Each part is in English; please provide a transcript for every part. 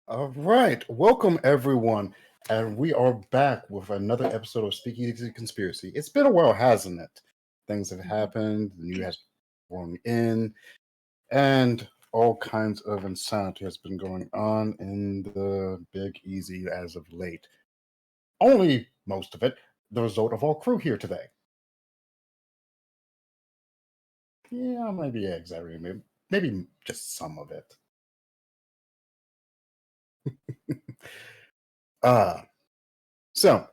All right, welcome everyone, and we are back with another episode of Speakeasy Conspiracy. It's been a while, hasn't it? Things have happened, the new has thrown in, and all kinds of insanity has been going on in the Big Easy as of late. Only most of it the result of our crew here today. Yeah, maybe exaggerating, maybe just some of it. Uh, so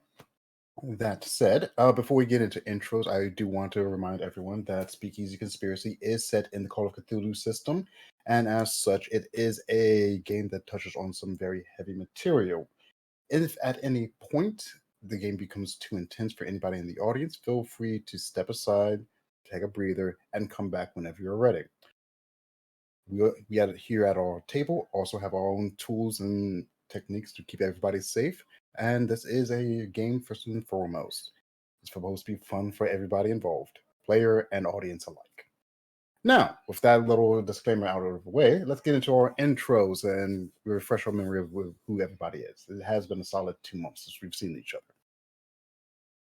That said, before we get into intros, I do want to remind everyone that Speakeasy Conspiracy is set in the Call of Cthulhu system, and as such, it is a game that touches on some very heavy material. If at any point the game becomes too intense for anybody in the audience, feel free to step aside, take a breather, and come back whenever you're ready. Here at our table also have our own tools and techniques to keep everybody safe, and this is a game first and foremost. It's supposed to be fun for everybody involved, player and audience alike. Now, with that little disclaimer out of the way, let's get into our intros and refresh our memory of who everybody is. It has been a solid 2 months since we've seen each other.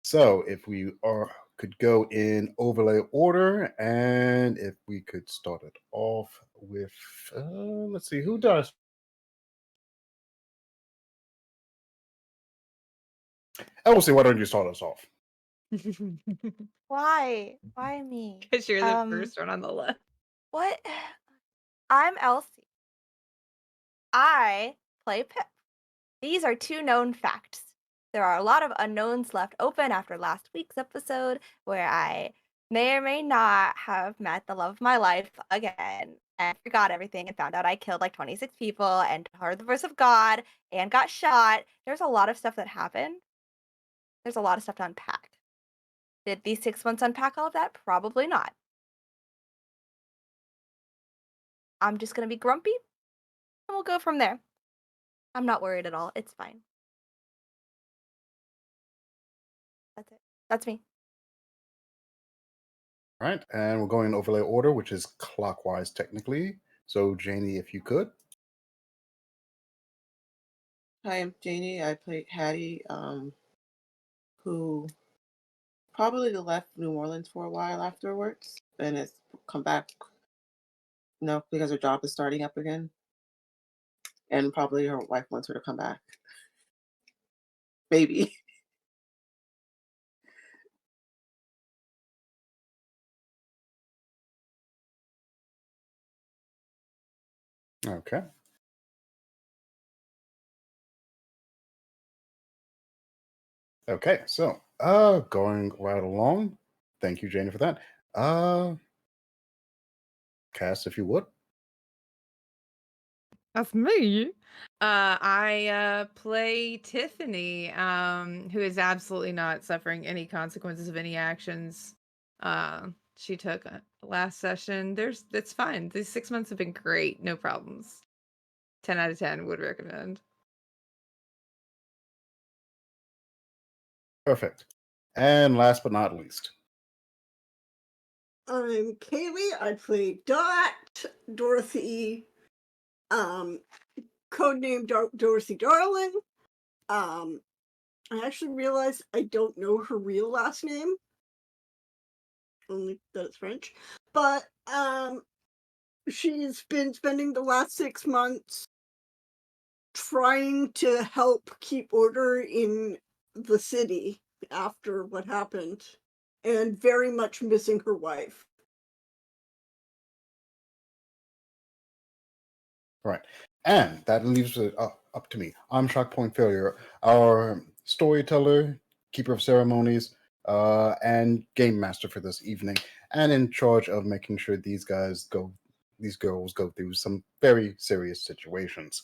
So, if we could go in overlay order, and if we could start it off with, let's see, who does? Elsie, why don't you start us off? Why? Why me? Because you're the first one on the list. What? I'm Elsie. I play Pip. These are two known facts. There are a lot of unknowns left open after last week's episode, where I may or may not have met the love of my life again and forgot everything and found out I killed like 26 people and heard the voice of God and got shot. There's a lot of stuff that happened. There's a lot of stuff to unpack. Did these 6 months unpack all of that? Probably not. I'm just going to be grumpy, and we'll go from there. I'm not worried at all. It's fine. That's it. That's me. All right, and we're going in overlay order, which is clockwise technically. So, Janie, if you could. Hi, I'm Janie. I played Hattie, who probably left New Orleans for a while afterwards and has come back, because her job is starting up again. And probably her wife wants her to come back. Maybe. Okay. Okay, so going right along. Thank you, Janie, for that. Cass, if you would. That's me. I play Tiffany, who is absolutely not suffering any consequences of any actions she took last session. It's fine. These 6 months have been great. No problems. 10 out of 10 would recommend. Perfect. And last but not least. I'm Kaylee. I play Dot, Dorothy, codename Dorothy Darling. I actually realized I don't know her real last name, only that it's French. But she's been spending the last 6 months trying to help keep order in the city after what happened, and very much missing her wife. Right. And that leaves it up to me. I'm Shock Point Failure, our storyteller, keeper of ceremonies, and game master for this evening, and in charge of making sure these girls go through some very serious situations.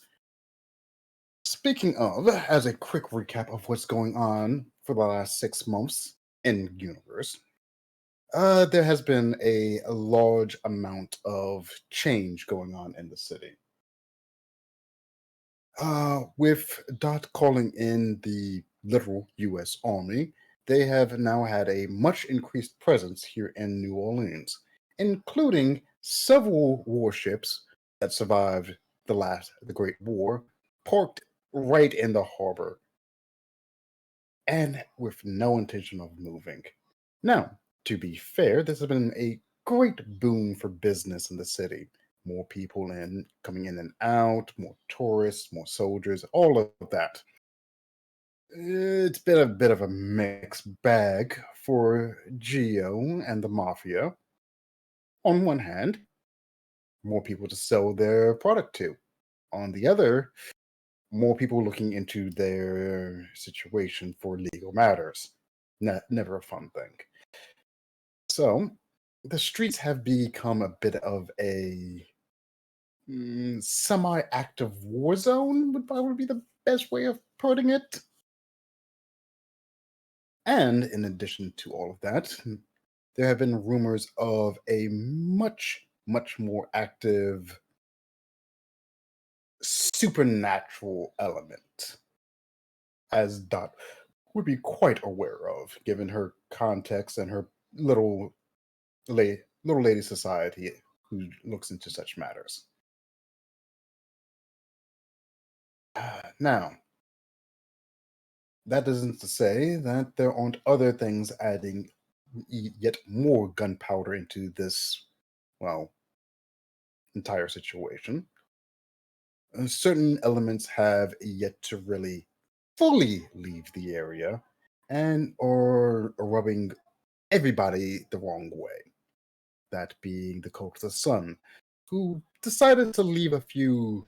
Speaking of, as a quick recap of what's going on for the last 6 months in universe, there has been a large amount of change going on in the city. With Dot calling in the literal U.S. Army, they have now had a much increased presence here in New Orleans, including several warships that survived the Great War, parked right in the harbor, and with no intention of moving. Now, to be fair, this has been a great boon for business in the city. More people coming in and out, more tourists, more soldiers, all of that. It's been a bit of a mixed bag for Geo and the Mafia. On one hand, more people to sell their product to. On the other, more people looking into their situation for legal matters. Never a fun thing. So, the streets have become a bit of a semi-active war zone, would probably be the best way of putting it. And in addition to all of that, there have been rumors of a much, much more active supernatural element, as Dot would be quite aware of, given her context and her little lady society who looks into such matters. Now, that isn't to say that there aren't other things adding yet more gunpowder into this, well, entire situation. Certain elements have yet to really fully leave the area and are rubbing everybody the wrong way. That being the Cult of the Sun, who decided to leave a few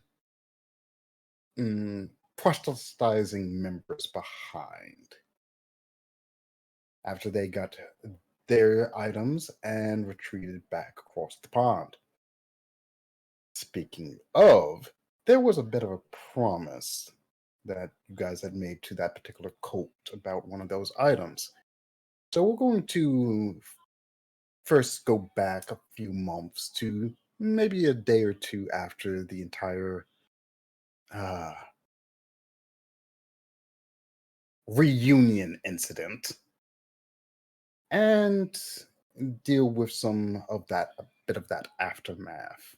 proselytizing members behind after they got their items and retreated back across the pond. Speaking of, there was a bit of a promise that you guys had made to that particular cult about one of those items. So we're going to first go back a few months to maybe a day or two after the entire reunion incident and deal with some of that, a bit of that aftermath.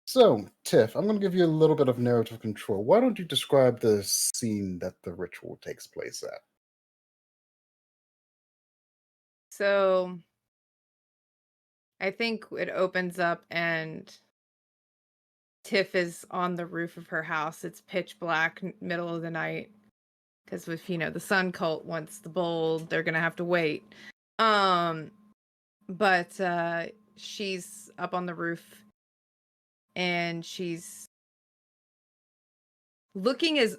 So, Tiff, I'm going to give you a little bit of narrative control. Why don't you describe the scene that the ritual takes place at? So I think it opens up and Tiff is on the roof of her house. It's pitch black, middle of the night. Because if, the Sun Cult wants the bowl, they're going to have to wait. But she's up on the roof and she's looking as...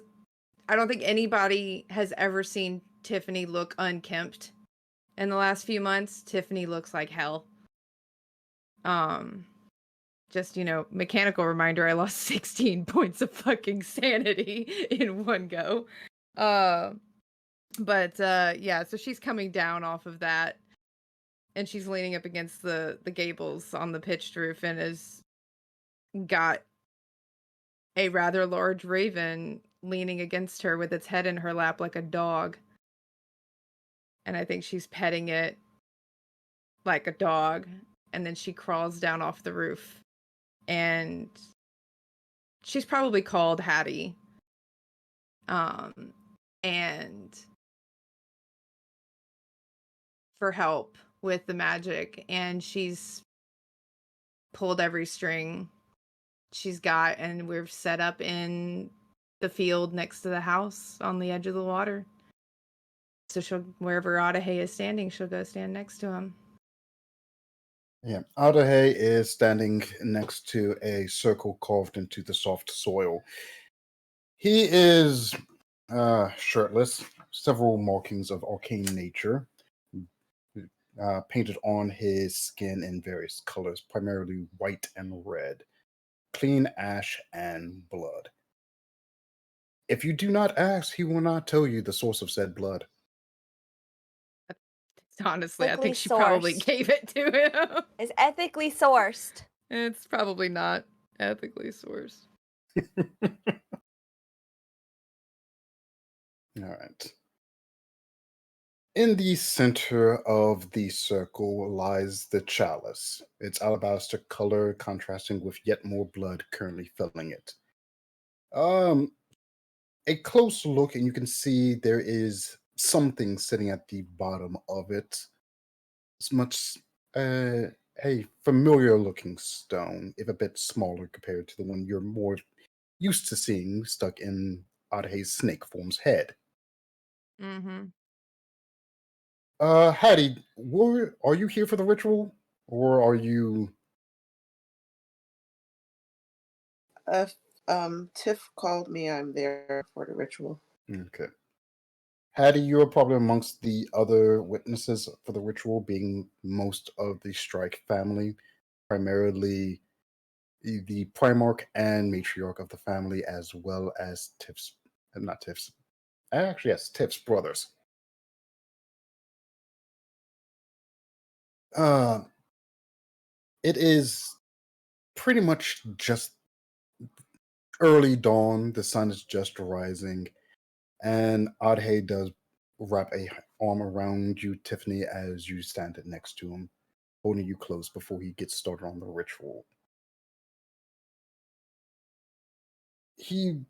I don't think anybody has ever seen Tiffany look unkempt in the last few months. Tiffany looks like hell. Just, mechanical reminder, I lost 16 points of fucking sanity in one go. But yeah, so she's coming down off of that, and she's leaning up against the gables on the pitched roof and has got a rather large raven leaning against her with its head in her lap like a dog. And I think she's petting it like a dog, and then she crawls down off the roof. And she's probably called Hattie. And for help with the magic, and she's pulled every string she's got, and we're set up in the field next to the house on the edge of the water. So she'll, wherever Adahe is standing, she'll go stand next to him. Yeah, Adahe is standing next to a circle carved into the soft soil. He is shirtless, several markings of arcane nature painted on his skin in various colors, primarily white and red, clean ash and blood. If you do not ask, he will not tell you the source of said blood. Honestly, I think she Ethically probably sourced. gave it to him. Is ethically sourced. It's probably not ethically sourced. All right. In the center of the circle lies the chalice, its alabaster color contrasting with yet more blood currently filling it. Um, a close look, and you can see there is something sitting at the bottom of it. It's much uh, a familiar looking stone, if a bit smaller compared to the one you're more used to seeing stuck in Adhe's snake form's head. Mm-hmm. Hattie, are you here for the ritual, or are you? If Tiff called me, I'm there for the ritual. Okay. Hattie, you're probably amongst the other witnesses for the ritual, being most of the Streich family, primarily the Primarch and Matriarch of the family, as well as Tiff's, not Tiff's, actually, yes, Tiff's brothers. Uh, it is pretty much just early dawn. The sun is just rising, and Adhe does wrap a arm around you, Tiffany, as you stand next to him, holding you close before he gets started on the ritual. He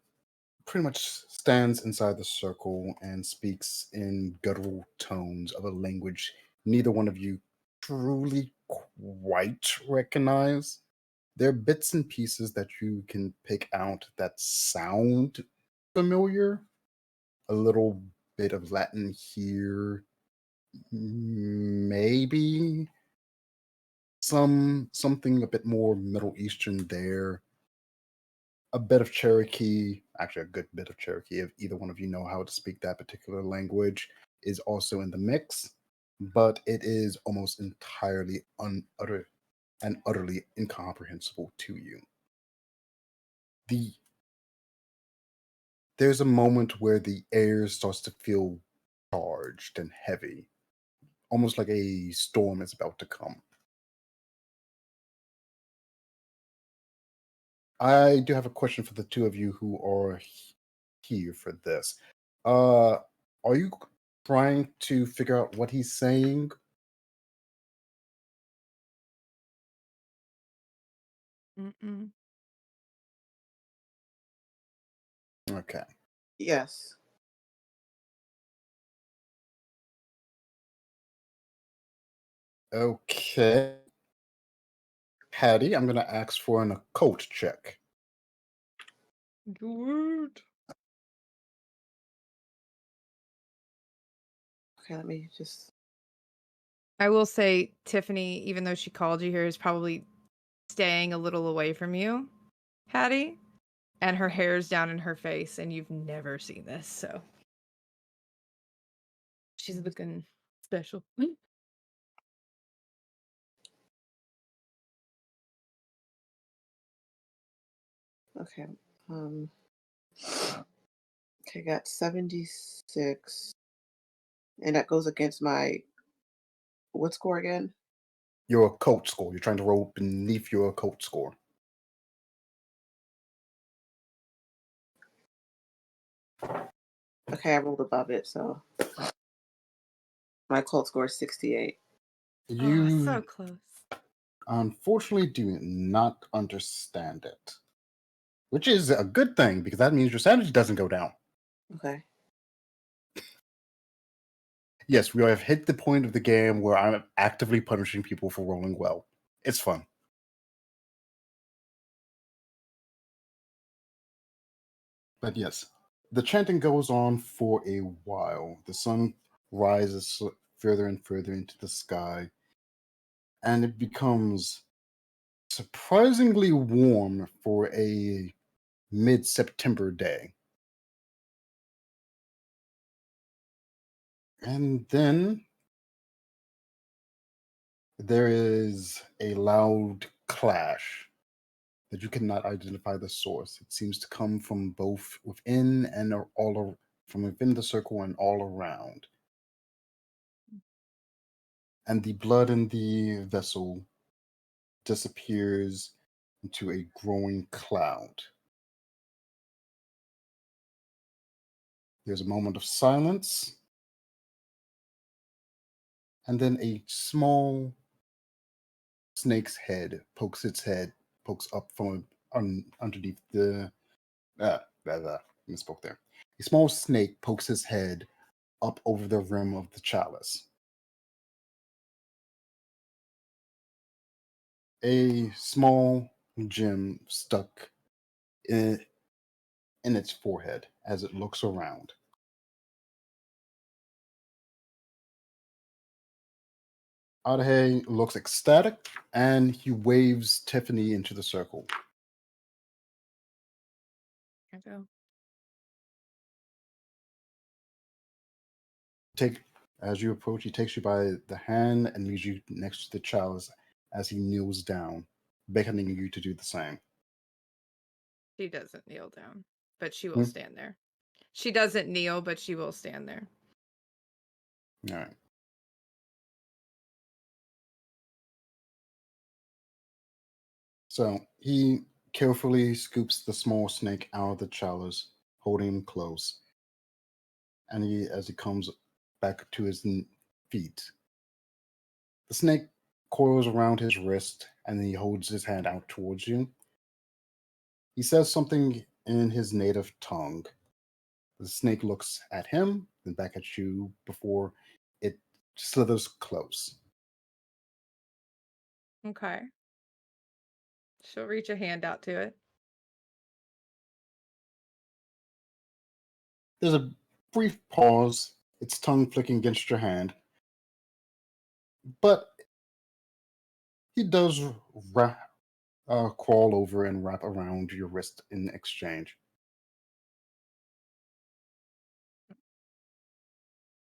pretty much stands inside the circle and speaks in guttural tones of a language neither one of you truly quite recognize. There are bits and pieces that you can pick out that sound familiar. A little bit of Latin here, maybe something a bit more Middle Eastern there. A bit of Cherokee, actually a good bit of Cherokee, if either one of you know how to speak that particular language, is also in the mix, but it is almost entirely utterly incomprehensible to you. There's a moment where the air starts to feel charged and heavy, almost like a storm is about to come. I do have a question for the two of you who are here for this. Are you trying to figure out what he's saying? Mm-mm. Okay. Yes. Okay. Hattie, I'm going to ask for an occult check. Good. Okay, let me just. I will say, Tiffany, even though she called you here, is probably staying a little away from you, Hattie. And her hair's down in her face, and you've never seen this, so she's looking special. Okay. Okay, got 76. And that goes against my what score again? Your occult score. You're trying to roll beneath your occult score. Okay, I rolled above it, so my occult score is 68. You Oh, so close. unfortunately do not understand it, which is a good thing because that means your sanity doesn't go down. Okay. Yes, we have hit the point of the game where I'm actively punishing people for rolling well. It's fun. But yes, the chanting goes on for a while. The sun rises further and further into the sky, and it becomes surprisingly warm for a mid-September day. And then there is a loud clash that you cannot identify the source. It seems to come from both within and from within the circle and all around. And the blood in the vessel disappears into a growing cloud. There's a moment of silence, and then a small snake's head pokes up from underneath the misspoke there. A small snake pokes his head up over the rim of the chalice. A small gem stuck in its forehead as it looks around. Adahe looks ecstatic, and he waves Tiffany into the circle. I go. As you approach, he takes you by the hand and leads you next to the chalice as he kneels down, beckoning you to do the same. She doesn't kneel down, but she will Hmm? stand there. She doesn't kneel, but she will stand there. All right. So he carefully scoops the small snake out of the chalice, holding him close. And as he comes back to his feet, the snake coils around his wrist and he holds his hand out towards you. He says something in his native tongue. The snake looks at him, then back at you before it slithers close. Okay. She'll reach a hand out to it. There's a brief pause, its tongue flicking against your hand. But he does crawl over and wrap around your wrist in exchange.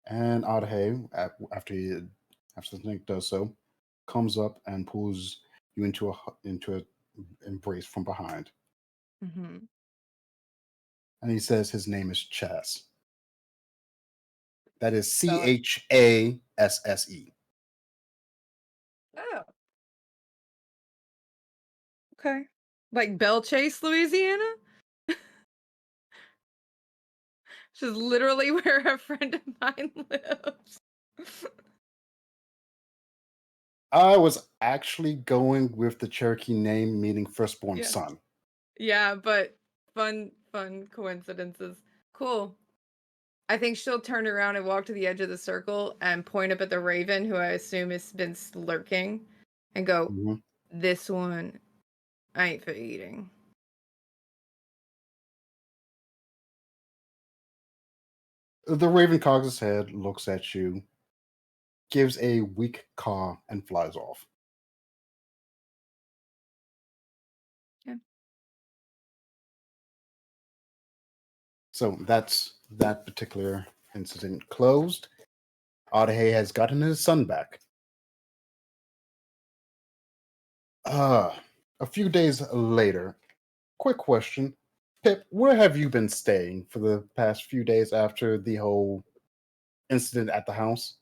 And Adhe, after the snake does so, comes up and pulls you into a embrace from behind. Mm-hmm. And he says his name is Chas. That is Spell it. Chasse. Oh. Okay. Like Belle Chase, Louisiana? Which is literally where a friend of mine lives. I was actually going with the Cherokee name meaning firstborn Yeah. son. Yeah, but fun coincidences. Cool. I think she'll turn around and walk to the edge of the circle and point up at the raven, who I assume has been lurking, and go, Mhm. "This one ain't for eating." The raven cocks his head, looks at you, gives a weak caw, and flies off. Yeah. So that's that particular incident closed. Adahe has gotten his son back. A few days later, quick question. Pip, where have you been staying for the past few days after the whole incident at the house?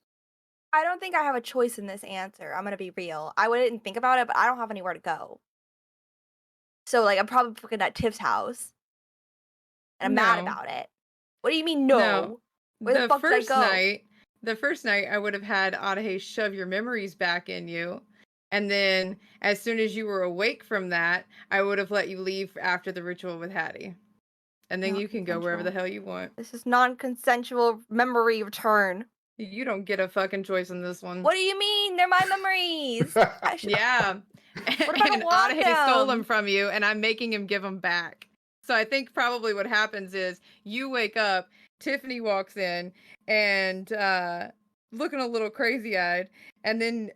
I don't think I have a choice in this answer. I'm gonna be real. I wouldn't think about it, but I don't have anywhere to go. So like I'm probably fucking at Tiff's house. And I'm mad No. about it. What do you mean No. Where the fuck did I go? The first night, I would have had Adahe shove your memories back in you. And then, as soon as you were awake from that, I would have let you leave after the ritual with Hattie. And then Not you can go wherever the consensual. hell you want. This is non-consensual memory return. You don't get a fucking choice on this one. What do you mean? They're my memories. Yeah. What if I don't want Adahe stole them them? from you, and I'm making him give them back. So I think probably what happens is you wake up, Tiffany walks in, and looking a little crazy-eyed, and then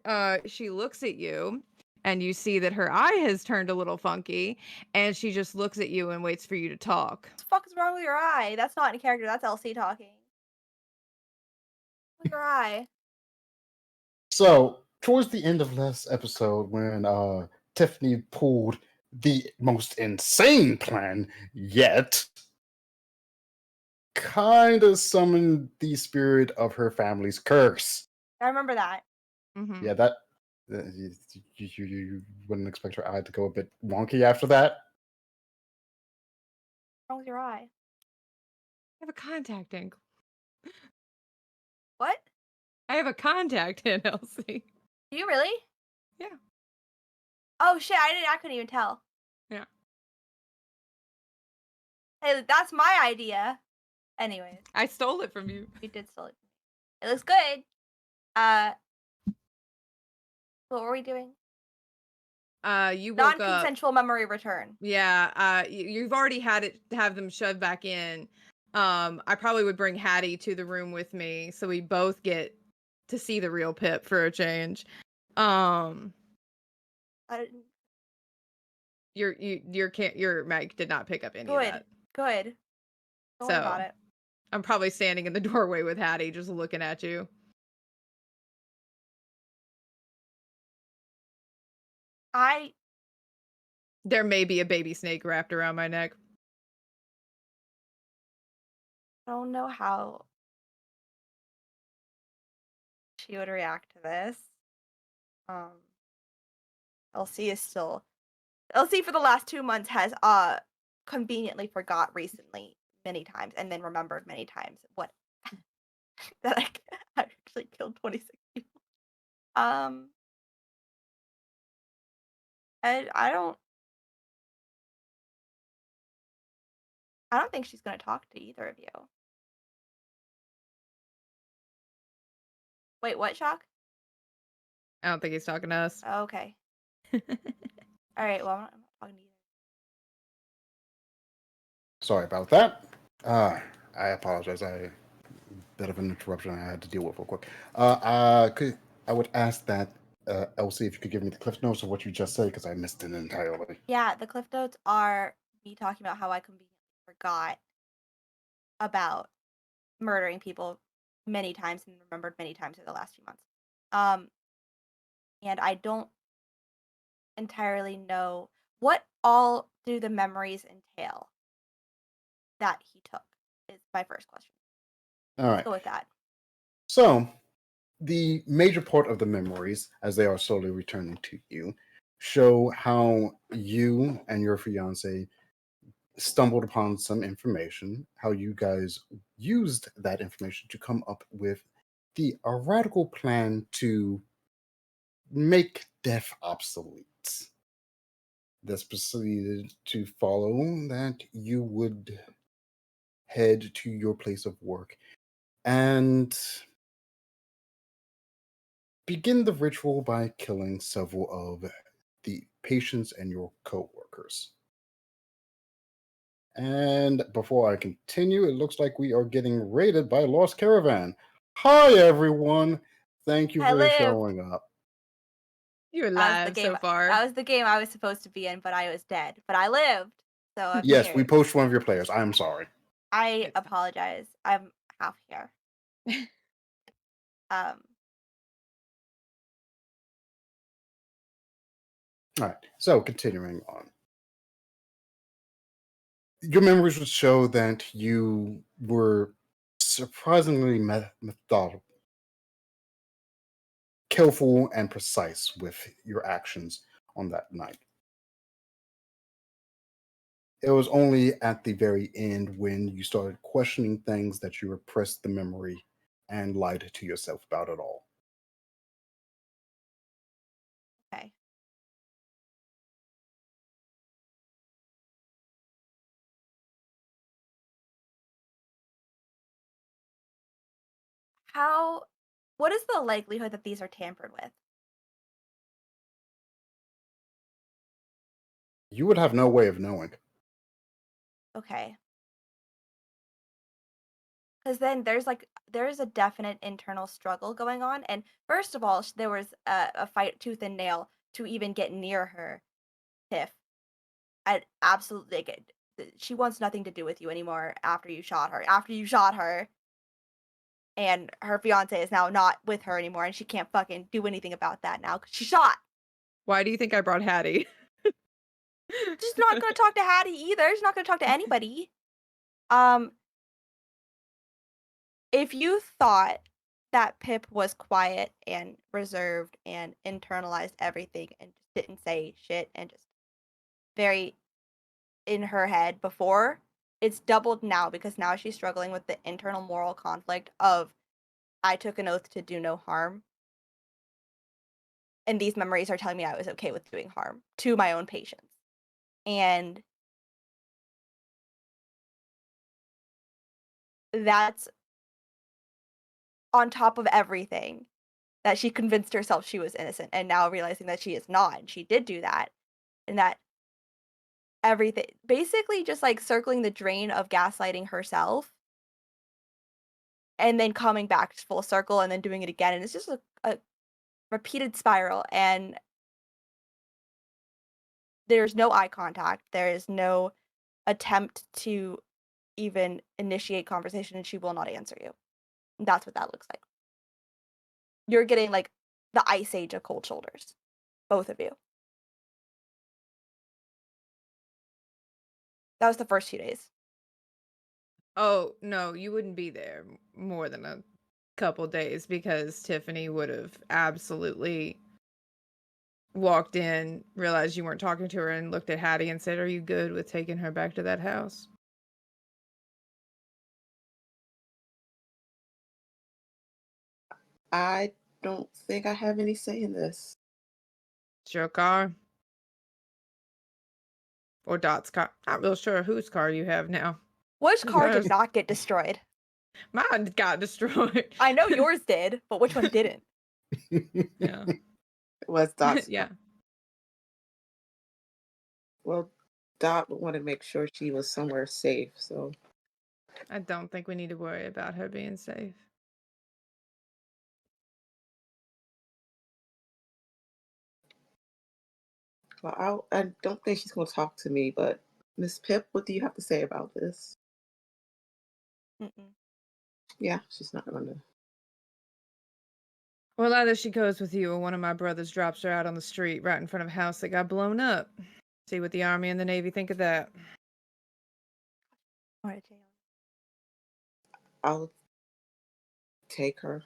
she looks at you, and you see that her eye has turned a little funky, and she just looks at you and waits for you to talk. What the fuck is wrong with your eye? That's not in character. That's LC talking. What's your eye? So, towards the end of last episode, when Tiffany pulled the most insane plan yet, kind of summoned the spirit of her family's curse. I remember that. Mm-hmm. Yeah, that you wouldn't expect her eye to go a bit wonky after that. What's wrong with your eye? I have a contact angle. What? I have a contact in Elsie. Do you really? Yeah. Oh shit! I couldn't even tell. Yeah. Hey, that's my idea. Anyways, I stole it from you. you did steal it. It looks good. What were we doing? You woke up. Non-consensual memory return. Yeah. You've already have them shoved back in. I probably would bring Hattie to the room with me so we both get to see the real Pip for a change. I didn't. Your mic did not pick up any of that. Good. Don't worry about it. I'm probably standing in the doorway with Hattie, just looking at you. There may be a baby snake wrapped around my neck. I don't know how she would react to this. Elsie for the last 2 months has conveniently forgot recently many times and then remembered many times what that I actually killed 26 people. I don't think she's gonna talk to either of you. Wait, what, Shock? I don't think he's talking to us. Oh, okay. All right. Well, I'm not talking to you. Sorry about that. I apologize. Bit of an interruption I had to deal with real quick. I would ask that Elsie, if you could give me the cliff notes of what you just said, because I missed it entirely. Yeah, the cliff notes are me talking about how I conveniently forgot about murdering people many times and remembered many times in the last few months. And I don't entirely know what all do the memories entail that he took is my first question. All right. Let's go with that. So, the major part of the memories, as they are slowly returning to you, show how you and your fiance stumbled upon some information, how you guys used that information to come up with a radical plan to make death obsolete. This proceeded to follow that you would head to your place of work and begin the ritual by killing several of the patients and your co-workers. And before I continue, it looks like we are getting raided by Lost Caravan. Hi, everyone. Thank you I for lived. showing up. You're That was the alive game. so far. That was the game I was supposed to be in, but I was dead. But I lived. So I'm Yes, here. we poached one of your players. I'm sorry. I apologize. I'm half here. All right. So continuing on. Your memories would show that you were surprisingly methodical, careful, and precise with your actions on that night. It was only at the very end when you started questioning things that you repressed the memory and lied to yourself about it all. Okay. What is the likelihood that these are tampered with? You would have no way of knowing. Okay. Because then there's a definite internal struggle going on. And first of all, there was a fight tooth and nail to even get near her, Tiff. I absolutely get. She wants nothing to do with you anymore after you shot her. After you shot her, and her fiance is now not with her anymore, and she can't fucking do anything about that now because she shot. Why do you think I brought Hattie? She's not gonna talk to Hattie either. She's not gonna talk to anybody. If you thought that Pip was quiet and reserved and internalized everything and just didn't say shit and just very in her head before, it's doubled now because now she's struggling with the internal moral conflict of I took an oath to do no harm. And these memories are telling me I was okay with doing harm to my own patients. And that's on top of everything that she convinced herself she was innocent, and now realizing that she is not, and she did do that, and that everything basically just like circling the drain of gaslighting herself and then coming back full circle and then doing it again. And it's just a repeated spiral, and there's no eye contact. There is no attempt to even initiate conversation, and she will not answer you. That's what that looks like. You're getting like the ice age of cold shoulders, both of you. That was the first 2 days. Oh, no, you wouldn't be there more than a couple days because Tiffany would have absolutely walked in, realized you weren't talking to her, and looked at Hattie and said, "Are you good with taking her back to that house?" I don't think I have any say in this. It's your car. Or Dot's car. Not real sure whose car you have now. Which car did Because not get destroyed? mine got destroyed. I know yours did, but which one didn't? Yeah. It was Dot's. Yeah. Well, Dot would want to make sure she was somewhere safe, so I don't think we need to worry about her being safe. well, I don't think she's going to talk to me. But Miss Pip, what do you have to say about this? Mm-mm. Yeah, she's not going to. Well, either she goes with you or one of my brothers drops her out on the street right in front of a house that got blown up. See what the Army and the Navy think of that. All right, Jay. I'll take her.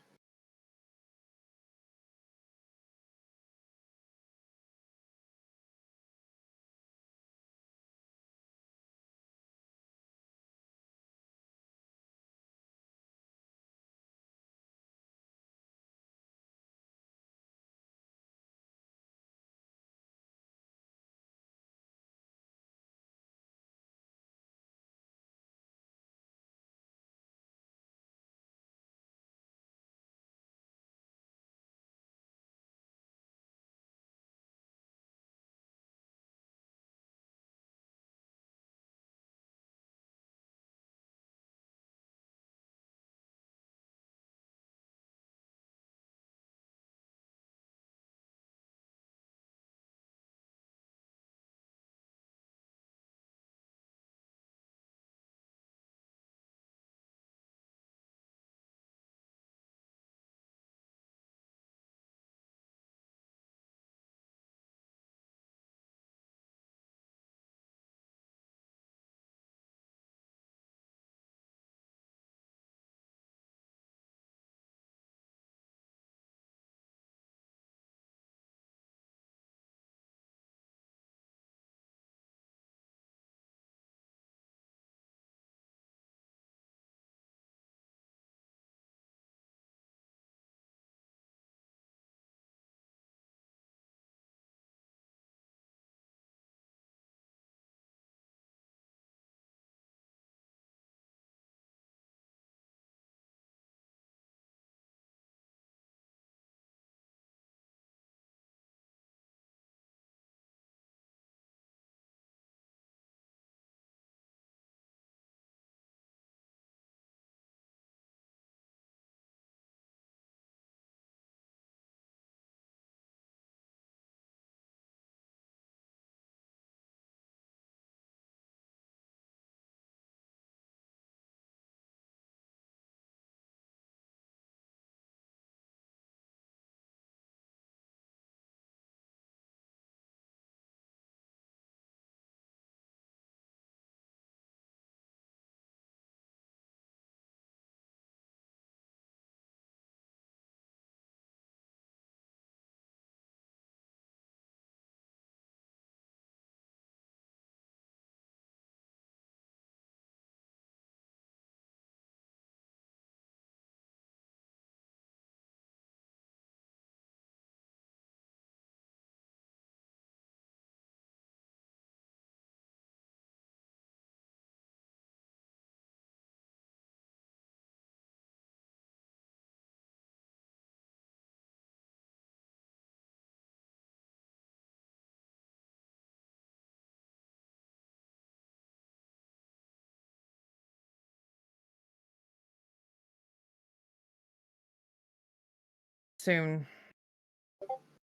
soon.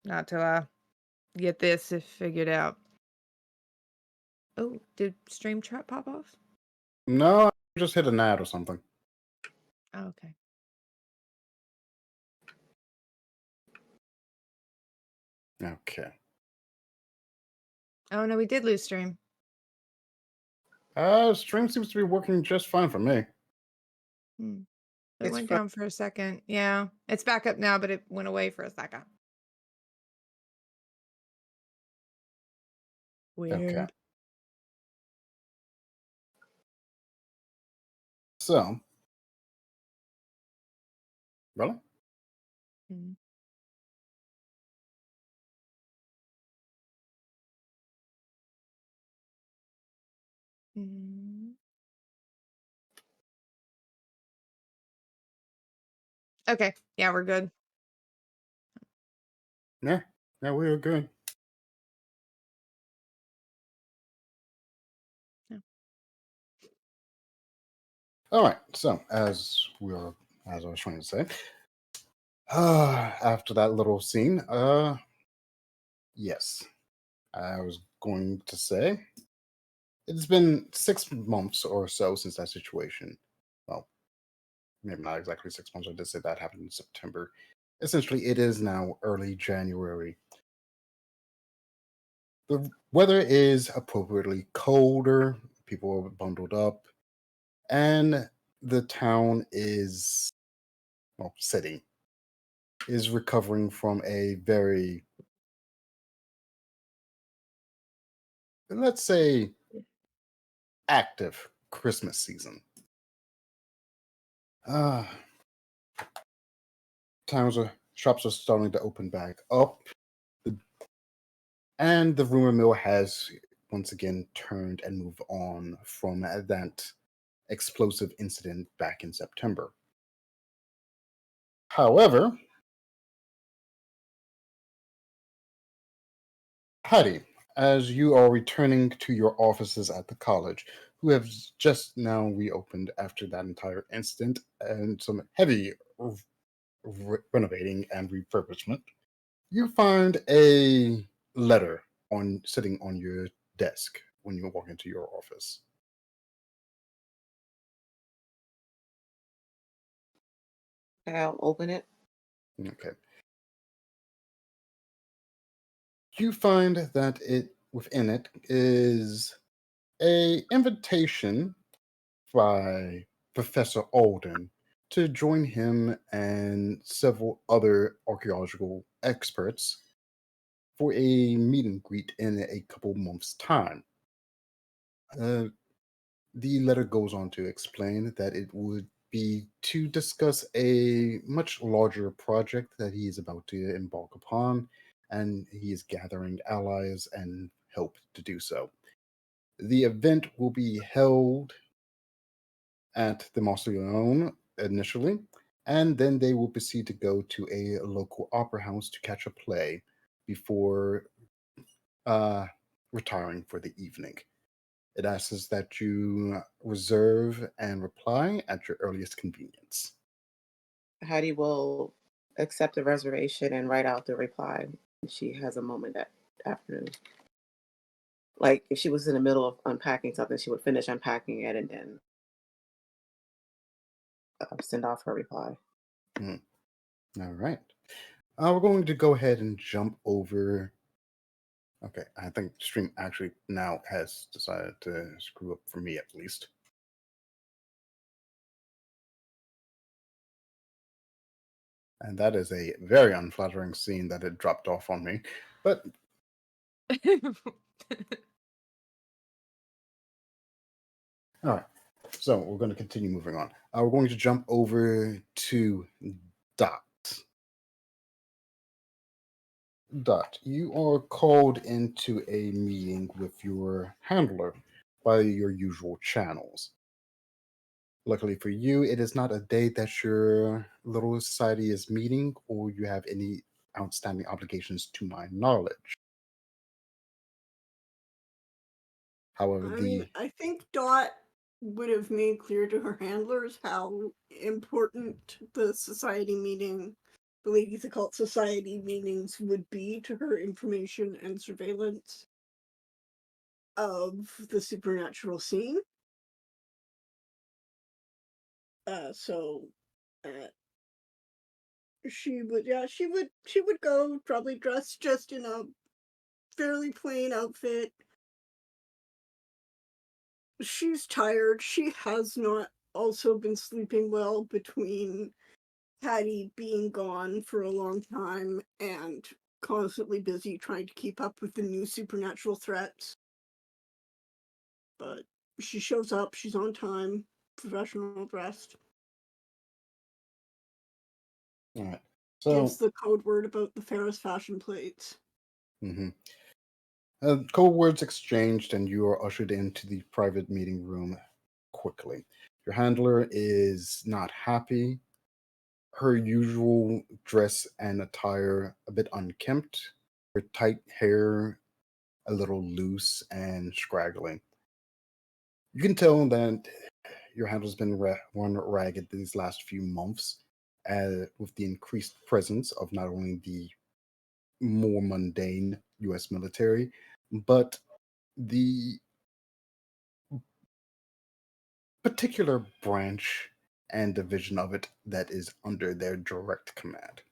Not till I get this figured out. Oh, did stream trap pop off? No, I just hit an ad or something. Oh, okay. Okay. Oh no, we did lose stream. Stream seems to be working just fine for me. It It's went fro- down for a second. Yeah, it's back up now, but it went away for a second. Weird. Okay. So, really? Mm. Mm. Okay, yeah, we're good. Yeah, we are good. Yeah. All right. So, as I was trying to say, after that little scene, yes, I was going to say it's been 6 months or so since that situation. Well, maybe not exactly 6 months. I did say that happened in September. Essentially, it is now early January. The weather is appropriately colder. People are bundled up, and the town is, well, city is recovering from a very, let's say, active Christmas season. Uh, shops are starting to open back up, and the rumor mill has once again turned and moved on from that explosive incident back in September. However, Patty, as you are returning to your offices at the college, who have just now reopened after that entire incident and some heavy renovating and refurbishment, you find a letter sitting on your desk when you walk into your office. I'll open it. Okay. You find that within it is a invitation by Professor Alden to join him and several other archaeological experts for a meet and greet in a couple months' time. Uh, the letter goes on to explain that it would be to discuss a much larger project that he is about to embark upon, and he is gathering allies and help to do so. The event will be held at the Mausoleum initially, and then they will proceed to go to a local opera house to catch a play before retiring for the evening. It asks that you reserve and reply at your earliest convenience. Hattie will accept the reservation and write out the reply. She has a moment that afternoon. Like if she was in the middle of unpacking something, she would finish unpacking it and then send off her reply. All right. We're going to go ahead and jump over. Okay, I think stream actually now has decided to screw up for me at least. And that is a very unflattering scene that it dropped off on me. But all right, so we're going to continue moving on. We're going to jump over to Dot. Dot, you are called into a meeting with your handler by your usual channels. Luckily for you, it is not a day that your little society is meeting or you have any outstanding obligations to my knowledge. However, I mean, I think Dot would have made clear to her handlers how important the society meeting the Ladies Occult Society meetings would be to her information and surveillance of the supernatural scene. So she would go probably dressed just in a fairly plain outfit. She's tired. She has not also been sleeping well between Hattie being gone for a long time and constantly busy trying to keep up with the new supernatural threats. But she shows up, she's on time, professional dressed. All right. So Gives the code word about the Ferris fashion plates. code words exchanged, and you are ushered into the private meeting room quickly. Your handler is not happy. Her usual dress and attire a bit unkempt, her tight hair a little loose and scraggly. You can tell that your handler's been run ragged these last few months, with the increased presence of not only the more mundane U.S. military, but the particular branch and division of it that is under their direct command.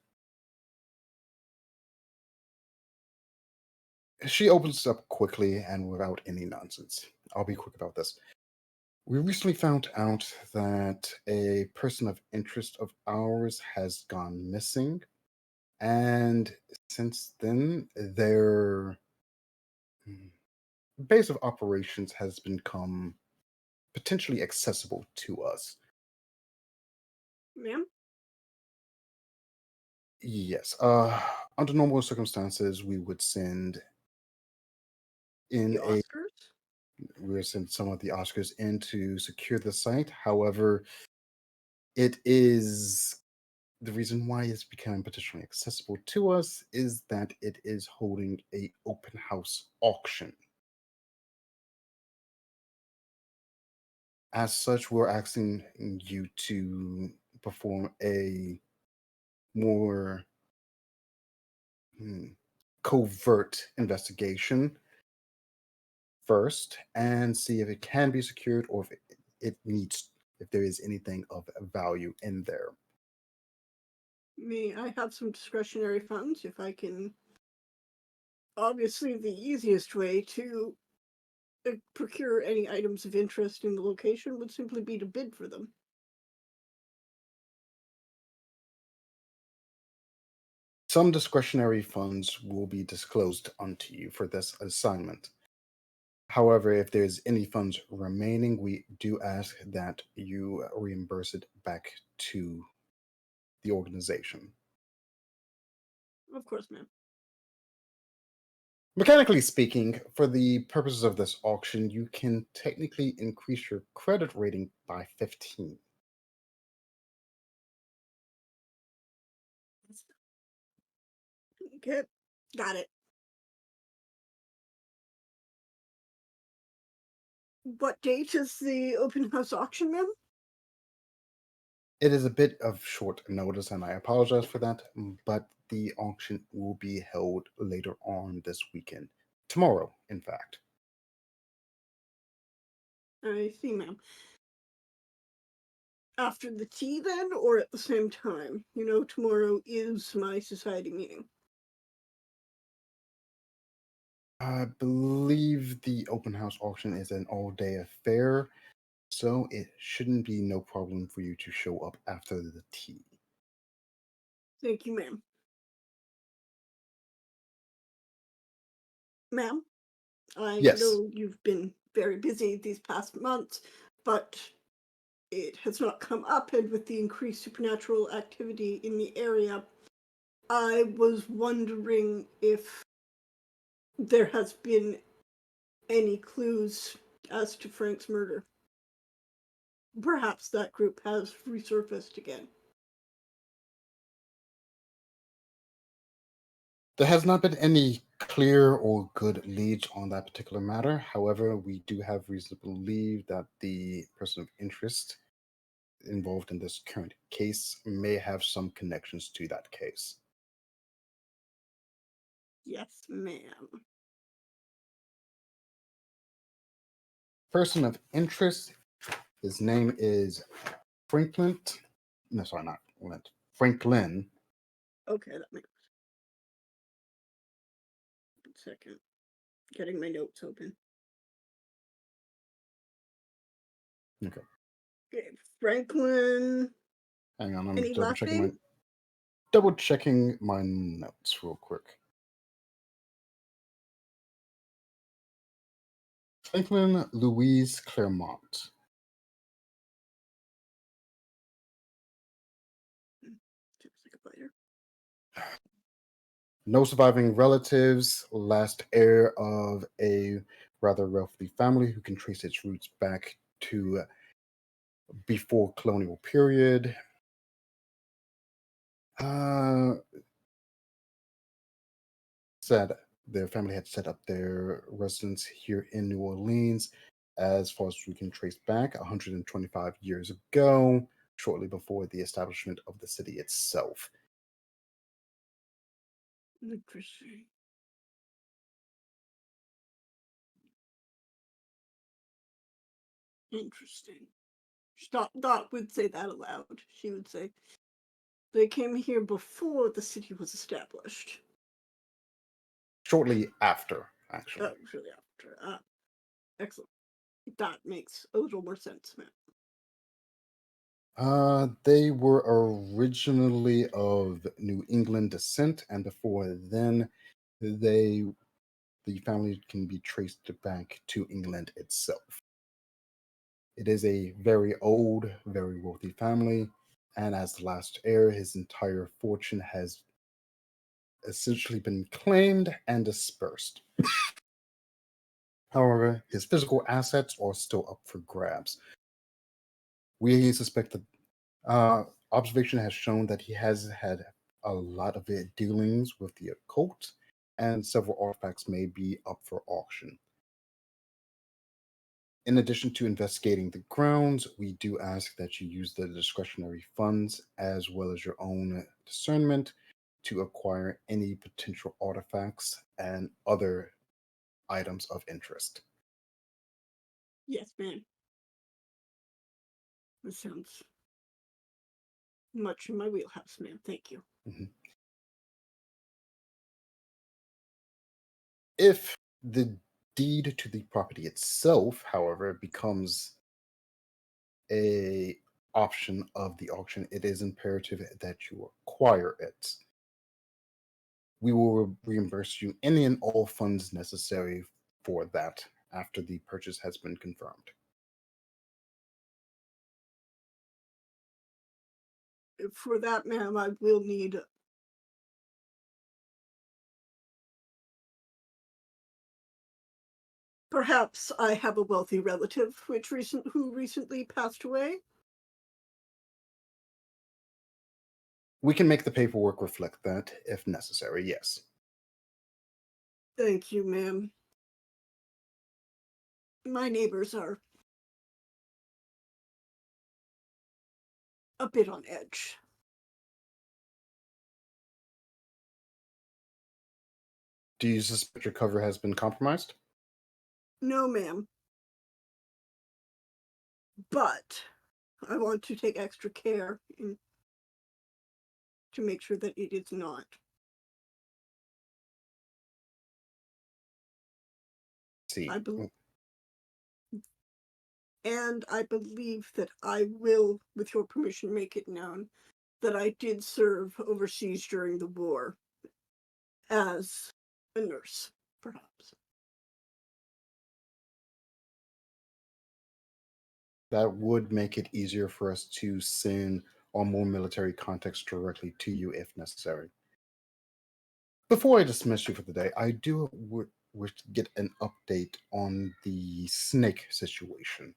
She opens up quickly and without any nonsense. I'll be quick about this. We recently found out that a person of interest of ours has gone missing, and since then, their base of operations has become potentially accessible to us. Ma'am? Yes. Under normal circumstances, we would send in The Oscars? we would send some of the Oscars in to secure the site. However, it is the reason why it's becoming potentially accessible to us is that it is holding a open house auction. As such, we're asking you to perform a more covert investigation first and see if it can be secured or if it needs, if there is anything of value in there. May I have some discretionary funds if I can? Obviously, the easiest way to procure any items of interest in the location would simply be to bid for them. Some discretionary funds will be disclosed unto you for this assignment. However, if there's any funds remaining, we do ask that you reimburse it back to the organization. Of course, ma'am. Mechanically speaking, for the purposes of this auction, you can technically increase your credit rating by 15. Okay, got it. What date is the open house auction, ma'am? It is a bit of short notice, and I apologize for that, but the auction will be held later on this weekend. Tomorrow, in fact. I see, ma'am. After the tea, then, or at the same time? You know, tomorrow is my society meeting. I believe the open house auction is an all-day affair, so it shouldn't be no problem for you to show up after the tea. Thank you, ma'am. Ma'am, I Yes. know you've been very busy these past months, but it has not come up, and with the increased supernatural activity in the area, I was wondering if there has been any clues as to Frank's murder. Perhaps that group has resurfaced again. There has not been any clear or good leads on that particular matter. However, we do have reason to believe that the person of interest involved in this current case may have some connections to that case. Yes, ma'am. Person of interest, his name is Franklin. No, sorry, not Lint. Franklin. Okay, that makes 1 second. Getting my notes open. Okay. Okay, Franklin. Hang on, I'm Any last name? double checking my notes real quick. Franklin Louise Claremont. Later. No surviving relatives, last heir of a rather wealthy family who can trace its roots back to before colonial period. Said their family had set up their residence here in New Orleans, as far as we can trace back, 125 years ago, shortly before the establishment of the city itself. Interesting. Interesting. Dot would say that aloud. She would say, they came here before the city was established. Shortly after, actually. Oh, really after. Excellent. That makes a little more sense, man. They were originally of New England descent, and before then, the family can be traced back to England itself. It is a very old, very wealthy family, and as the last heir, his entire fortune has essentially been claimed and dispersed. However, his physical assets are still up for grabs. We suspect that observation has shown that he has had a lot of dealings with the occult, and several artifacts may be up for auction. In addition to investigating the grounds, we do ask that you use the discretionary funds as well as your own discernment to acquire any potential artifacts and other items of interest. Yes, ma'am. That sounds much in my wheelhouse, ma'am. Thank you. Mm-hmm. If the deed to the property itself, however, becomes a option of the auction, it is imperative that you acquire it. We will reimburse you any and all funds necessary for that after the purchase has been confirmed. For that, ma'am, I will need perhaps I have a wealthy relative who recently passed away. We can make the paperwork reflect that if necessary, yes. Thank you, ma'am. My neighbors are a bit on edge. Do you suspect your cover has been compromised? No, ma'am. But I want to take extra care to make sure that it is not. See. And I believe that I will, with your permission, make it known that I did serve overseas during the war as a nurse, perhaps. That would make it easier for us to send our more military contacts directly to you if necessary. Before I dismiss you for the day, I do wish to get an update on the snake situation.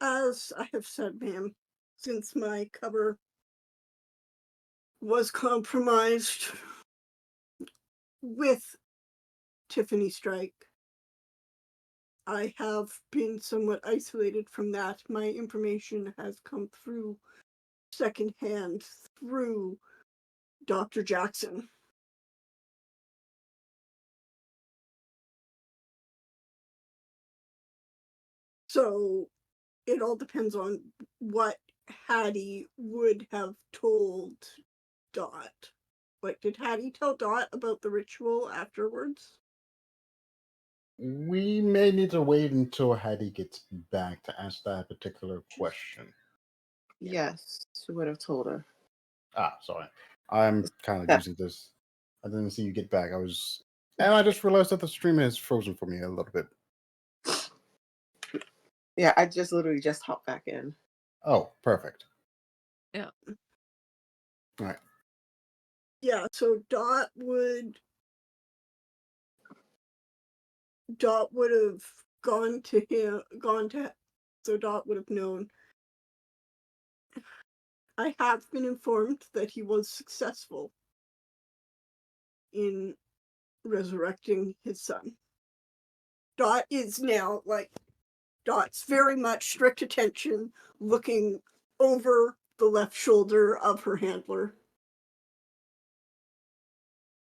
As I have said, ma'am, since my cover was compromised with Tiffany Streich, I have been somewhat isolated from that. My information has come through secondhand through Dr. Jackson. So it all depends on what Hattie would have told Dot. Like, did Hattie tell Dot about the ritual afterwards? We may need to wait until Hattie gets back to ask that particular question. Yes, she would have told her. Sorry. I'm kind of Yeah. using this. I didn't see you get back. And I just realized that the stream is frozen for me a little bit. Yeah, I just literally just hopped back in. Oh, perfect. Yeah. All right. Yeah, so Dot would have gone to him, so Dot would have known. I have been informed that he was successful in resurrecting his son. Dot is now, like, Dot's very much strict attention, looking over the left shoulder of her handler.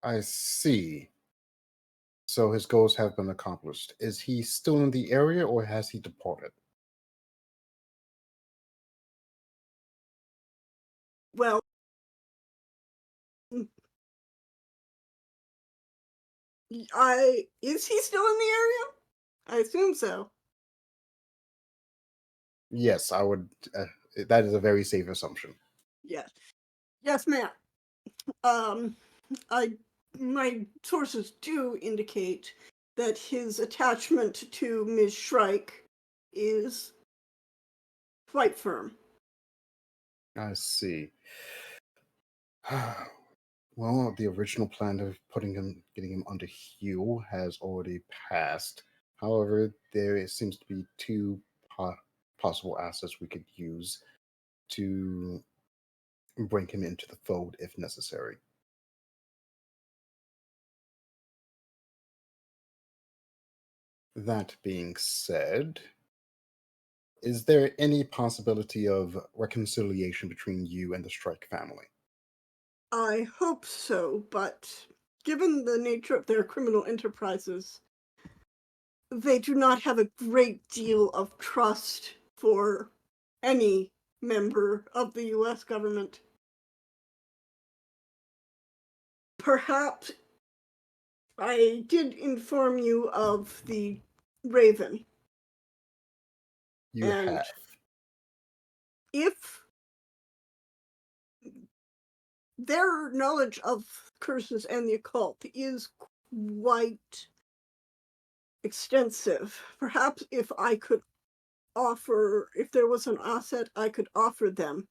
I see. So his goals have been accomplished. Is he still in the area or has he departed? Well, is he still in the area? I assume so. Yes, I would. That is a very safe assumption. Yes. Yes, ma'am. My sources do indicate that his attachment to Ms. Streich is quite firm. I see. Well, the original plan of getting him under heel has already passed. However, there seems to be two possible assets we could use to bring him into the fold if necessary. That being said, is there any possibility of reconciliation between you and the Streich family? I hope so, but given the nature of their criminal enterprises, they do not have a great deal of trust for any member of the US government. Perhaps I did inform you of the Raven. You And have. if their knowledge of curses and the occult is quite extensive, perhaps if there was an asset I could offer them.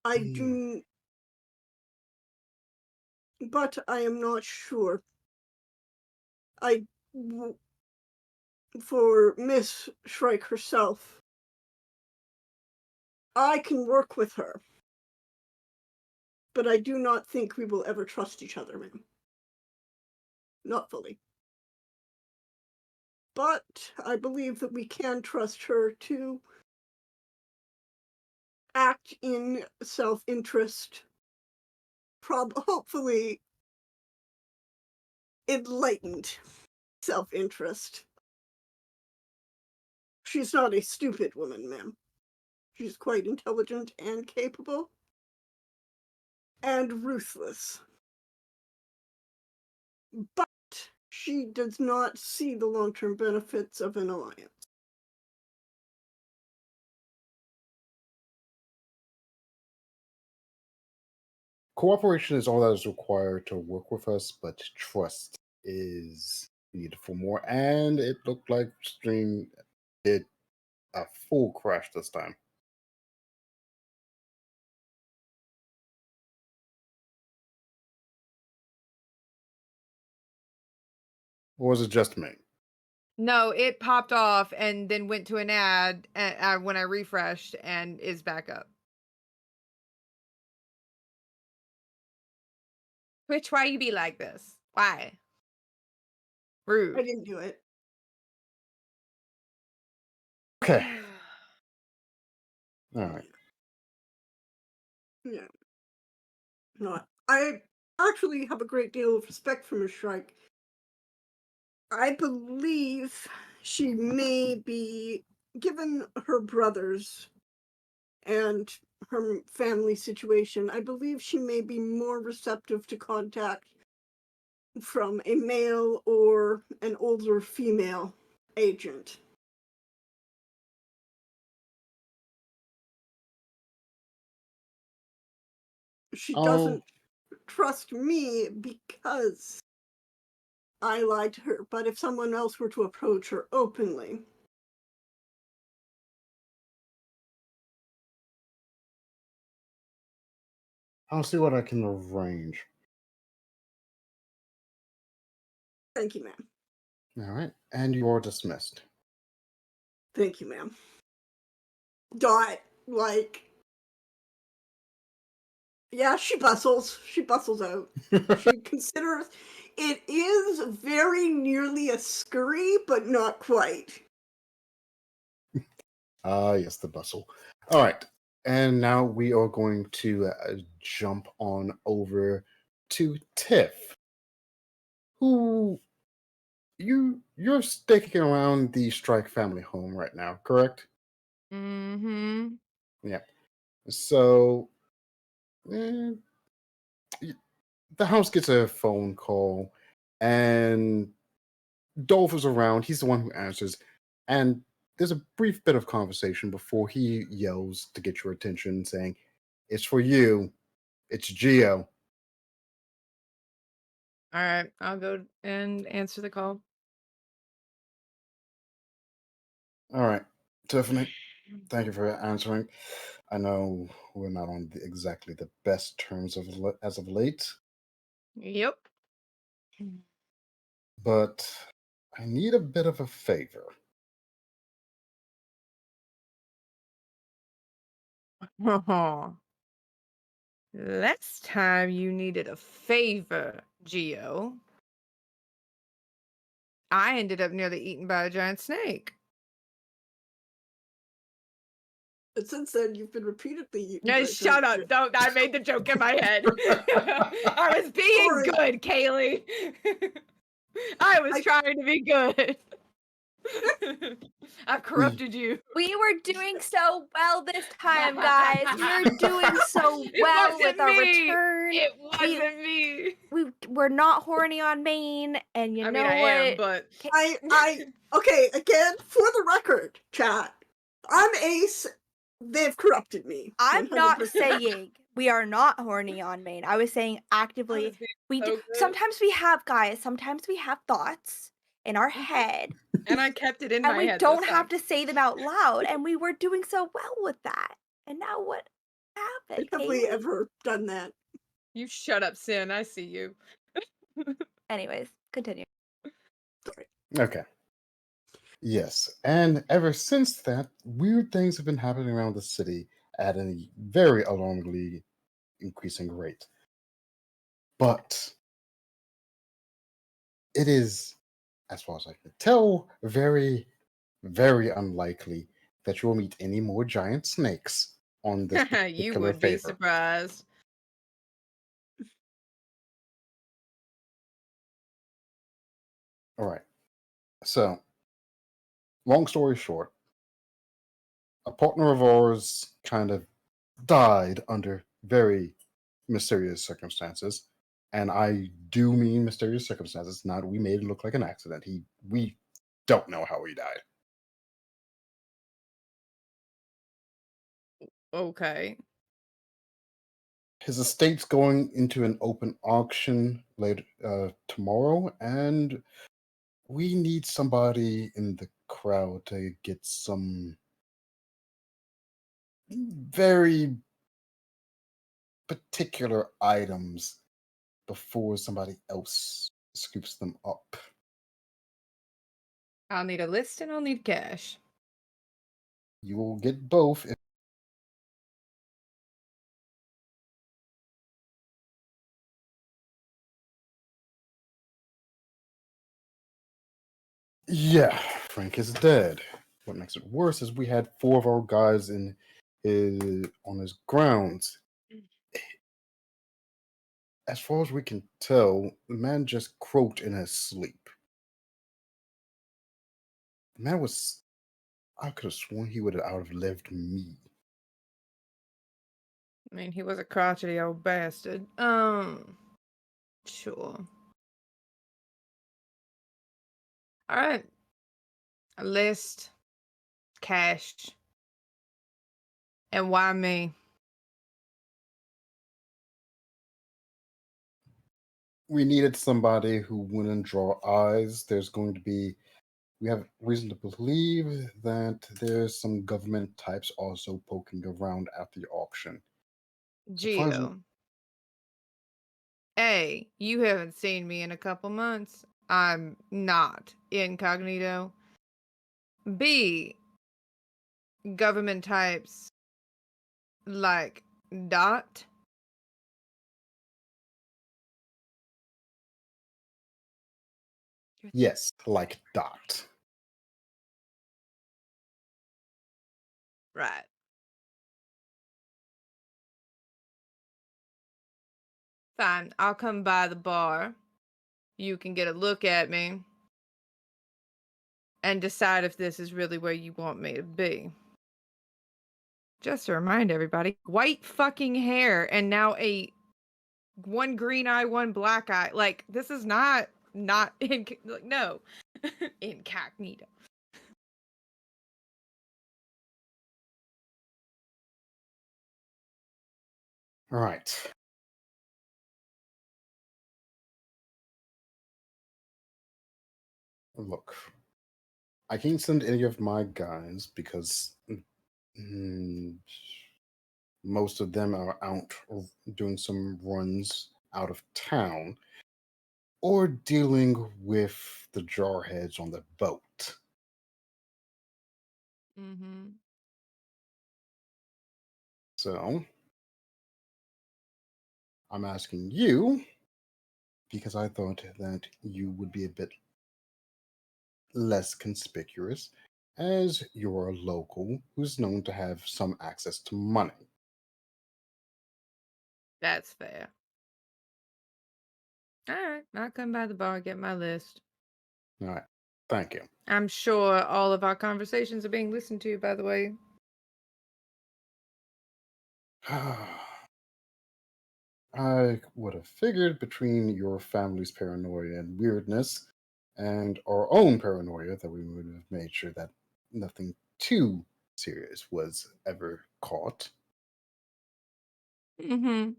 I do, but I am not sure. For Miss Streich herself, I can work with her, but I do not think we will ever trust each other, ma'am. Not fully. But I believe that we can trust her to act in self-interest, hopefully enlightened self-interest. She's not a stupid woman, ma'am. She's quite intelligent and capable and ruthless. But she does not see the long-term benefits of an alliance. Cooperation is all that is required to work with us, but trust is needed for more. And it looked like Stream did a full crash this time. Or was it just me? No, it popped off and then went to an ad when I refreshed and is back up. Twitch, why you be like this? Why? I Rude. didn't do it. Okay. All right. Yeah. No, I actually have a great deal of respect for Miss Streich. I believe she may be, given her brothers and her family situation, I believe she may be more receptive to contact from a male or an older female agent. She Oh, doesn't trust me because I lied to her, but if someone else were to approach her openly, I'll see what I can arrange. thank you, ma'am. All right. And you're dismissed. Thank you, ma'am. Dot, like, yeah, she bustles. She bustles out. She considers it is very nearly a scurry, but not quite. Yes, the bustle. All right. And now we are going to jump on over to Tiff, who you're sticking around the Streich family home right now, correct? Mm-hmm. Yeah. So eh, the house gets a phone call, and Dolph is around. He's the one who answers, and there's a brief bit of conversation before he yells to get your attention, saying, "It's for you. It's Geo." All right, I'll go and answer the call. All right, Tiffany, thank you for answering. I know we're not on exactly the best terms as of late, Yep. but I need a bit of a favor. Last time you needed a favor, Geo, I ended up nearly eaten by a giant snake. But since then, you've been repeatedly eaten No, by shut up. giant- Don't. I made the joke in my head. I was being Sorry. good, Kaylee. I was I- trying to be good. I've corrupted you. We were doing so well this time, guys. We were doing so It well wasn't with our me. return. It wasn't me. We're not horny on Maine, and you I know mean, I what? am, but okay, again, for the record, chat, I'm Ace. They've corrupted me. I'm not 100%. saying we are not horny on Maine. I was saying actively. was being We so do. good. Sometimes we have, guys. Sometimes we have thoughts in our head, and I kept it in and my we head. don't have to say them out loud. And we were doing so well with that. And now what happened? Have we Kaylee? ever done that? You shut up, Sin. I see you. Anyways, continue. Okay. Yes, and ever since that, weird things have been happening around the city at a very alarmingly increasing rate. But it is, as far as I can tell, very, very unlikely that you will meet any more giant snakes on this You particular would be favor. surprised. All right. So, long story short, a partner of ours kind of died under very mysterious circumstances. And I do mean mysterious circumstances, not we made it look like an accident. We don't know how he died. Okay. His estate's going into an open auction later tomorrow, and we need somebody in the crowd to get some very particular items before somebody else scoops them up. I'll need a list and I'll need cash. You will get both if Yeah, Frank is dead. What makes it worse is we had 4 of our guys on his grounds. As far as we can tell, the man just croaked in his sleep. The man was. I could have sworn he would have outlived me. I mean, he was a crotchety old bastard. Sure. All right. A list, cash, and why me? We needed somebody who wouldn't draw eyes. We have reason to believe that there's some government types also poking around at the auction. Geo. A, you haven't seen me in a couple months. I'm not incognito. B, government types like Dot. Yes, like Dot. Right. Fine, I'll come by the bar. You can get a look at me and decide if this is really where you want me to be. Just to remind everybody, white fucking hair and now one green eye, one black eye. Like, this is not no. Incognito. All right. Look, I can't send any of my guys because most of them are out doing some runs out of town or dealing with the jarheads on the boat. Mm-hmm. So I'm asking you because I thought that you would be a bit less conspicuous as you're a local who's known to have some access to money. That's fair. All right, I'll come by the bar, get my list. All right. Thank you. I'm sure all of our conversations are being listened to, by the way. I would have figured between your family's paranoia and weirdness and our own paranoia that we would have made sure that nothing too serious was ever caught. Mm-hmm.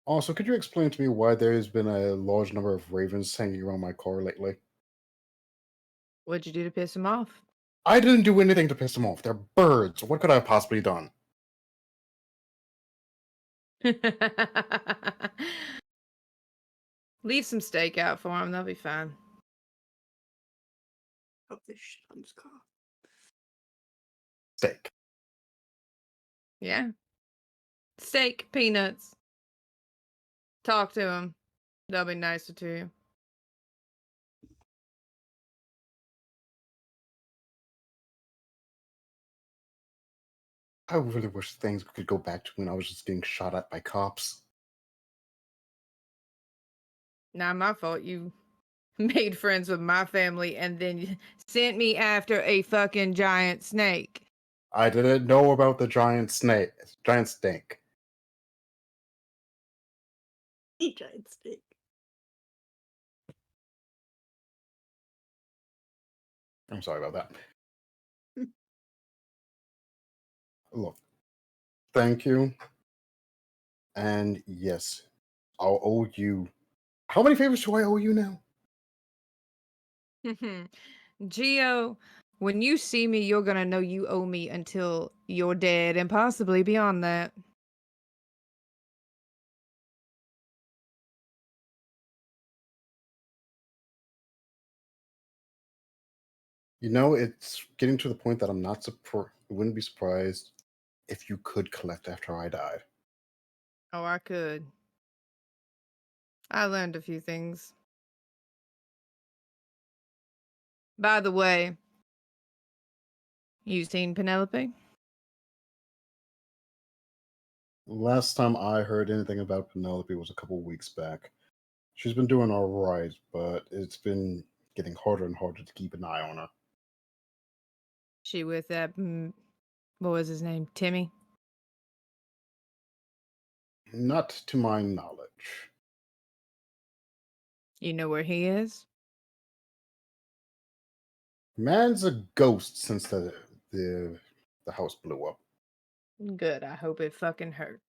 Also, could you explain to me why there's been a large number of ravens hanging around my car lately? What'd you do to piss him off? I didn't do anything to piss them off. They're birds. What could I have possibly done? Leave some steak out for him. They'll be fine. Hope this shit on his car. Steak. Yeah. Steak, peanuts. Talk to him. They'll be nicer to you. I really wish things could go back to when I was just getting shot at by cops. Not my fault. You made friends with my family and then sent me after a fucking giant snake. I didn't know about the giant snake. Giant snake. A giant steak. I'm sorry about that. Look, thank you. And yes, I'll owe you. How many favors do I owe you now? Geo, when you see me, you're gonna know you owe me until you're dead and possibly beyond that. You know, it's getting to the point that I'm not surprised. Wouldn't be surprised if you could collect after I died. Oh, I could. I learned a few things. By the way, you seen Penelope? Last time I heard anything about Penelope was a couple weeks back. She's been doing all right, but it's been getting harder and harder to keep an eye on her. She with that, what was his name? Timmy? Not to my knowledge. You know where he is? Man's a ghost since the house blew up. Good. I hope it fucking hurt.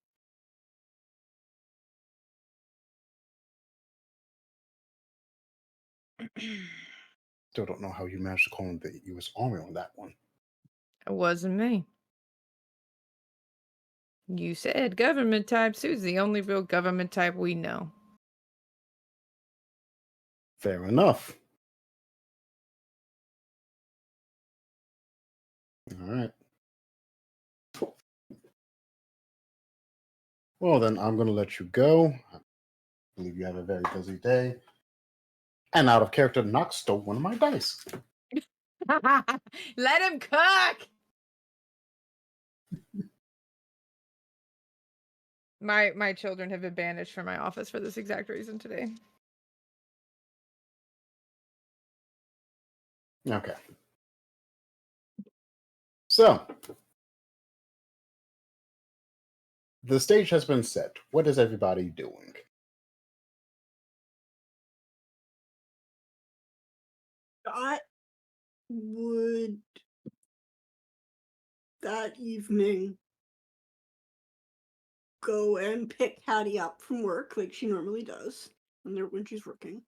Still don't know how you managed to call in the U.S. Army on that one. It wasn't me. You said government type. Sue's the only real government type we know. Fair enough. All right. Well, then I'm going to let you go. I believe you have a very busy day. And out of character, Knox stole one of my dice. Let him cook! My children have been banished from my office for this exact reason today. Okay. So, the stage has been set. What is everybody doing? I would that evening go and pick Hattie up from work like she normally does when she's working.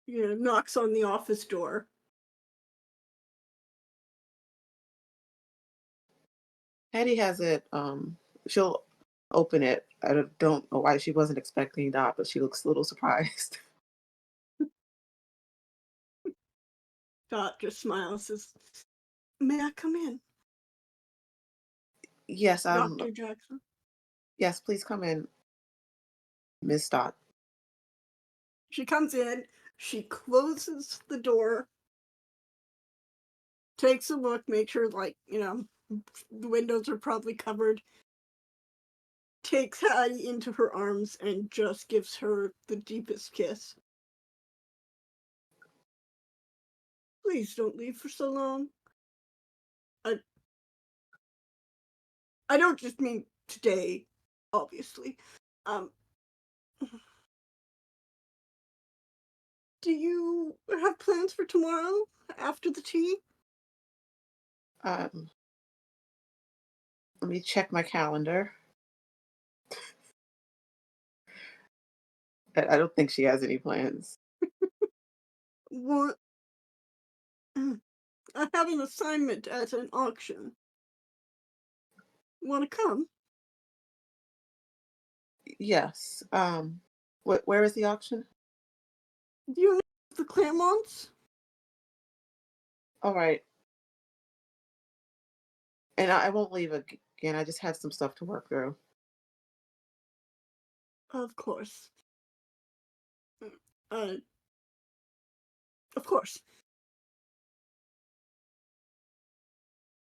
Knocks on the office door. Hattie has it. She'll open it. I don't know why she wasn't expecting that, but she looks a little surprised. Dot just smiles, says, "May I come in?" Yes, Dr. Jackson. Yes, please come in, Miss Dot. She comes in, she closes the door, takes a look, make sure, the windows are probably covered, takes Hattie into her arms and just gives her the deepest kiss. Please don't leave for so long. I don't just mean today, obviously. Do you have plans for tomorrow after the tea? Let me check my calendar. I don't think she has any plans. What? I have an assignment at an auction. Want to come? Yes. Where is the auction? Do you know the Claremonts? All right. And I won't leave again. I just had some stuff to work through. Of course. Of course.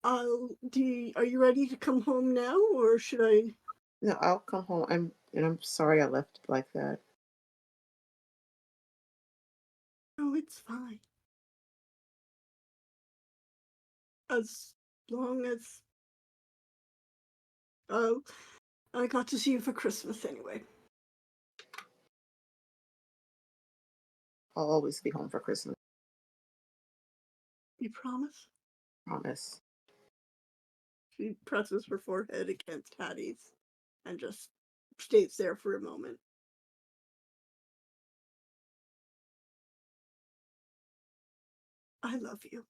Are you ready to come home now, or should I? No, I'll come home. I'm sorry I left like that. No, it's fine. As long as I got to see you for Christmas anyway. I'll always be home for Christmas. You promise? Promise. She presses her forehead against Hattie's and just stays there for a moment. I love you.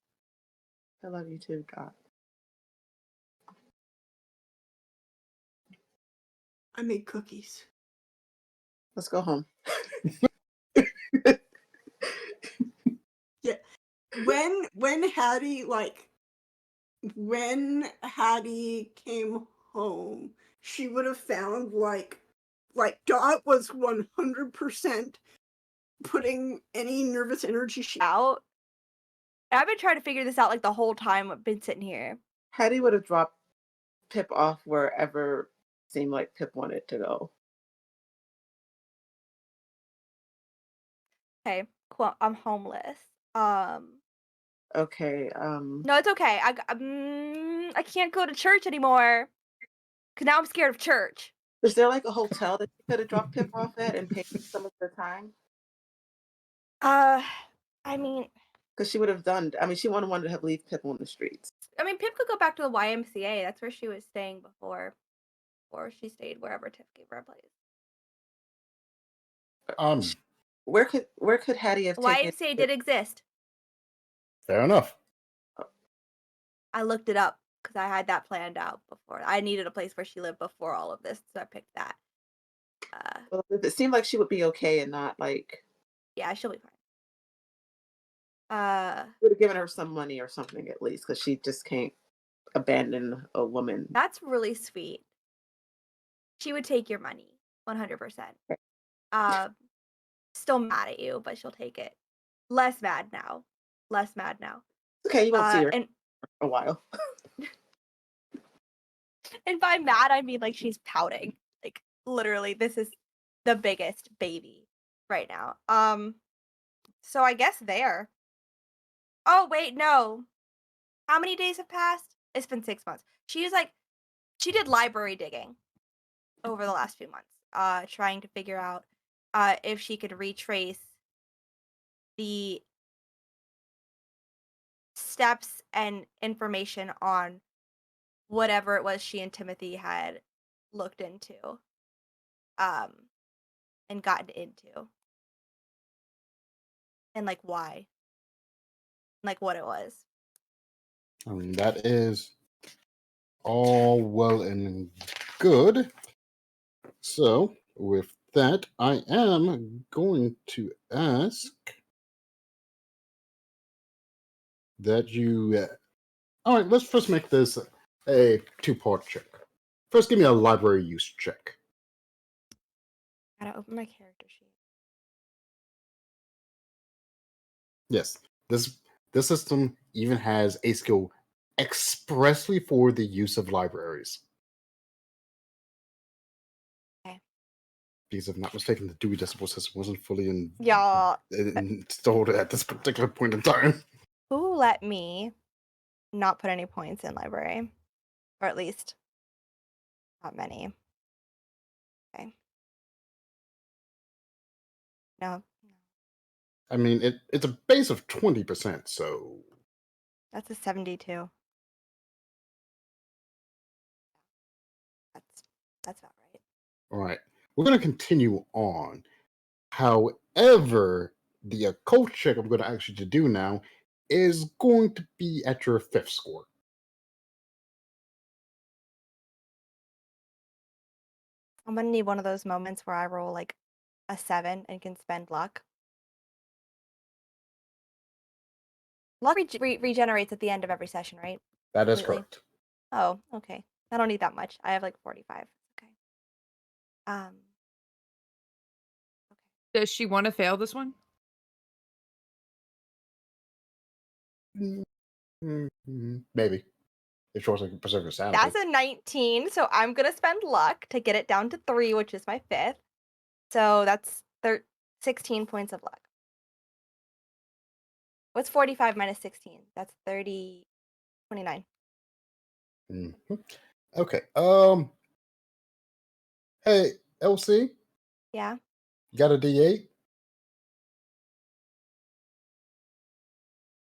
I love you too, Dot. I made cookies. Let's go home. Yeah. When Hattie came home, she would have found Like, Dot was 100% putting any nervous energy out. I've been trying to figure this out like the whole time I've been sitting here. Hattie would have dropped Pip off wherever seemed like Pip wanted to go. Okay, cool. I'm homeless. Okay. No, it's okay. I can't go to church anymore because now I'm scared of church. Is there like a hotel that you could have dropped Pip off at and paid some of the time? I mean, Because she would have done. I mean, she wouldn't want to have leave Pip on the streets. Pip could go back to the YMCA. That's where she was staying before, or she stayed wherever Tiff gave her a place. Where could Hattie have taken? YMCA did exist. Fair enough. I looked it up because I had that planned out before. I needed a place where she lived before all of this, so I picked that. Well, it seemed like she would be okay and not like. Yeah, she'll be fine. Would have given her some money or something at least, because she just can't abandon a woman. That's really sweet. She would take your money, 100%. Still mad at you, but she'll take it. Less mad now. Okay, you won't see her And for a while. and by mad, I mean like she's pouting. Like literally, this is the biggest baby right now. So I guess there. Oh wait, no. How many days have passed? It's been 6 months. She did library digging over the last few months, trying to figure out if she could retrace the steps and information on whatever it was she and Timothy had looked into and gotten into, and like why, like what it was. I mean, that is all well and good. So, with that, I am going to ask that you. All right, let's first make this a two-part check. First, give me a library use check. Gotta open my character sheet. Yes, this system even has a skill expressly for the use of libraries. Okay. Because if I'm not mistaken, the Dewey Decimal System wasn't fully installed at this particular point in time. Who let me not put any points in library? Or at least not many. Okay. No. I mean, it's a base of 20%, so That's a 72. That's about right. all right. We're going to continue on. However, the occult check I'm going to ask you to do now is going to be at your 5th score. I'm gonna need one of those moments where I roll like a 7 and can spend luck. Luck regenerates at the end of every session, right? That is Completely. correct. Oh, okay. I don't need that much. I have like 45. Okay. Does she want to fail this one? Maybe. If she wants to preserve her sanity. That's a 19, so I'm gonna spend luck to get it down to 3, which is my 5th. So that's 16 points of luck. What's 45 minus 16? That's 29. Mm-hmm. Okay. Hey, LC, Yeah. you got a D8?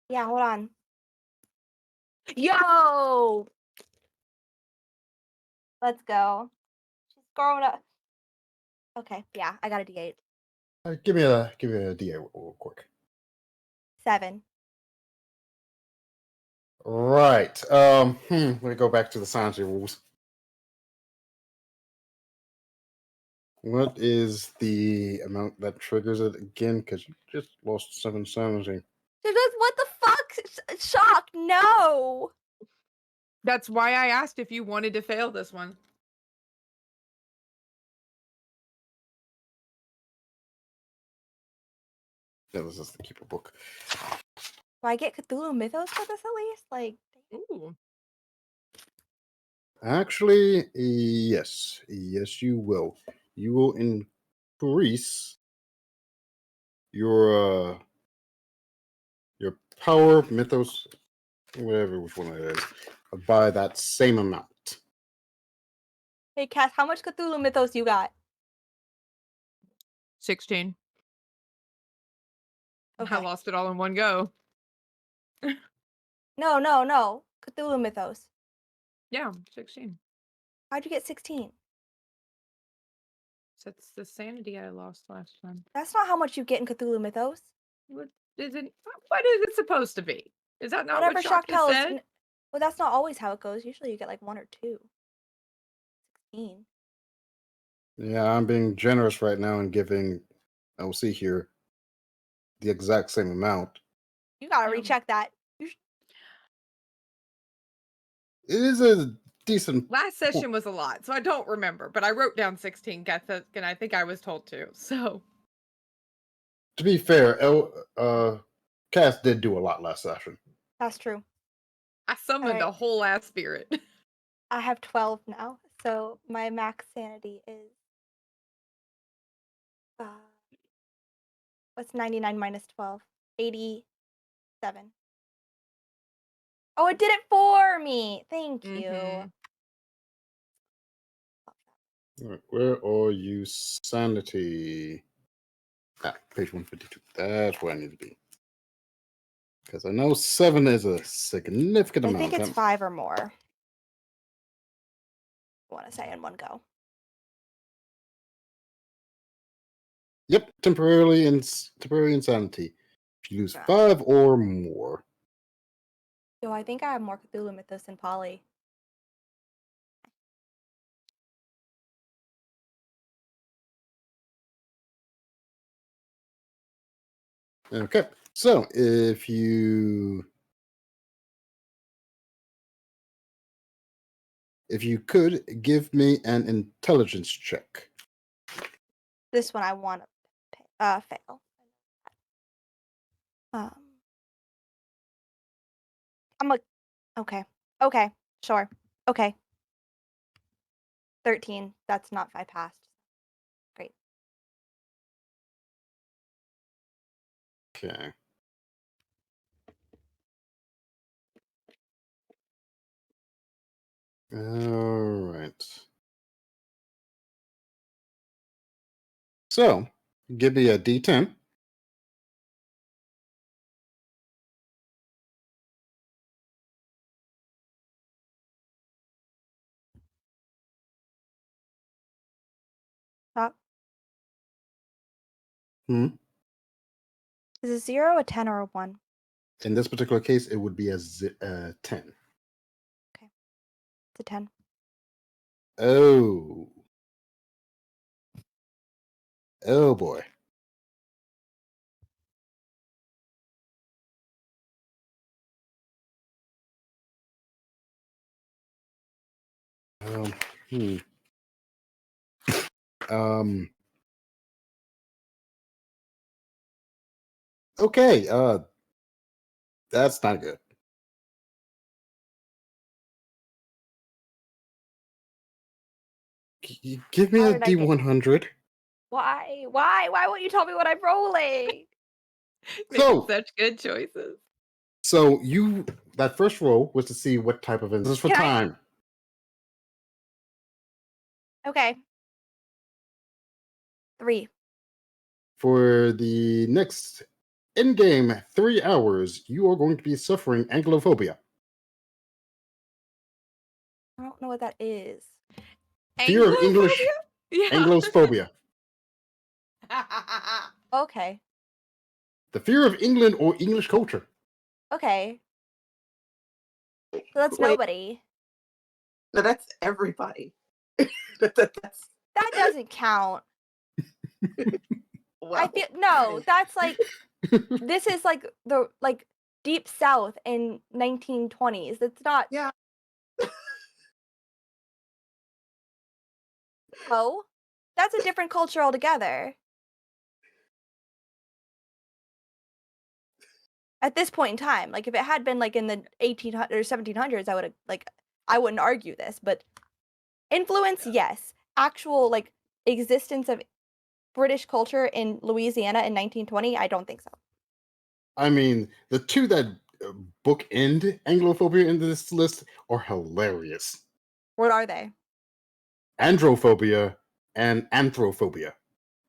Yeah, hold on. Yo! Let's go. She's growing up. Okay, yeah, I got a D8. Give me a D8 real quick. 7. Right. Let me go back to the sanity rules. What is the amount that triggers it again? Because you just lost 7 sanity. What the fuck? Shock, no! That's why I asked if you wanted to fail this one. Yeah, this is the keeper book. Do I get Cthulhu Mythos for this at least? Like, Ooh. Actually, yes. Yes, you will. You will increase your power, mythos, whatever, which one it is, by that same amount. hey, Cass, how much Cthulhu Mythos you got? 16. Okay. I lost it all in one go. No. Cthulhu Mythos. Yeah, 16. How'd you get 16? So it's the sanity I lost last time. That's not how much you get in Cthulhu Mythos. What is it supposed to be? Is that not Whatever what shock Shakta tells. said? Well, that's not always how it goes. Usually you get like 1 or 2. 16. Yeah, I'm being generous right now and giving, I'll see here, the exact same amount. You gotta Yeah. recheck that. It is a decent. Last session was a lot, so I don't remember, but I wrote down 16, and I think I was told to. So To be fair, Cass did do a lot last session. That's true. I summoned a Alright. whole ass spirit. I have 12 now, so my max sanity is what's 99 minus 12? 87. Oh, it did it for me. Thank you. Mhm. All right, where are you? Sanity. Page 152. That's where I need to be. Because I know 7 is a significant I amount. think it's 5 or more. I want to say in one go. Yep, temporary insanity. If you lose Yeah. 5 or more. Yo, I think I have more Cthulhu Mythos than Polly. Okay, so if you could give me an intelligence check. This one I want to fail. I'm like, okay, sure, okay. 13. That's not 5 passed. Great. Okay. All right. So, give me a D10. Stop. Hmm. Is it 0, a 10, or a 1? In this particular case, it would be a 10. It's a 10. Oh. Oh boy. Hmm. Okay. That's not good. Give me How a did I get- D100. Why? Why won't you tell me what I'm rolling? Making such good choices. So that first roll was to see what type of this is for Can I- time. Okay. 3. For the next in-game 3 hours, you are going to be suffering ankylophobia. I don't know what that is. Fear of English. Yeah. Anglophobia. Okay. The fear of England or English culture. Okay. So that's Wait. nobody. No, that's everybody. That's That doesn't count. well, I feel no. That's like this is like the deep south in 1920s. It's not. Yeah. Oh, that's a different culture altogether. At this point in time, like if it had been like in the 1800s or 1700s, I would have I wouldn't argue this, but influence, yes. Actual like existence of British culture in Louisiana in 1920, I don't think so. I mean, the two that bookend Anglophobia in this list are hilarious. What are they? Androphobia and anthrophobia.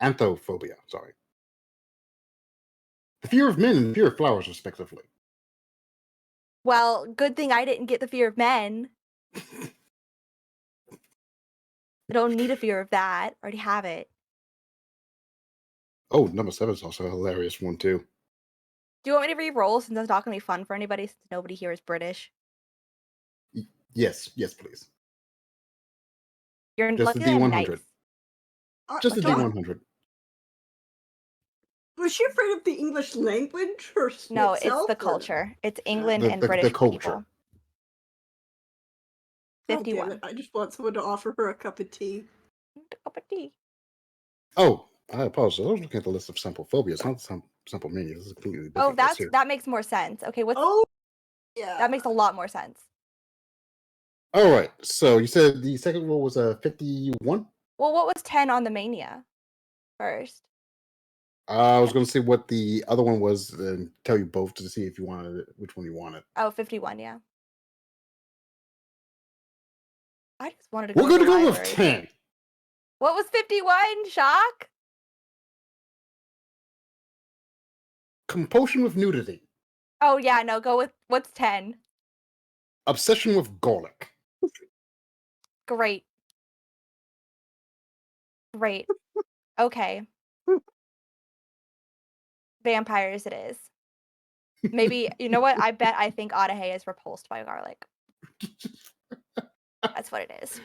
Anthophobia, sorry. The fear of men and the fear of flowers, respectively. Well, good thing I didn't get the fear of men. I don't need a fear of that. I already have it. Oh, number 7 is also a hilarious one, too. Do you want me to re-roll since that's not going to be fun for anybody since nobody here is British? Yes, please. You're Just lucky the that I'm D100. nice. Just the what's that? D100. Was she afraid of the English language or No, it's itself, the or- culture. It's England and The British culture. people. God damn 51. it, I just want someone to offer her a cup of tea. A cup of tea. Oh, I apologize. I was looking at the list of simple phobias, not the simple mania. This is a completely different list here. That makes more sense. Okay, Oh, yeah. that makes a lot more sense. All right. So you said the second one was a 51? Well, what was 10 on the mania first? I was going to see what the other one was and tell you both to see if you wanted it, which one you wanted. Oh, 51, yeah. I just wanted to We're go going to to the go with library. 10. What was 51? Shock? Compulsion with nudity. Oh, yeah, no, go with what's 10? Obsession with garlic. Great. Great. Okay. Vampires it is. Maybe, you know what? I think Adahe is repulsed by garlic. That's what it is.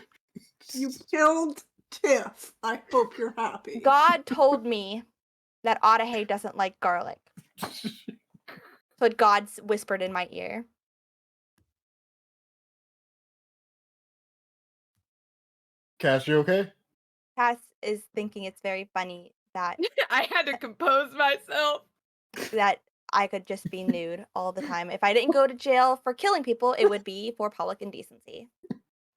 You killed Tiff. I hope you're happy. God told me that Adahe doesn't like garlic. So God whispered in my ear. Cass, you okay? Cass is thinking it's very funny that I had to compose myself. I could just be nude all the time. If I didn't go to jail for killing people, it would be for public indecency.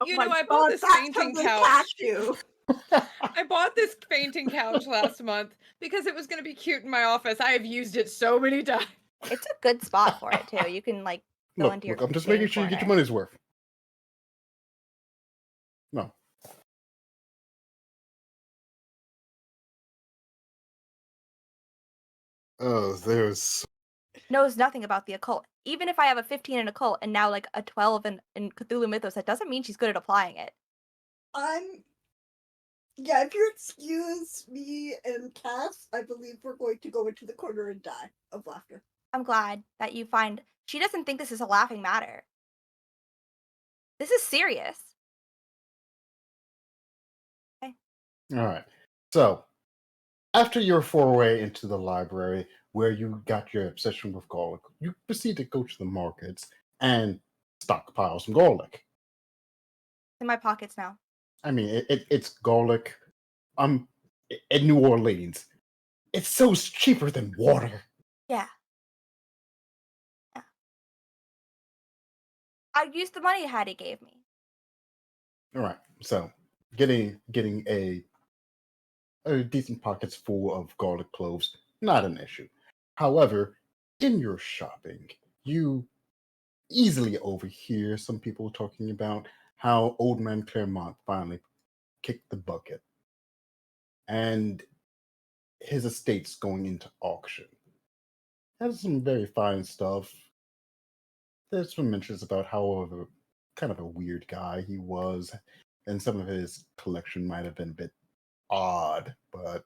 You my know, I bought God, this that's fainting how they couch. catch you. I bought this fainting couch last month because it was going to be cute in my office. I have used it so many times. It's a good spot for it too. You can like go into your Look, I'm just game making sure you get your corner. money's worth. No. Oh, there's... Knows nothing about the occult. Even if I have a 15 in occult and now like a 12 in Cthulhu Mythos, that doesn't mean she's good at applying it. Yeah, if you excuse me and Cass, I believe we're going to go into the corner and die of laughter. I'm glad that you find she doesn't think this is a laughing matter. This is serious. Okay. All right. So, after your foray into the library, where you got your obsession with garlic, you proceed to go to the markets and stockpile some garlic. It's in my pockets now. I mean, it's garlic. In New Orleans, it's so cheaper than water. Yeah. I used the money Hattie gave me. All right. So, getting a decent pockets full of garlic cloves, not an issue. However, in your shopping, you easily overhear some people talking about how Old Man Claremont finally kicked the bucket and his estate's going into auction. Has some very fine stuff. There's some mentions about how kind of a weird guy he was, and some of his collection might have been a bit odd, but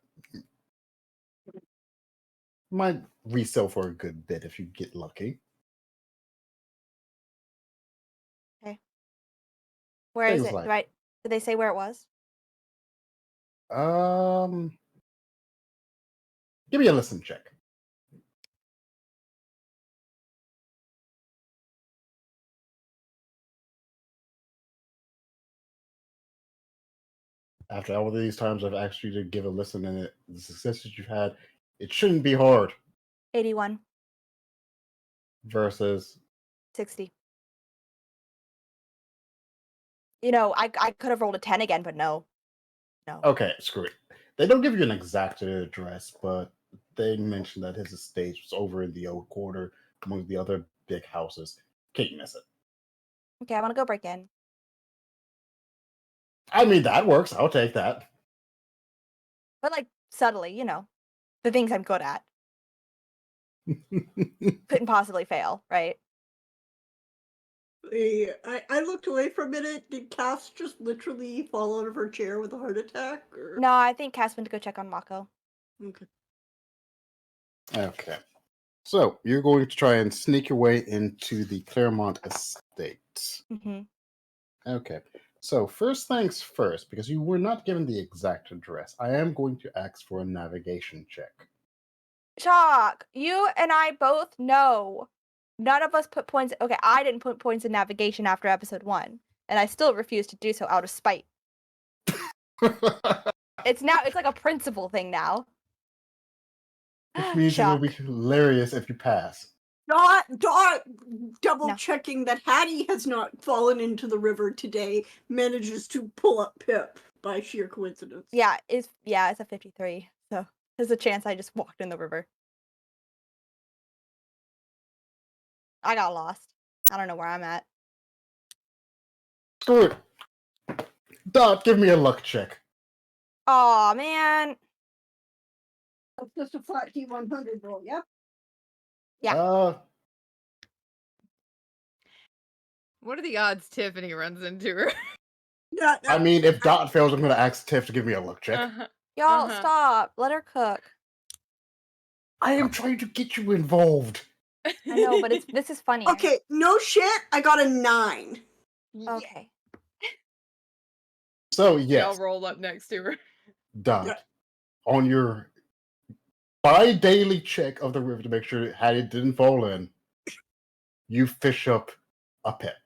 might resell for a good bit if you get lucky. Okay. Where is Things it? like- Did they say where it was? Give me a listen check. After all these times I've asked you to give a listen and the success that you've had, it shouldn't be hard. 81. versus. 60. I could have rolled a 10 again, but no. No. Okay, screw it. They don't give you an exact address, but they mentioned that his estate was over in the old quarter among the other big houses. Can't miss it. Okay, I want to go break in. I mean, that works. I'll take that. But like subtly, the things I'm good at. Couldn't possibly fail, right? I looked away for a minute. Did Cass just literally fall out of her chair with a heart attack? Or... No, I think Cass went to go check on Mako. Okay. Okay. So, you're going to try and sneak your way into the Claremont estate. Mm-hmm. Okay. So, first things first, because you were not given the exact address, I am going to ask for a navigation check. Chalk, you and I both know none of us put points. Okay, I didn't put points in navigation after episode 1, and I still refuse to do so out of spite. It's like a principle thing now. Which means it will be hilarious if you pass. Not double checking that Hattie has not fallen into the river today manages to pull up Pip by sheer coincidence. Yeah, it's a 53. So there's a chance I just walked in the river. I got lost. I don't know where I'm at. Screw it. Dot, give me a luck check. Aw, man. That's just a flat T100 roll, yep. Yeah. What are the odds Tiffany runs into her? Yeah, I mean, if Dot fails, I'm going to ask Tiff to give me a luck check. Y'all, stop. Let her cook. I am trying to get you involved. I know, but this is funny. Okay, no shit, I got a 9. Okay. So, yes. Y'all roll up next to her. Dot, on your bi-daily check of the river to make sure Hattie didn't fall in, you fish up a pet.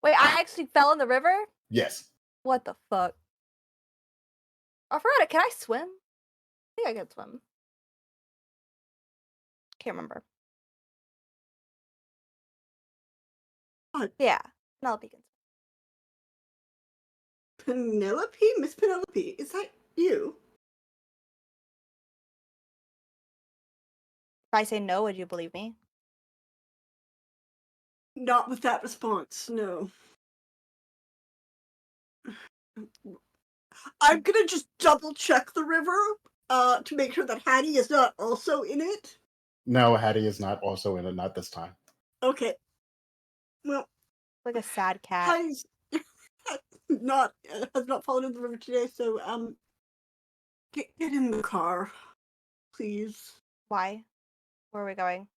Wait, I actually fell in the river? Yes. What the fuck? I forgot it. Can I swim? I think I can swim. Can't remember. What? Yeah, Penelope can swim. Penelope? Miss Penelope, is that you? If I say no, would you believe me? Not with that response, no. I'm gonna just double check the river to make sure that Hattie is not also in it. No, Hattie is not also in it, not this time. Okay. Well, Like a sad cat. Hattie's has not fallen in the river today, so get in the car, please. Why? Where are we going?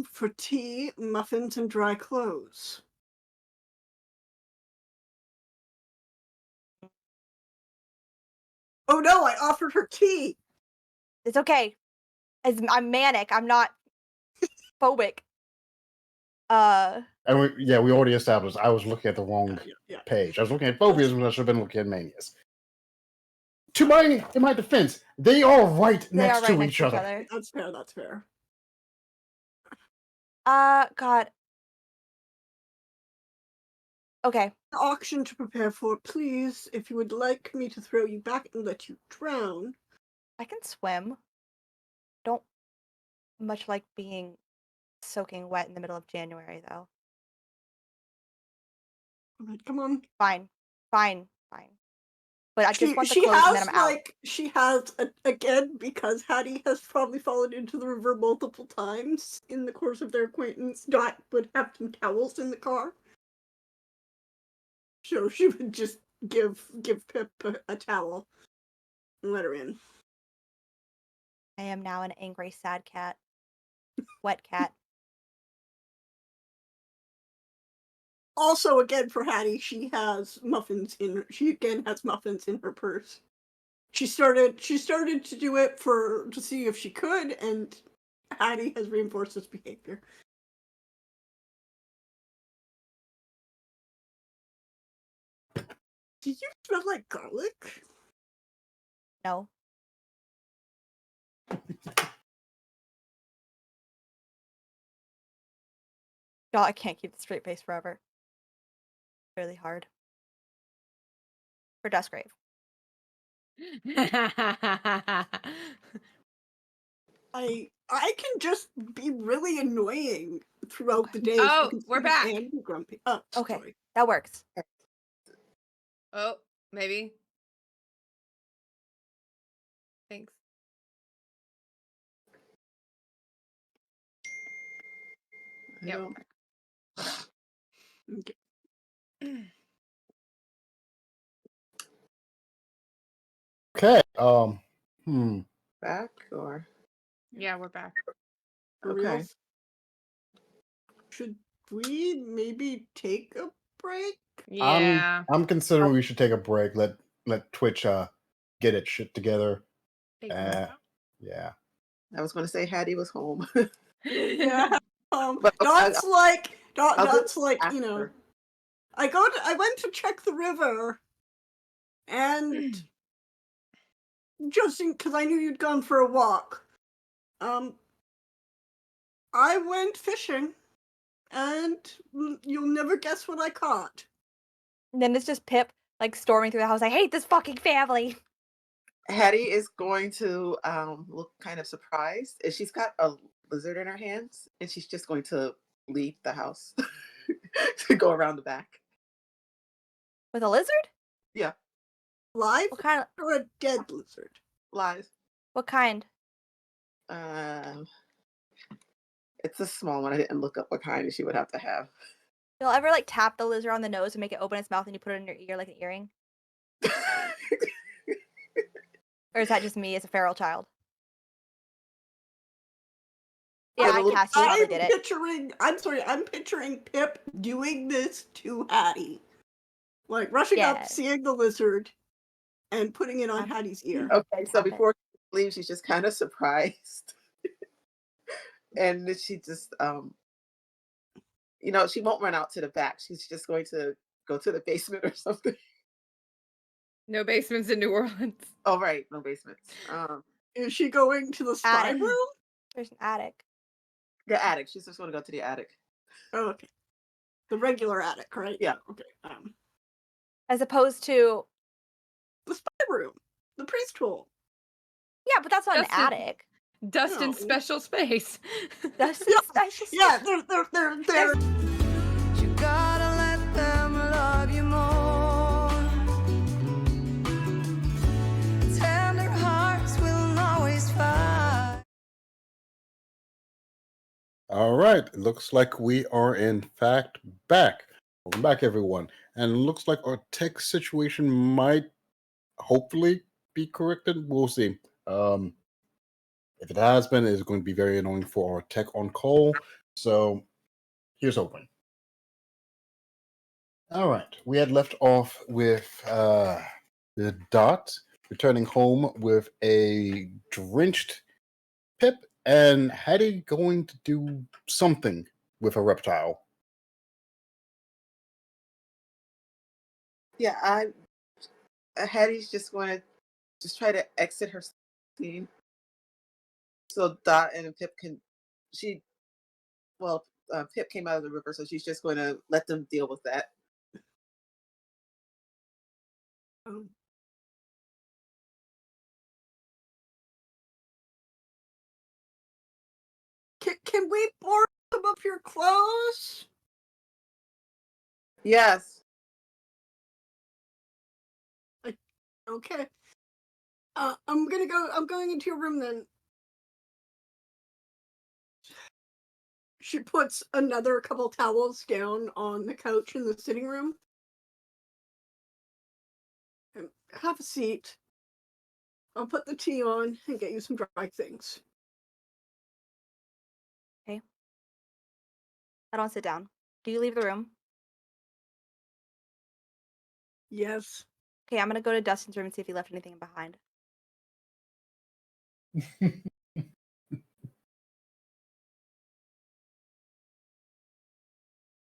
For tea, muffins, and dry clothes. Oh no, I offered her tea! It's okay. I'm manic. I'm not phobic. And we already established I was looking at the wrong page. I was looking at phobias when I should have been looking at manias. In my defense, they are right next to each other. That's fair. God. Okay. Auction to prepare for, please. If you would like me to throw you back and let you drown. I can swim. Don't much like being soaking wet in the middle of January, though. Alright, come on. Fine. But I just want the clothes and then I'm out. She has, again, because Hattie has probably fallen into the river multiple times in the course of their acquaintance, Dot would have some towels in the car. So she would just give Pip a towel and let her in. I am now an angry, sad cat. Wet cat. Also, again, for Hattie, she has muffins in her purse. She started to do it to see if she could, and Hattie has reinforced this behavior. Do you smell like garlic? No. Y'all, I can't keep the straight face forever. Really hard. For Dustgrave. I can just be really annoying throughout the day. Oh, you can we're see me back. And be grumpy. Oh, Okay. sorry. That works. Oh, maybe. Thanks. I Yeah. don't- Okay. Okay. Back or Yeah, we're back. For okay. real? Should we maybe take a break? Yeah. I'm considering we should take a break. Let Twitch get its shit together. Figure Yeah. I was going to say Hattie was home, it Yeah. out. but Dot's like I'll do Dot's it like, after. I went to check the river and just because I knew you'd gone for a walk. I went fishing and you'll never guess what I caught. And then it's just Pip, like, storming through the house. I hate this fucking family. Hattie is going to look kind of surprised, and she's got a lizard in her hands, and she's just going to leave the house to go around the back. With a lizard? Yeah, Live What kind? or a dead lizard? live. What kind? It's a small one. I didn't look up what kind she would have to have. You'll ever, like, tap the lizard on the nose and make it open its mouth and you put it in your ear like an earring? Or is that just me as a feral child? Yeah, I cast you. Probably did it. I'm picturing Pip doing this to Hattie. Like rushing Yeah. up, seeing the lizard, and putting it on Hattie's ear. Okay, so Stop it. before she leaves, she's just kind of surprised. And then she just, she won't run out to the back. She's just going to go to the basement or something. No basements in New Orleans. Oh, right. No basements. Is she going to the spy Attic. room? There's an attic. The attic. She's just going to go to the attic. Oh, okay. The regular attic, right? Yeah. Okay. As opposed to, The spy room. The priest hole. yeah, but that's not Dustin. an attic. Dustin's No. special space. That's Yeah, special. Yeah, they're You gotta let them love you more. Tender hearts will always fight. All right. It looks like we are in fact back. Welcome back, everyone. And it looks like our tech situation might hopefully be corrected. We'll see. If it has been, it's going to be very annoying for our tech on call. So here's hoping. All right. We had left off with the Dot returning home with a drenched Pip and Hattie going to do something with a reptile. Yeah, Hattie's just going to just try to exit her scene. So Dot and Pip Pip came out of the river, so she's just going to let them deal with that. Can we borrow some of your clothes? Yes. Okay. I'm going into your room then. She puts another couple towels down on the couch in the sitting room. And have a seat. I'll put the tea on and get you some dry things. I don't sit down. Do you leave the room? Yes. Okay, I'm gonna go to Dustin's room and see if he left anything behind.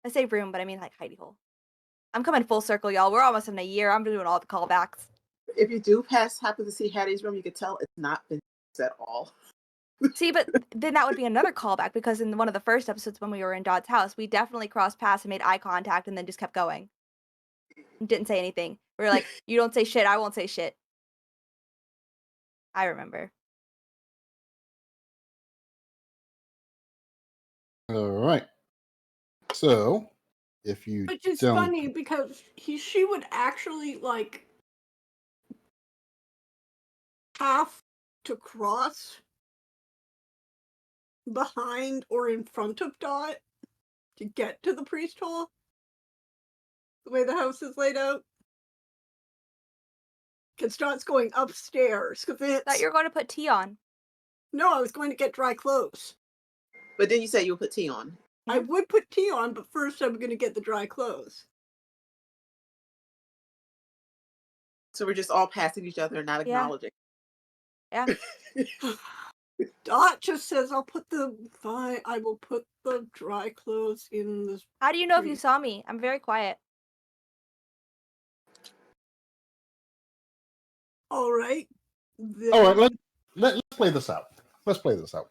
I say room, but I mean like hidey hole. I'm coming full circle, y'all. We're almost in a year. I'm doing all the callbacks. If you do happen to see Hattie's room, you can tell it's not been used at all. See, but then that would be another callback because in one of the first episodes when we were in Dot's house, we definitely crossed paths and made eye contact and then just kept going. Didn't say anything. We were like, you don't say shit, I won't say shit. I remember. All right. So, if you Which is don't, funny because she would actually like have to cross behind or in front of Dot to get to the priest hole. The way the house is laid out. Because Dot's going upstairs. Because I thought you were going to put tea on. No, I was going to get dry clothes. But then you said you'll put tea on. I would put tea on, but first I'm going to get the dry clothes. So we're just all passing each other and not Yeah. acknowledging. Yeah. Dot just says, I will put the dry clothes in the... How do you know if you saw me? I'm very quiet. All right. all right, let's play this out. Let's play this out.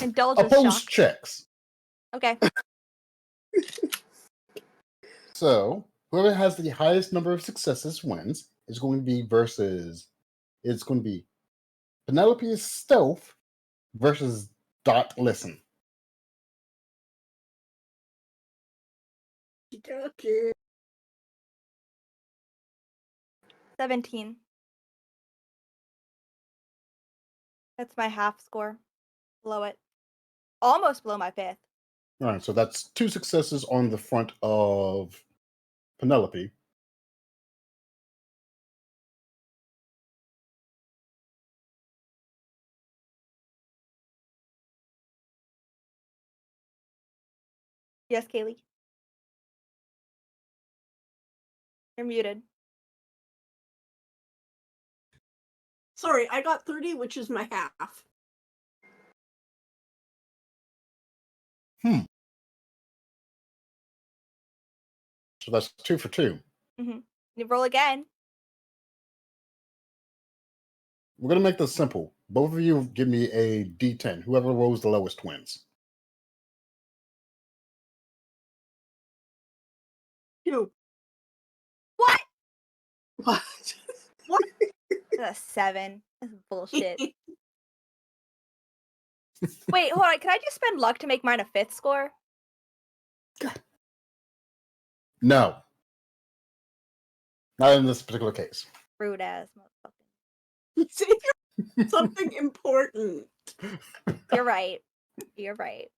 Indulge with Opposed shock. checks. Okay. So, whoever has the highest number of successes wins. It's going to be Penelope's stealth versus Dot listen. Okay. 17. That's my half score. Below it. Almost below my 5th. All right, so that's 2 successes on the front of Penelope. Yes, Kaylee. You're muted. Sorry, I got 30, which is my half. So that's 2 for 2. Mm-hmm. You roll again. We're going to make this simple. Both of you give me a D10. Whoever rolls the lowest wins. 2. What? What? That's a 7. That's bullshit. Wait, hold on. Can I just spend luck to make mine a 5th score? No. Not in this particular case. Rude ass motherfucker. Something important. You're right. You're right.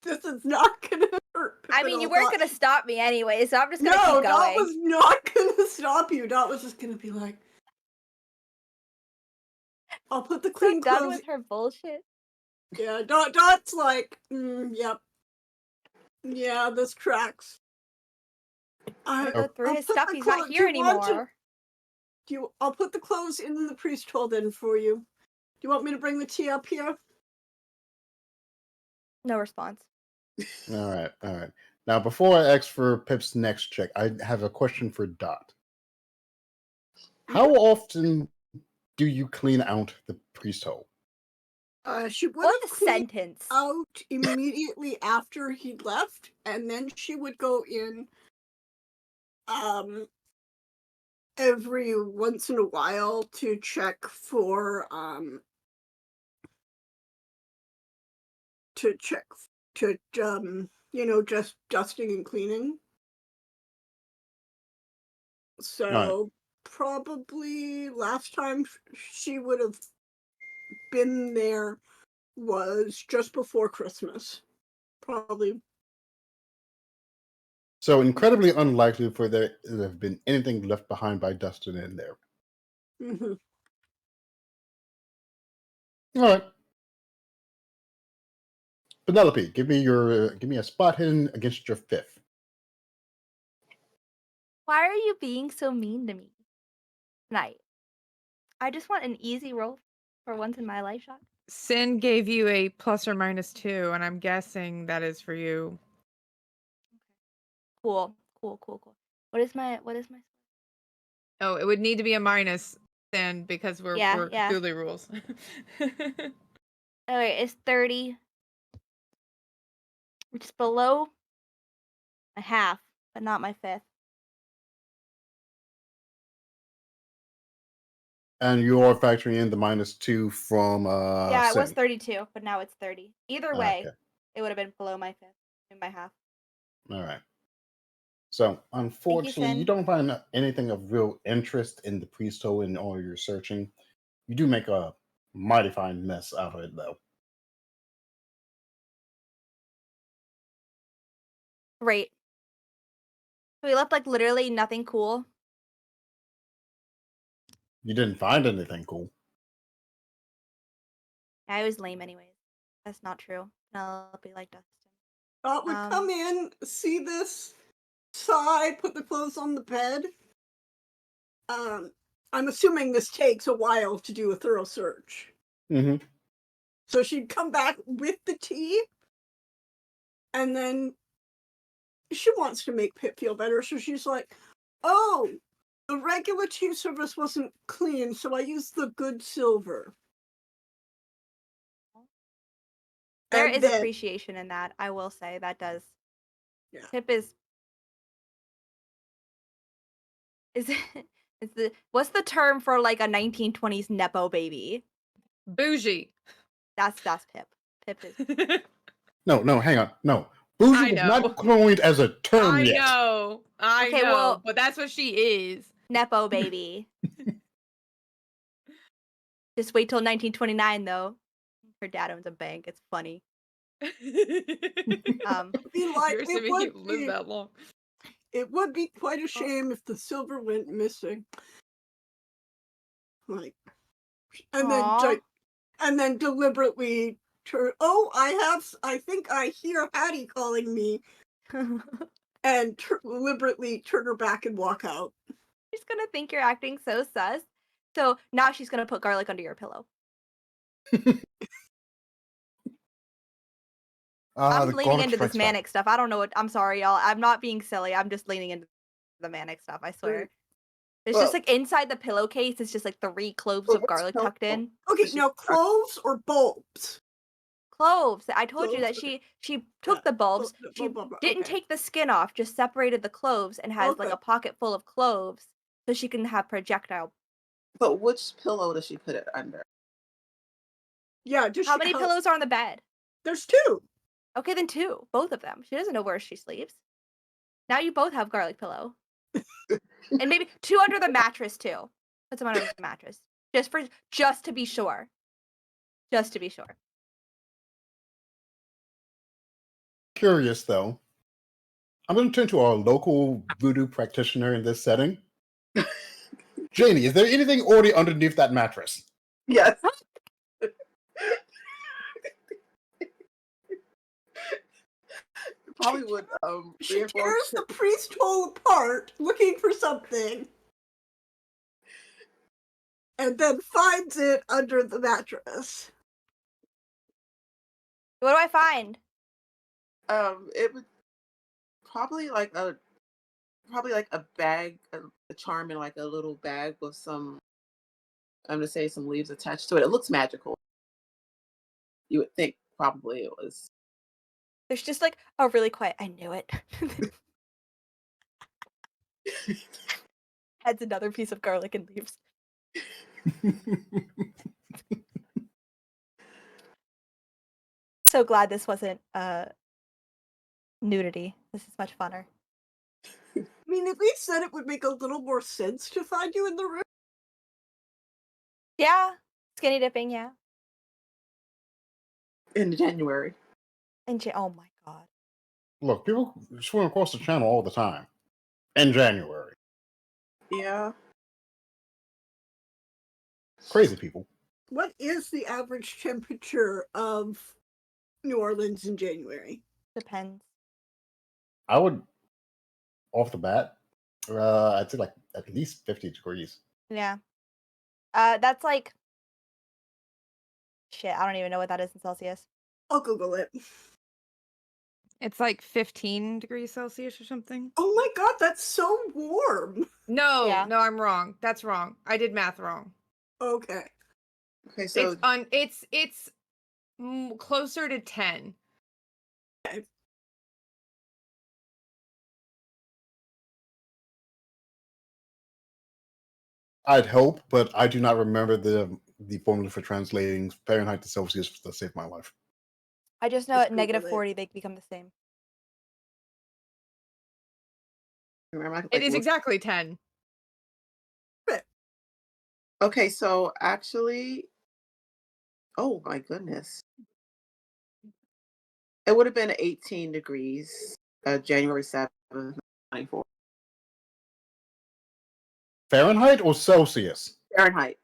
This is not gonna hurt. I mean, you weren't gonna stop me anyway, so I'm just gonna No, keep Dot going. was not gonna stop you. Dot was just gonna be like, I'll put the clean done clothes. with her bullshit. Yeah, Dot's like, yep. Yeah, this tracks. I'll go through his stuff. He's not Do here you want anymore. I'll put the clothes in the priest hole then for you. Do you want me to bring the tea up here? No response. All right. Now, before I ask for Pip's next check, I have a question for Dot. How often do you clean out the priest hole? She would What have a cleaned sentence. out immediately after he left, and then she would go in every once in a while to check for just dusting and cleaning. So probably last time she would have been there was just before Christmas. Probably. So incredibly unlikely for there to have been anything left behind by Dustin in there. Mm-hmm. All right. Penelope, give me a spot hidden against your 5th. Why are you being so mean to me tonight? I just want an easy roll for once in my life, Shock. Sin gave you a ±2, and I'm guessing that is for you. Cool. What is my Oh, it would need to be a minus. and because we're Yeah. Cthulhu rules. Oh wait, it's 30. Which is below a half, but not my fifth. And you're factoring in the -2 from Yeah, it was Sim. 32, but now it's 30. Either way, Okay. it would have been below my fifth, in my half. All right. So, unfortunately, you Sin. don't find anything of real interest in the priesthood in all your searching. You do make a mighty fine mess out of it, though. Great. So we left like literally nothing cool. You didn't find anything cool. I was lame anyways. That's not true. Penelope like Dustin. Dot would come in, see this, sigh, put the clothes on the bed. I'm assuming this takes a while to do a thorough search. Mm-hmm. So she'd come back with the tea, and then she wants to make Pip feel better, so she's like, oh, the regular tea service wasn't clean, so I used the good silver. There And is then- appreciation in that. I will say that does. Yeah. Pip is what's the term for like a 1920s nepo baby? Bougie. That's Pip. Pip is No, hang on. No. Bougie I was know. not coined as a term I yet. know. I Okay, know. well- but that's what she is. nepo baby. Just wait till 1929 though. Her dad owns a bank. It's funny. Be like, You're it assuming would he lived be- that long. It would be quite a shame if the silver went missing. Like, and Aw. then deliberately turn. Oh, I think I hear Hattie calling me, and deliberately turn her back and walk out. She's gonna think you're acting so sus. So now she's gonna put garlic under your pillow. I'm The leaning garlic into this strikes back. manic stuff. I don't know what. I'm sorry, y'all. I'm not being silly. I'm just leaning into the manic stuff. I swear. It's just Well- like inside the pillowcase. It's just like 3 cloves Well, of what's garlic tucked helpful? in. Okay, She- now cloves or bulbs? Cloves. I told you that Cloves, she took the bulbs. She blah, didn't okay. take the skin off. Just separated the cloves and has like Okay. a pocket full of cloves, so she can have projectile. But which pillow does she put it under? Yeah, just How many pillows are on the bed? There's 2. Okay, then 2. Both of them. She doesn't know where she sleeps. Now you both have garlic pillow. And maybe 2 under the mattress too. Put some under the mattress. Just to be sure. Just to be sure. Curious, though. I'm going to turn to our local voodoo practitioner in this setting. Janie, is there anything already underneath that mattress? Yes. Probably would She reinforce tears the priest hole apart, looking for something, and then finds it under the mattress. What do I find? it would probably like a bag, a charm in like a little bag with some, I'm gonna say, some leaves attached to it. It looks magical. You would think probably it was. There's just like a really quiet. I knew it. Adds another piece of garlic and leaves. So glad this wasn't nudity. This is much funner. I mean, at least then it would make a little more sense to find you in the room. Yeah. Skinny dipping, yeah. In January. Oh my god. Look, people swim across the channel all the time. In January. Yeah. Crazy people. What is the average temperature of New Orleans in January? Depends. I would, off the bat, I'd say like at least 50 degrees. Yeah. That's like shit, I don't even know what that is in Celsius. I'll Google it. It's like 15 degrees Celsius or something. Oh my god, that's so warm. No, Yeah. no, I'm wrong. That's wrong. I did math wrong. Okay. Okay, so It's closer to 10. I'd hope, but I do not remember the formula for translating Fahrenheit to Celsius to save my life. I just know Just at negative Google it. 40 they become the same. remember, It is look- exactly 10. Okay, so actually, oh my goodness, it would have been 18 degrees, January 7th, 1994. Fahrenheit or Celsius? Fahrenheit.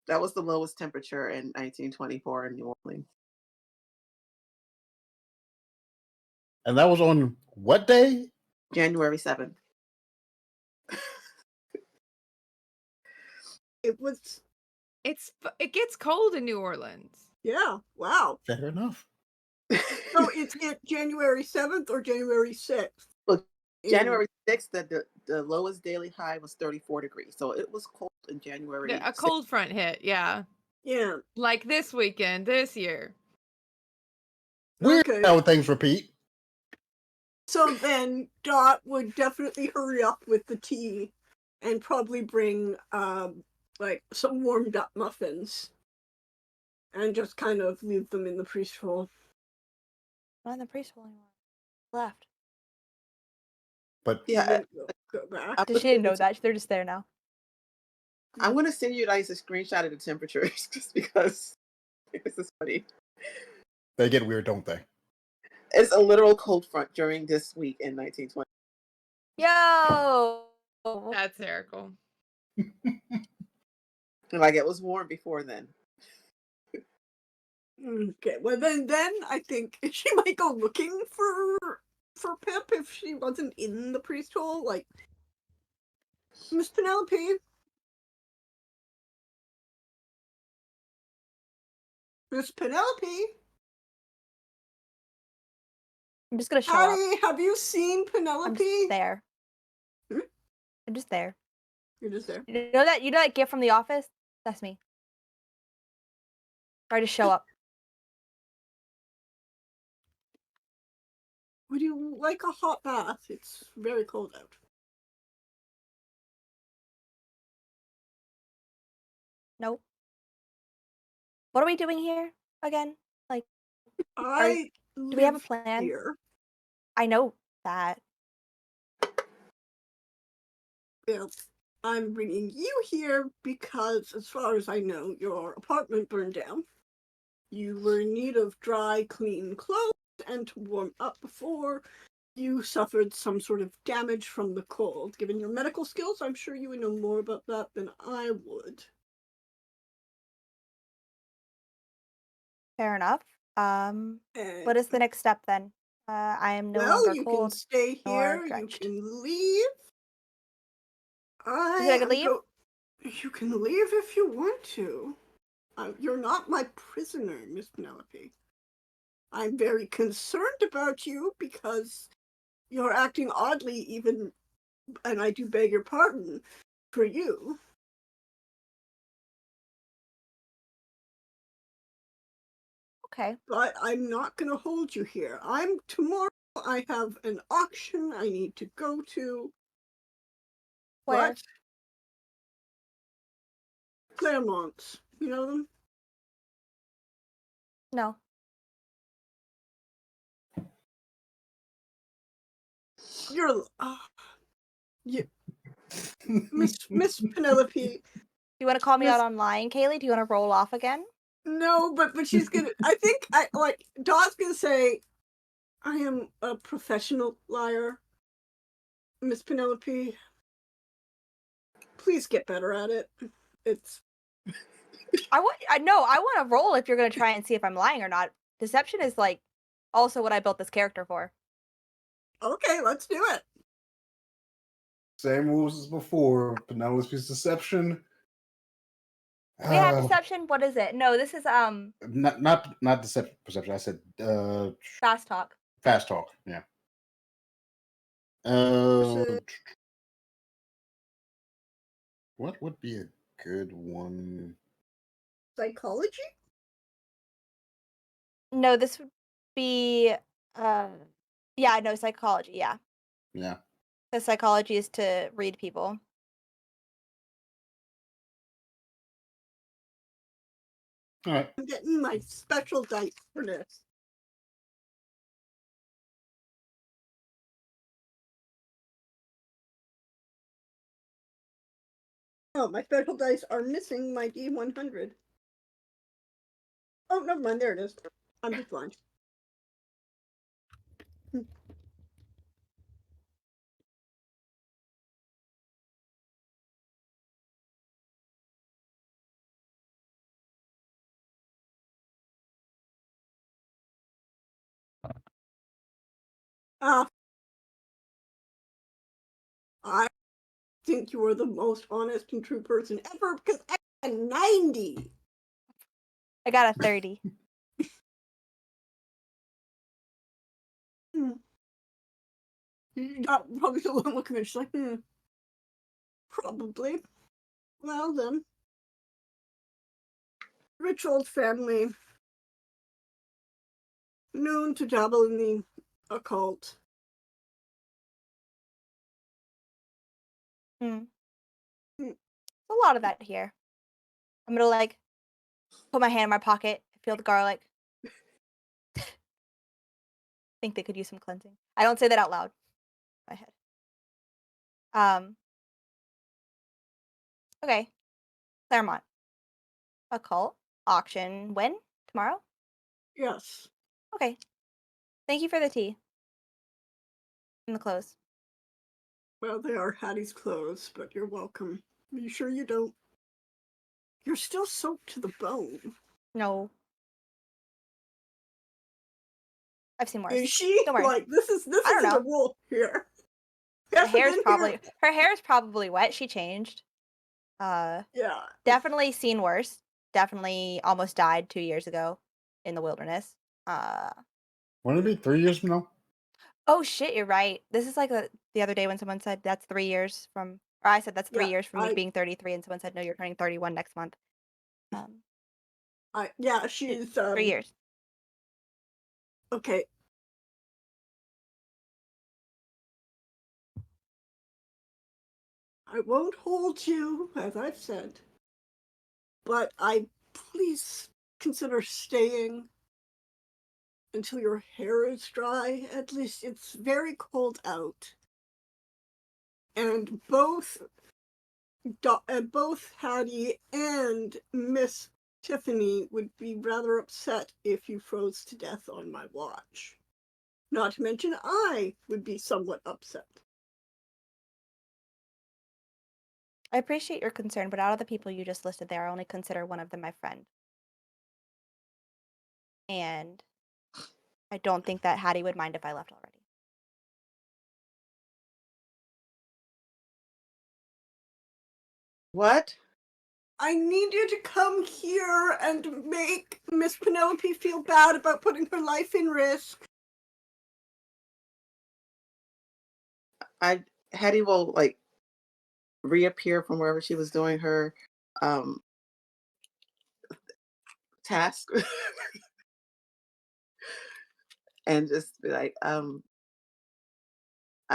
That was the lowest temperature in 1924 in New Orleans. And that was on what day? January 7th. It was, It gets cold in New Orleans. yeah, wow. Fair enough. So it's January 7th or January 6th? Well, in- January 6th, the lowest daily high was 34 degrees. So it was cold in January. A 6th. cold front hit, yeah. Yeah. Like this weekend, this year. Weird Okay. how things repeat. So then Dot would definitely hurry up with the tea and probably bring like some warmed up muffins and just kind of leave them in the priest hole. Not in the preschool anymore. Left. But Yeah, Go back. I'm She didn't know gonna- that. They're just there now. I'm going to send you guys a screenshot of the temperatures just because this is funny. they get weird, don't they? It's a literal cold front during this week in 1920. Yo! That's hysterical. Like it was warm before then. Okay, well then I think she might go looking for Pip if she wasn't in the priest hole. Like, Miss Penelope. Miss Penelope. I'm just gonna show up. Hattie, have you seen I'm Penelope? just there. Hmm? I'm just there. You're just there. You know that gift from the office? That's me. I just show up. Would you like a hot bath? It's very cold out. Nope. What are we doing here again? Like, I do we have a live plan? here. I know that. Well, I'm bringing you here because, as far as I know, your apartment burned down. You were in need of dry, clean clothes and to warm up before you suffered some sort of damage from the cold. Given your medical skills, I'm sure you would know more about that than I would. Fair enough. And, What is the next step then? I am no well, longer you can cold. stay nor here. You drenched. can leave. I could leave? You can leave if you want to. You're not my prisoner, Miss Penelope. I'm very concerned about you because you're acting oddly, even, and I do beg your pardon, for you. Okay. But I'm not going to hold you here. Tomorrow I have an auction I need to go to. Where? What? Claremont. You know them? No. You're Miss Penelope. You want to call me Miss- out online, Kaylee? Do you want to roll off again? No, but she's gonna. I think Dot's gonna say, I am a professional liar, Miss Penelope. Please get better at it. It's I want to roll if you're gonna try and see if I'm lying or not. Deception is like also what I built this character for. okay. Let's do it. Same rules as before. Penelope's deception. We have deception. What is it? No, this is Not deception. Perception. I said fast talk. fast talk. Yeah. Is it- What would be a good one? Psychology? No, this would be yeah, no, psychology, yeah. Yeah. The psychology is to read people. All right. I'm getting my special dice for this. Oh, my special dice are missing my D100. Oh, never mind. There it is. I'm just blind. Ah, I think you are the most honest and true person ever because I got a 90. I got a 30. That probably still won't look at me. She's like, probably. Well then. Rich old family. Known to dabble in the occult. A lot of that here. I'm gonna like put my hand in my pocket, feel the garlic. Think they could use some cleansing. I don't say that out loud. In my head. Okay. Claremont. Occult auction when? Tomorrow? Yes. Okay. Thank you for the tea. And the clothes. Well, they are Hattie's clothes, but you're welcome. Are you sure you don't? You're still soaked to the bone. No. I've seen worse. Is she? Don't worry. Like, this isn't a rule here. Her hair is probably wet. She changed. Yeah. Definitely seen worse. Definitely almost died 2 years ago in the wilderness. Wouldn't it be 3 years from now? Oh shit, you're right. This is like the other day when someone said that's 3 years from, or I said that's 3 years from me being 33, and someone said no, you're turning 31 next month. Yeah, she's 3 years. Okay. I won't hold you, as I've said, but please consider staying until your hair is dry. At least it's very cold out. And both Hattie and Miss Tiffany would be rather upset if you froze to death on my watch. Not to mention I would be somewhat upset. I appreciate your concern, but out of the people you just listed there, I only consider one of them my friend. And I don't think that Hattie would mind if I left already. What? I need you to come here and make Miss Penelope feel bad about putting her life in risk. Hattie will like reappear from wherever she was doing her task and just be like, I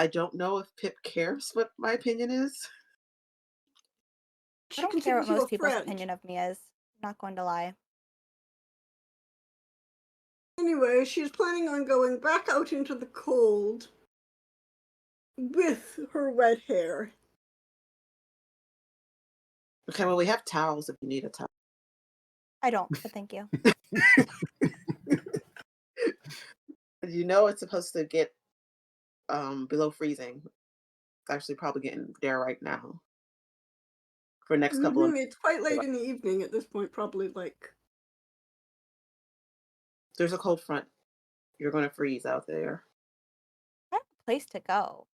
don't know if Pip cares what my opinion is. I don't care what most people's opinion of me is. I'm not going to lie. Anyway, she's planning on going back out into the cold with her wet hair. Okay, well, we have towels if you need a towel. I don't, but thank you. You know it's supposed to get below freezing. It's actually probably getting there right now. For next couple of It's quite late in the evening at this point, probably like. There's a cold front. You're going to freeze out there. I have a place to go.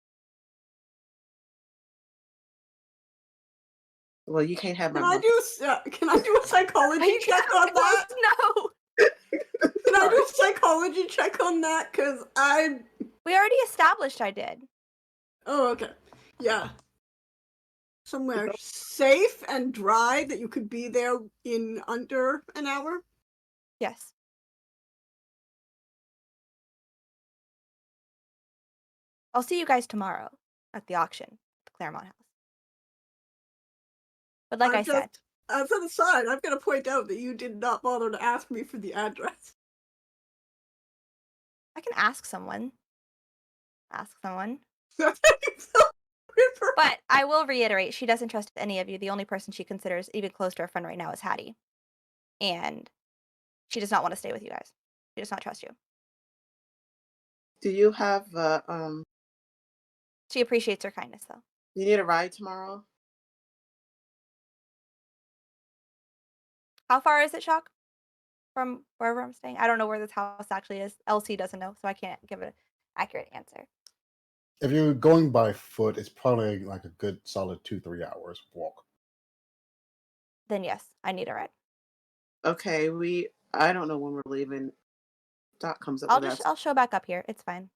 Well, you can't have my. Can I do a psychology check on that? No. Can I do a psychology check on that? Because We already established I did. Oh, okay. Yeah. somewhere safe and dry that you could be there in under an hour? Yes. I'll see you guys tomorrow at the auction at the Claremont House. But like I said, as an aside, I'm going to point out that you did not bother to ask me for the address. I can ask someone. But But I will reiterate, she doesn't trust any of you. The only person she considers even close to her friend right now is Hattie. And she does not want to stay with you guys. She does not trust you. Do you have She appreciates her kindness, though. you need a ride tomorrow? How far is it, Shock? From wherever I'm staying? I don't know where this house actually is. LC doesn't know, so I can't give an accurate answer. If you're going by foot, it's probably like a good solid 2-3 hours walk. Then yes, I need a ride. Okay, I don't know when we're leaving. Doc comes up with us. I'll show back up here. It's fine.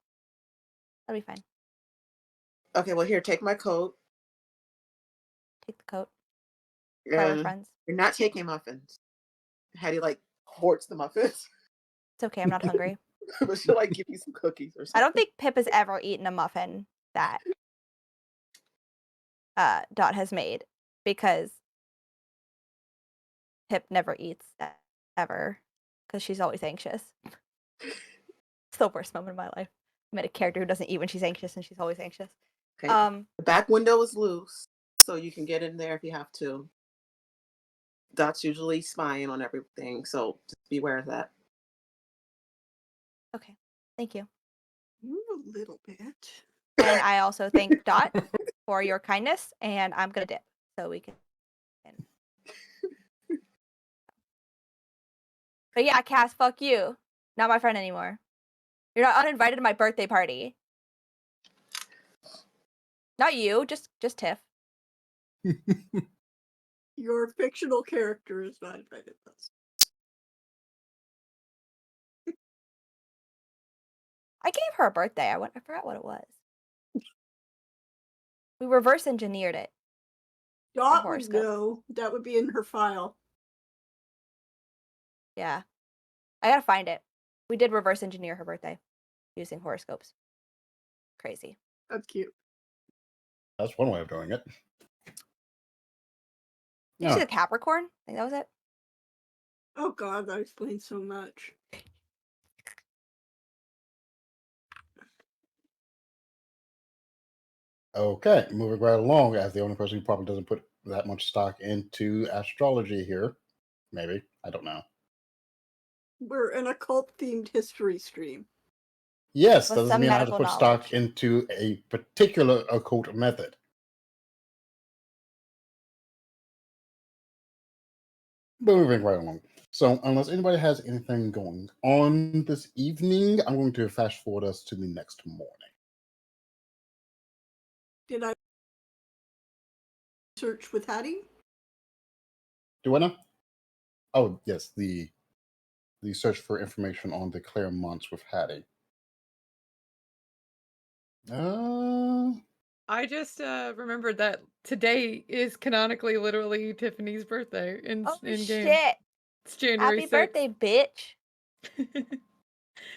That'll be fine. Okay, well here, take my coat. Take the coat. Bye, And friends. you're not taking muffins. Hattie like hoards the muffins. It's okay. I'm not hungry. But she'll like give you some cookies or something. I don't think Pip has ever eaten a muffin that Dot has made, because Pip never eats ever because she's always anxious. It's the worst moment of my life. I met a character who doesn't eat when she's anxious, and she's always anxious. Okay. The back window is loose, so you can get in there if you have to. Dot's usually spying on everything, so just beware of that. Okay. Thank you. A little bit. And I also thank Dot for your kindness, and I'm gonna dip so we can. But yeah, Cass, fuck you. Not my friend anymore. You're not uninvited to my birthday party. Not you, just Tiff. Your fictional character is not invited. I gave her a birthday. I forgot what it was. We reverse engineered it. Dot would horoscope. know. That would be in her file. Yeah. I gotta find it. We did reverse engineer her birthday using horoscopes. Crazy. That's cute. That's one way of doing it. Did you say the Capricorn? I think that was it. Oh god, that explains so much. Okay, moving right along, as the only person who probably doesn't put that much stock into astrology here. Maybe. I don't know. We're an occult themed history stream. Yes, With that doesn't some mean I have to medical put stock knowledge. into a particular occult method. Moving right along. So, unless anybody has anything going on this evening, I'm going to fast forward us to the next morning. Did I search with Hattie? Do I know? Oh, yes, the search for information on the Claremonts with Hattie. I just remembered that today is canonically literally Tiffany's birthday in Oh game. shit! It's January Happy 6th. birthday, bitch!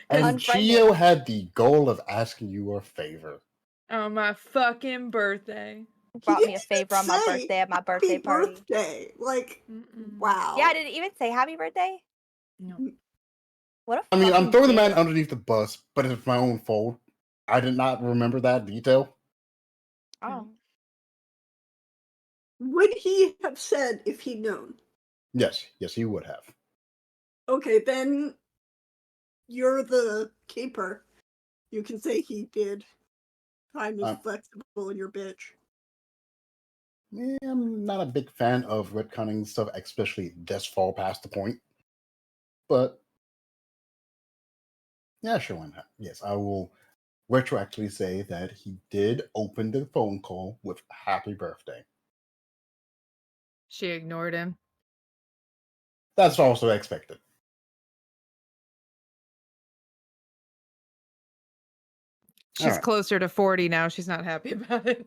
And Unfriended. Gio had the goal of asking you a favor. On my fucking birthday. Brought He me a didn't favor on my say birthday at my birthday Happy party. birthday. Like, Mm-mm. wow. Yeah, I didn't even say happy birthday. No. What a I mean, I'm fucking throwing the man dick. underneath the bus, but it's my own fault. I did not remember that detail. Oh. Would he have said if he'd known? Yes, he would have. Okay, then you're the keeper. You can say he did. Time is flexible in your bitch. Yeah, I'm not a big fan of retconning stuff, especially this far past the point. But yeah, sure, why not? Yes, I will retroactively say that he did open the phone call with "Happy Birthday." She ignored him. That's also expected. She's closer to 40 now. She's not happy about it.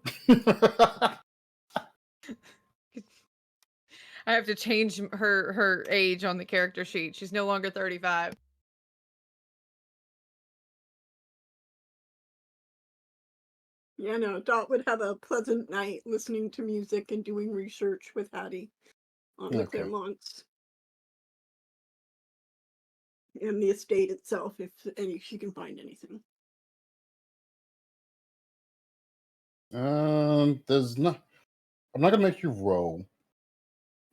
I have to change her age on the character sheet. She's no longer 35. Yeah, no, Dot would have a pleasant night listening to music and doing research with Hattie on the Okay. Claremonts. And the estate itself, if she can find anything. There's not. I'm not gonna make you roll.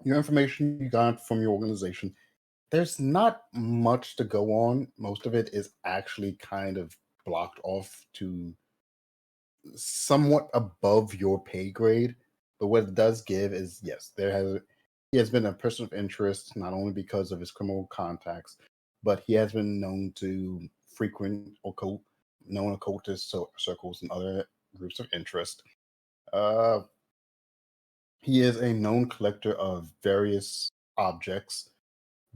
Your information you got from your organization. There's not much to go on. Most of it is actually kind of blocked off to somewhat above your pay grade. But what it does give is yes, he has been a person of interest not only because of his criminal contacts, but he has been known to frequent known occultist circles and other groups of interest. He is a known collector of various objects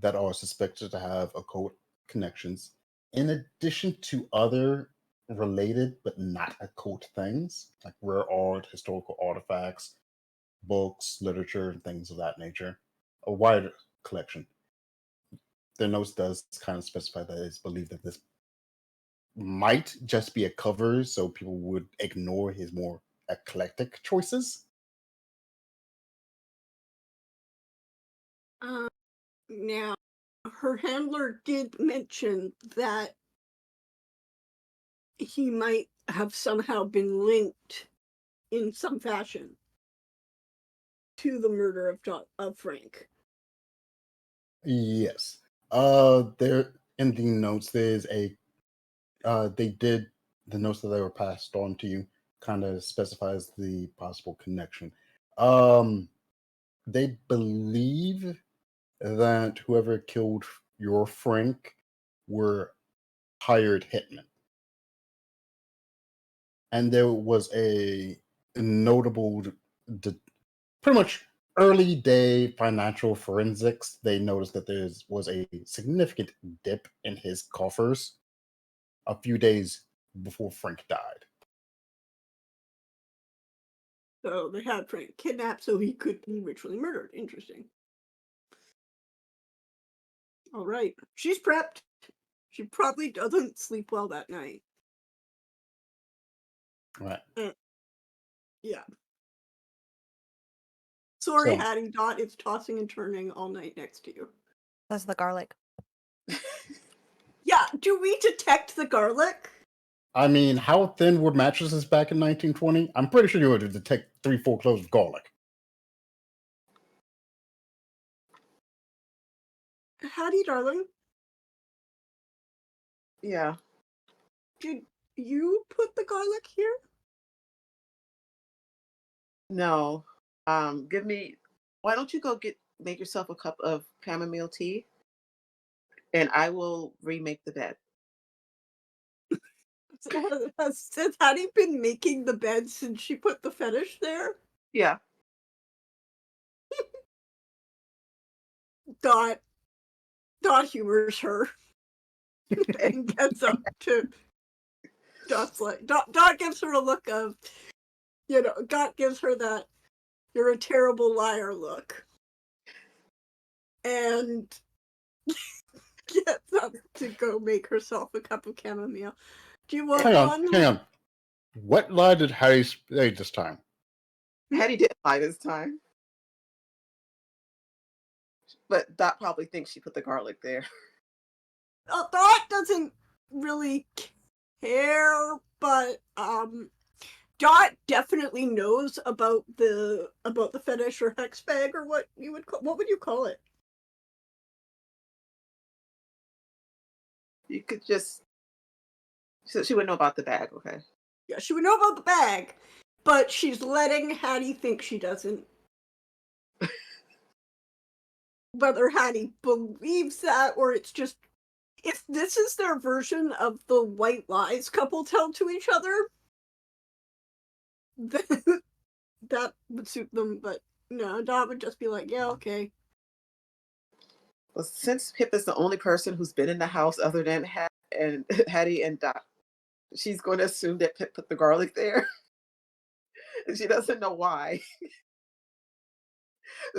that are suspected to have occult connections, in addition to other related but not occult things, like rare art, historical artifacts, books, literature, and things of that nature. A wide collection. Their notes does kind of specify that it's believed that this might just be a cover so people would ignore his more eclectic choices. Now, her handler did mention that he might have somehow been linked in some fashion to the murder of Frank. Yes. There in the notes there's the notes that they were passed on to you kind of specifies the possible connection. They believe that whoever killed your Frank were hired hitmen. And there was a notable, pretty much early day financial forensics. They noticed that there was a significant dip in his coffers a few days before Frank died. So they had Frank kidnapped so he could be ritually murdered. Interesting. All right. She's prepped. She probably doesn't sleep well that night. Right. Yeah. Sorry, So- Hattie. Dot is tossing and turning all night next to you. That's the garlic. Yeah, do we detect the garlic? I mean, how thin were mattresses back in 1920? I'm pretty sure you would detect 3-4 cloves of garlic. Hattie, darling, Yeah. did you put the garlic here? No. Why don't you go make yourself a cup of chamomile tea, and I will remake the bed. Has Hattie been making the bed since she put the fetish there? Yeah. Dot humors her and gets up to Dot's like Dot gives her a look of, Dot gives her that you're a terrible liar look. And gets up to go make herself a cup of chamomile. Do you want one? Hang on. What lie did Harry say this time? Hattie didn't lie this time. But Dot probably thinks she put the garlic there. Dot doesn't really care, but Dot definitely knows about the fetish or hex bag, or what would you call it? You could just. So she would know about the bag, okay? Yeah, she would know about the bag, but she's letting Hattie think she doesn't. Whether Hattie believes that, or it's just, if this is their version of the white lies couple tell to each other, then that would suit them. But no, Dot would just be like, yeah, okay. Well, since Pip is the only person who's been in the house other than Hattie and Dot, she's going to assume that Pip put the garlic there. And she doesn't know why.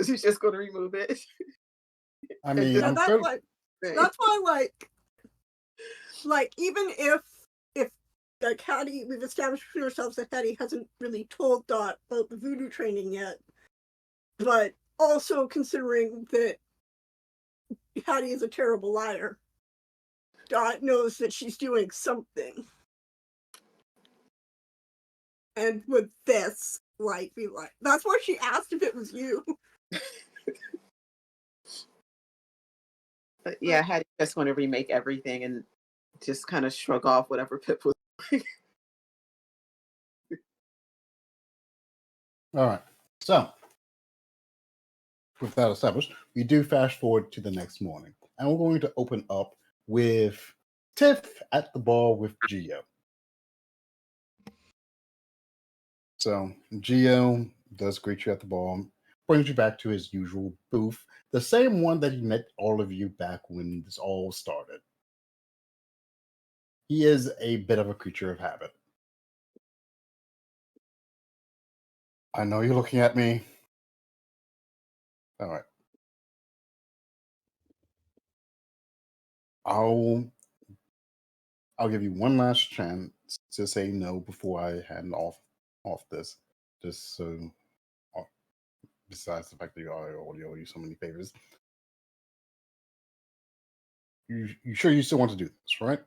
She's just going to remove it. I mean, Yeah, I'm that's fairly, that's why like even if like Hattie, we've established between ourselves that Hattie hasn't really told Dot about the voodoo training yet, but also considering that Hattie is a terrible liar, Dot knows that she's doing something. And with this, like, be like, that's why she asked if it was you. But yeah, I had just want to remake everything and just kind of shrug off whatever Pip was doing. all right. So, with that established, we do fast forward to the next morning, and we're going to open up with Tiff at the bar with Geo. So, Geo does greet you at the bar, brings you back to his usual booth, the same one that he met all of you back when this all started. He is a bit of a creature of habit. I know you're looking at me. All right. I'll give you one last chance to say no before I hand off this. Just so, besides the fact that I already owe you so many favors, you sure you still want to do this, right?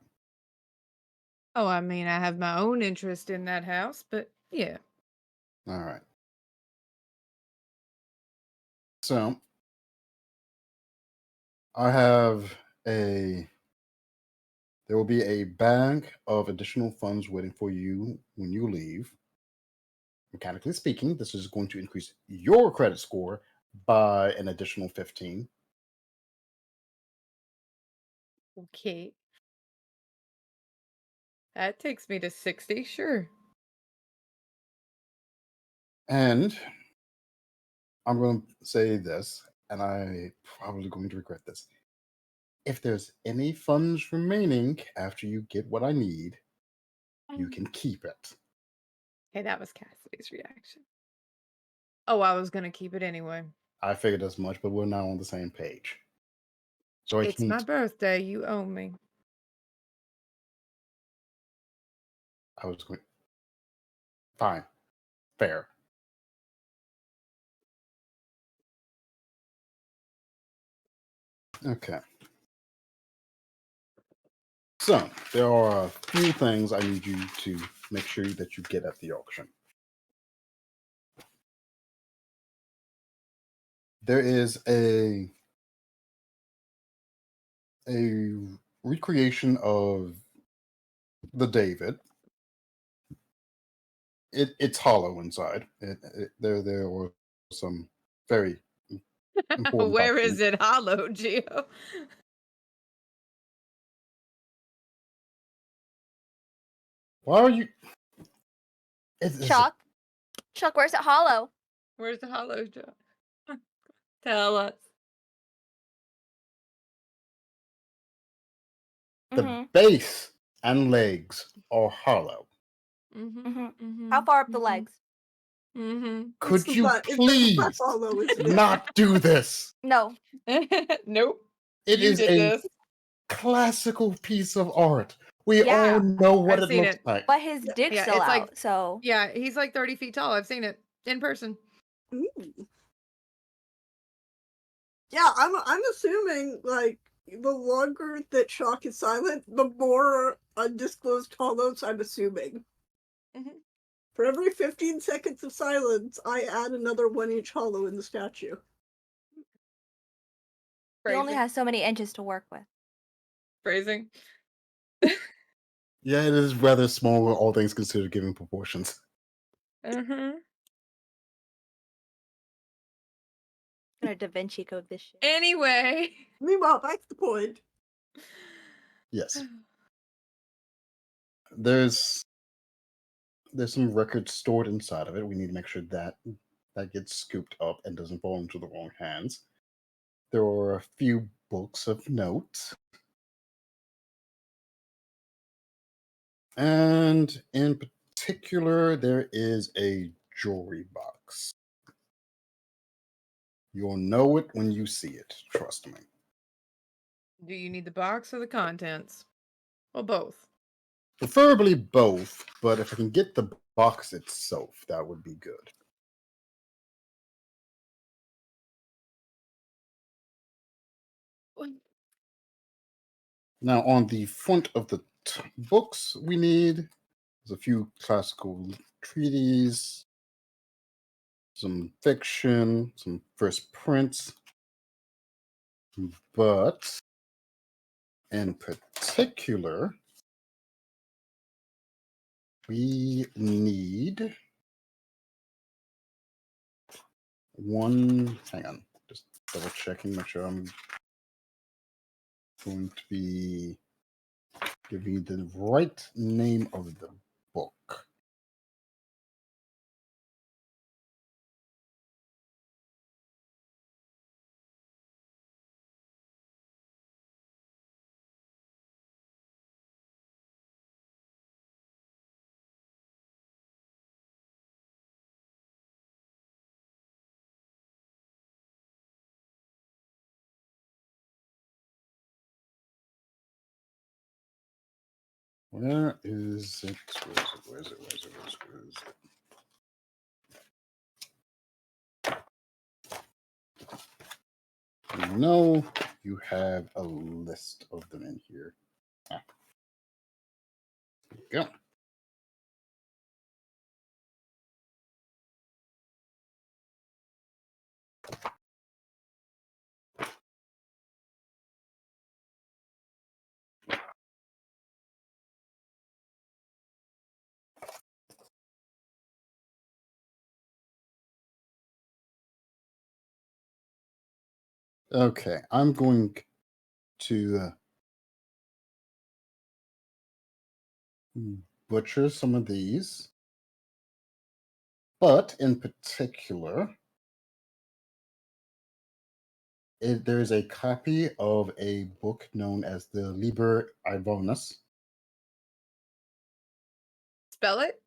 Oh, I mean, I have my own interest in that house, but yeah. All right. So I have there will be a bag of additional funds waiting for you when you leave. Mechanically speaking, this is going to increase your credit score by an additional 15. Okay. That takes me to 60, sure. And I'm going to say this, and I'm probably going to regret this. If there's any funds remaining after you get what I need, you can keep it. Hey, that was Cassidy's reaction. Oh, I was going to keep it anyway. I figured as much, but we're now on the same page. So I It's can. my birthday. You owe me. I was going. Fine. Fair. Okay. So there are a few things I need you to make sure that you get at the auction. There is a recreation of the David. It's hollow inside. There were some very important. Where is it hollow, Gio? Why are you? Chuck, where's it hollow? Where's the hollow, Joe? Tell us. The base and legs are hollow. How far up the legs? Could you please not do this? No. Nope. It is a classical piece of art. We all know what I've it seen looks it. like. But his dick's Yeah, still it's out, like- so. Yeah, he's like 30 feet tall. I've seen it in person. Ooh. Yeah, I'm assuming like the longer that Shock is silent, the more undisclosed hollows I'm assuming. For every 15 seconds of silence, I add another 1-inch hollow in the statue. He only has so many inches to work with. Phrasing. Yeah, it is rather small, all things considered, given proportions. I'm gonna Da Vinci Code this shit. Anyway. Meanwhile, back to the point. Yes. There's some records stored inside of it. We need to make sure that gets scooped up and doesn't fall into the wrong hands. There are a few books of notes. And in particular, there is a jewelry box. You'll know it when you see it. Trust me. Do you need the box or the contents? Well, both. Preferably both, but if I can get the box itself, that would be good. Now, on the front of the books, we need there's a few classical treatises, some fiction, some first prints, but in particular, we need one. Hang on, just double checking, make sure I'm going to be giving you the right name of the book. Where is it? Where is it? You know, you have a list of them in here. There you go. Okay, I'm going to butcher some of these, but in particular, there's a copy of a book known as the Liber Ivonis. Spell it?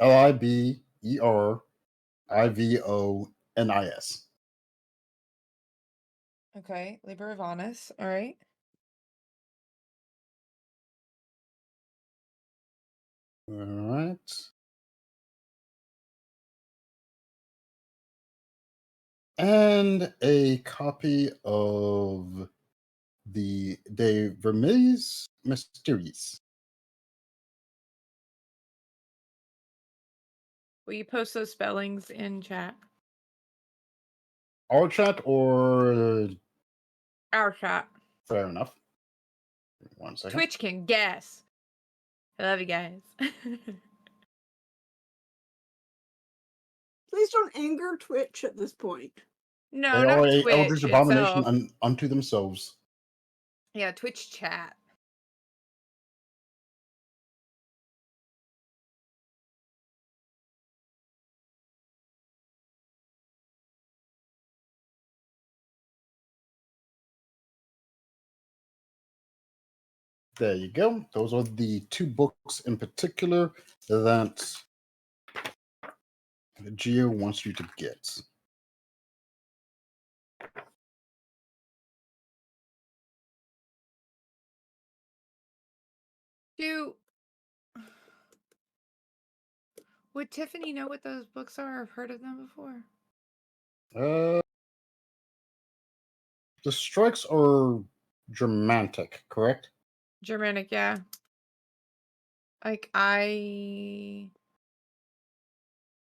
Liber-Ivonis. Okay, Liber Ivanis. All right. All right. And a copy of the De Vermeils Mysteries. Will you post those spellings in chat? Our chat or Our chat. fair enough. 1 second. Twitch can guess. I love you guys. Please don't anger Twitch at this point. No, They are not a Twitch eldritch abomination itself. unto themselves. Yeah, Twitch chat. There you go. Those are the two books in particular that Geo wants you to get. Would Tiffany know what those books are? I've heard of them before. The strikes are Germanic, correct? Germanic, yeah. Like, I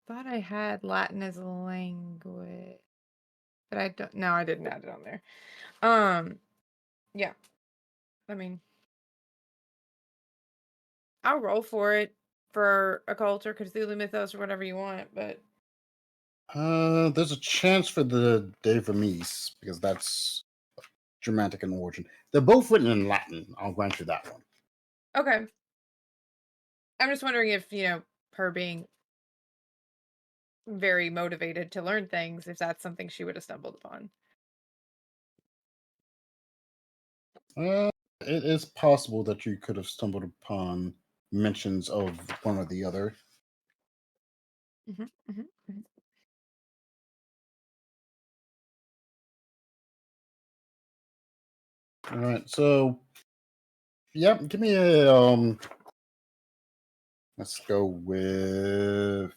thought I had Latin as a language, but I don't. No, I didn't add it on there. Yeah. I mean, I'll roll for it for a culture, Cthulhu mythos, or whatever you want. But There's a chance for the De Vermeils because that's Germanic in origin. They're both written in Latin. I'll grant you that one. okay. I'm just wondering if, her being very motivated to learn things, if that's something she would have stumbled upon. It is possible that you could have stumbled upon mentions of one or the other. All right. So, yep. Give me a Let's go with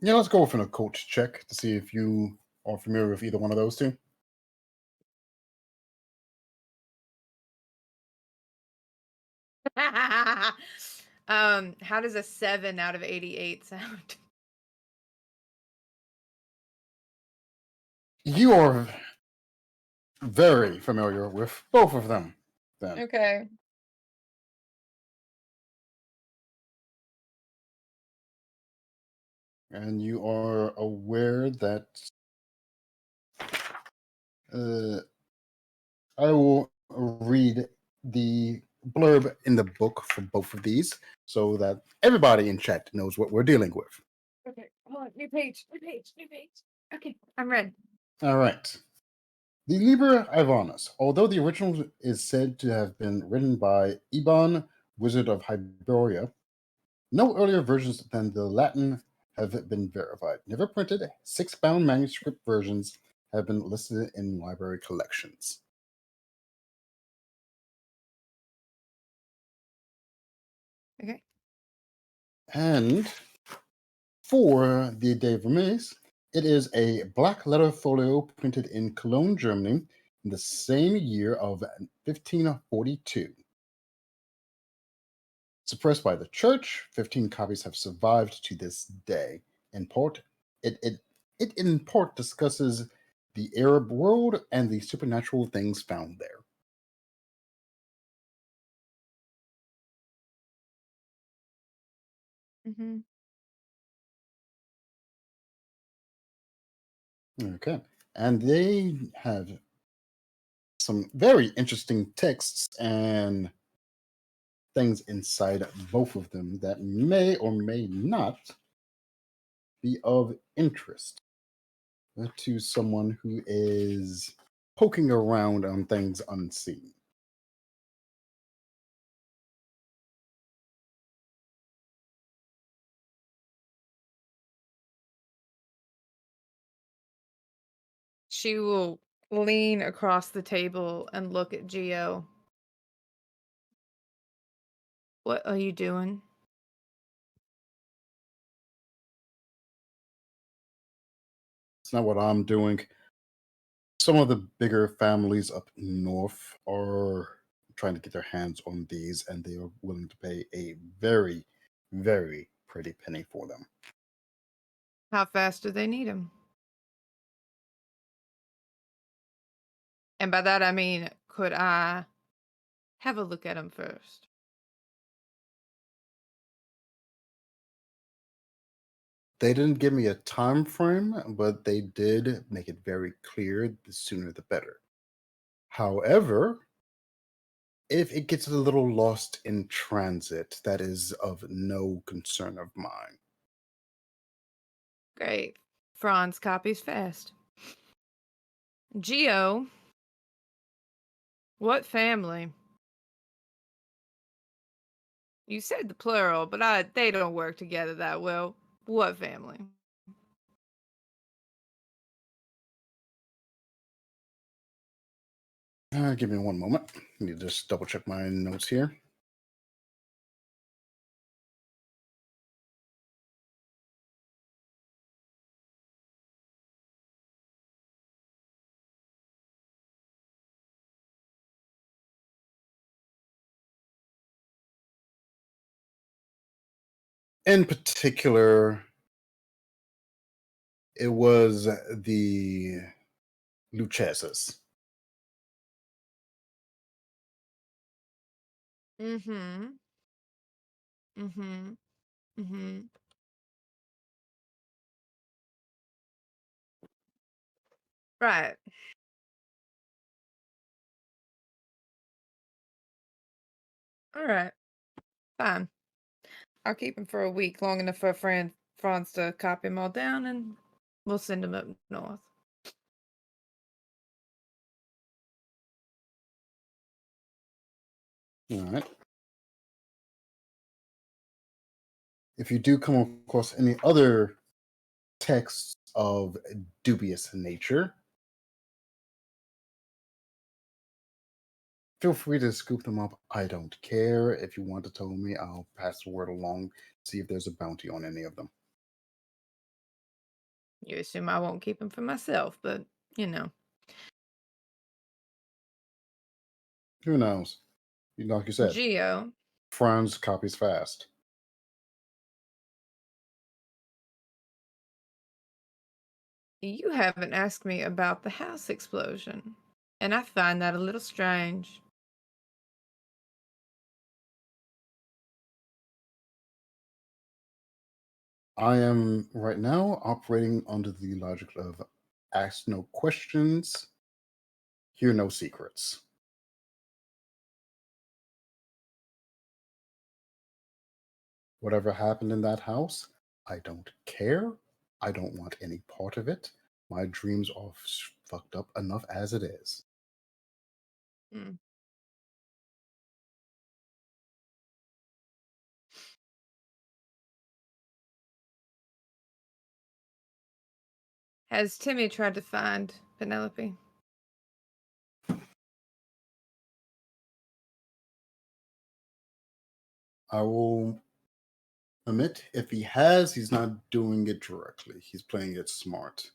Let's go with an occult check to see if you are familiar with either one of those two. How does a 7 out of 88 sound? You are very familiar with both of them, then. Okay. And you are aware that I will read the blurb in the book for both of these so that everybody in chat knows what we're dealing with. Okay. Hold on. New page. New page. New page. Okay. I'm ready. All right. The Liber Ivanus, although the original is said to have been written by Iban, Wizard of Hyboria, no earlier versions than the Latin have been verified. Never printed, 6-bound manuscript versions have been listed in library collections. Okay. And for the Day of Remiss, it is a black letter folio printed in Cologne, Germany, in the same year of 1542. Suppressed by the church, 15 copies have survived to this day. In part, it in part discusses the Arab world and the supernatural things found there. Mm-hmm. Okay. And they have some very interesting texts and things inside both of them that may or may not be of interest to someone who is poking around on things unseen. She will lean across the table and look at Geo. What are you doing? It's not what I'm doing. Some of the bigger families up north are trying to get their hands on these, and they are willing to pay a very, very pretty penny for them. How fast do they need them? And by that I mean, could I have a look at them first? They didn't give me a time frame, but they did make it very clear the sooner the better. However, if it gets a little lost in transit, that is of no concern of mine. Great. Franz copies fast. Geo, what family? You said the plural, but they don't work together that well. What family? Give me one moment. I need to just double check my notes here. In particular, it was the Luchesas. Mm-hmm. Mm-hmm. Mm-hmm. Right. All right. Fine. I'll keep him for a week, long enough for Franz to copy them all down, and we'll send him up north. All right. If you do come across any other texts of dubious nature, Feel free to scoop them up. I don't care. If you want to tell me, I'll pass the word along, see if there's a bounty on any of them. You assume I won't keep them for myself, but you know. Who knows? Like you said, Geo, Franz copies fast. you haven't asked me about the house explosion, and I find that a little strange. I am right now operating under the logic of ask no questions, hear no secrets. Whatever happened in that house, I don't care. I don't want any part of it. My dreams are fucked up enough as it is. Hmm. Has Timmy tried to find Penelope? I will admit, if he has, he's not doing it directly. He's playing it smart.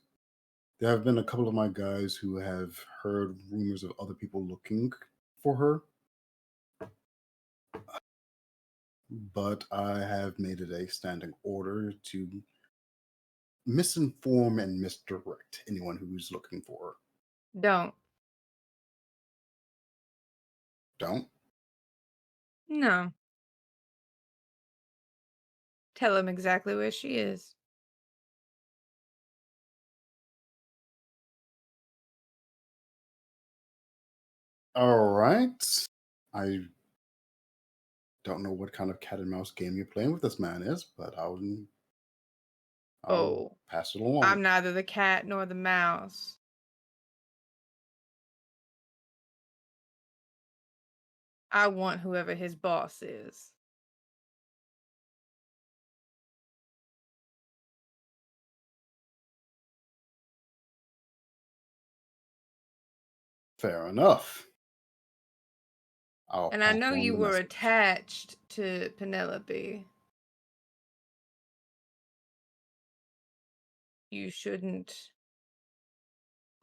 There have been a couple of my guys who have heard rumors of other people looking for her, but I have made it a standing order to misinform and misdirect anyone who's looking for her. Don't. Don't? No. Tell him exactly where she is. All right. I don't know what kind of cat and mouse game you're playing with this man is, but I'll Oh, pass it along. I'm neither the cat nor the mouse. I want whoever his boss is. Fair enough. I'll And I pass know on you the were message. attached to Penelope. You shouldn't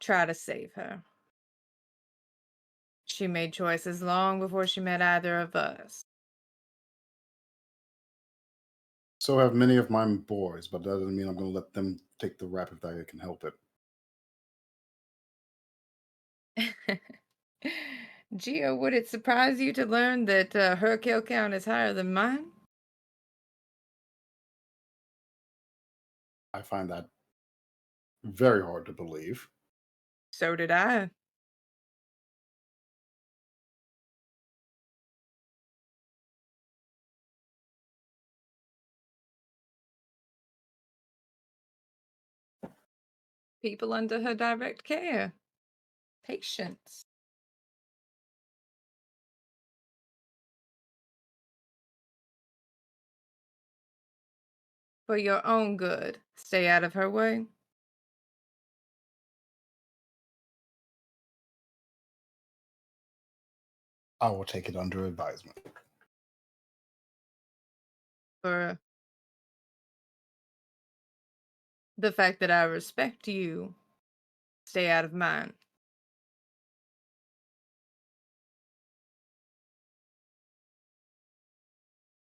try to save her. She made choices long before she met either of us. So have many of my boys, but that doesn't mean I'm going to let them take the rap if I can help it. Gio, would it surprise you to learn that her kill count is higher than mine? I find that very hard to believe. So did I. People under her direct care. Patience. For your own good, stay out of her way. I will take it under advisement. For the fact that I respect you, stay out of mine.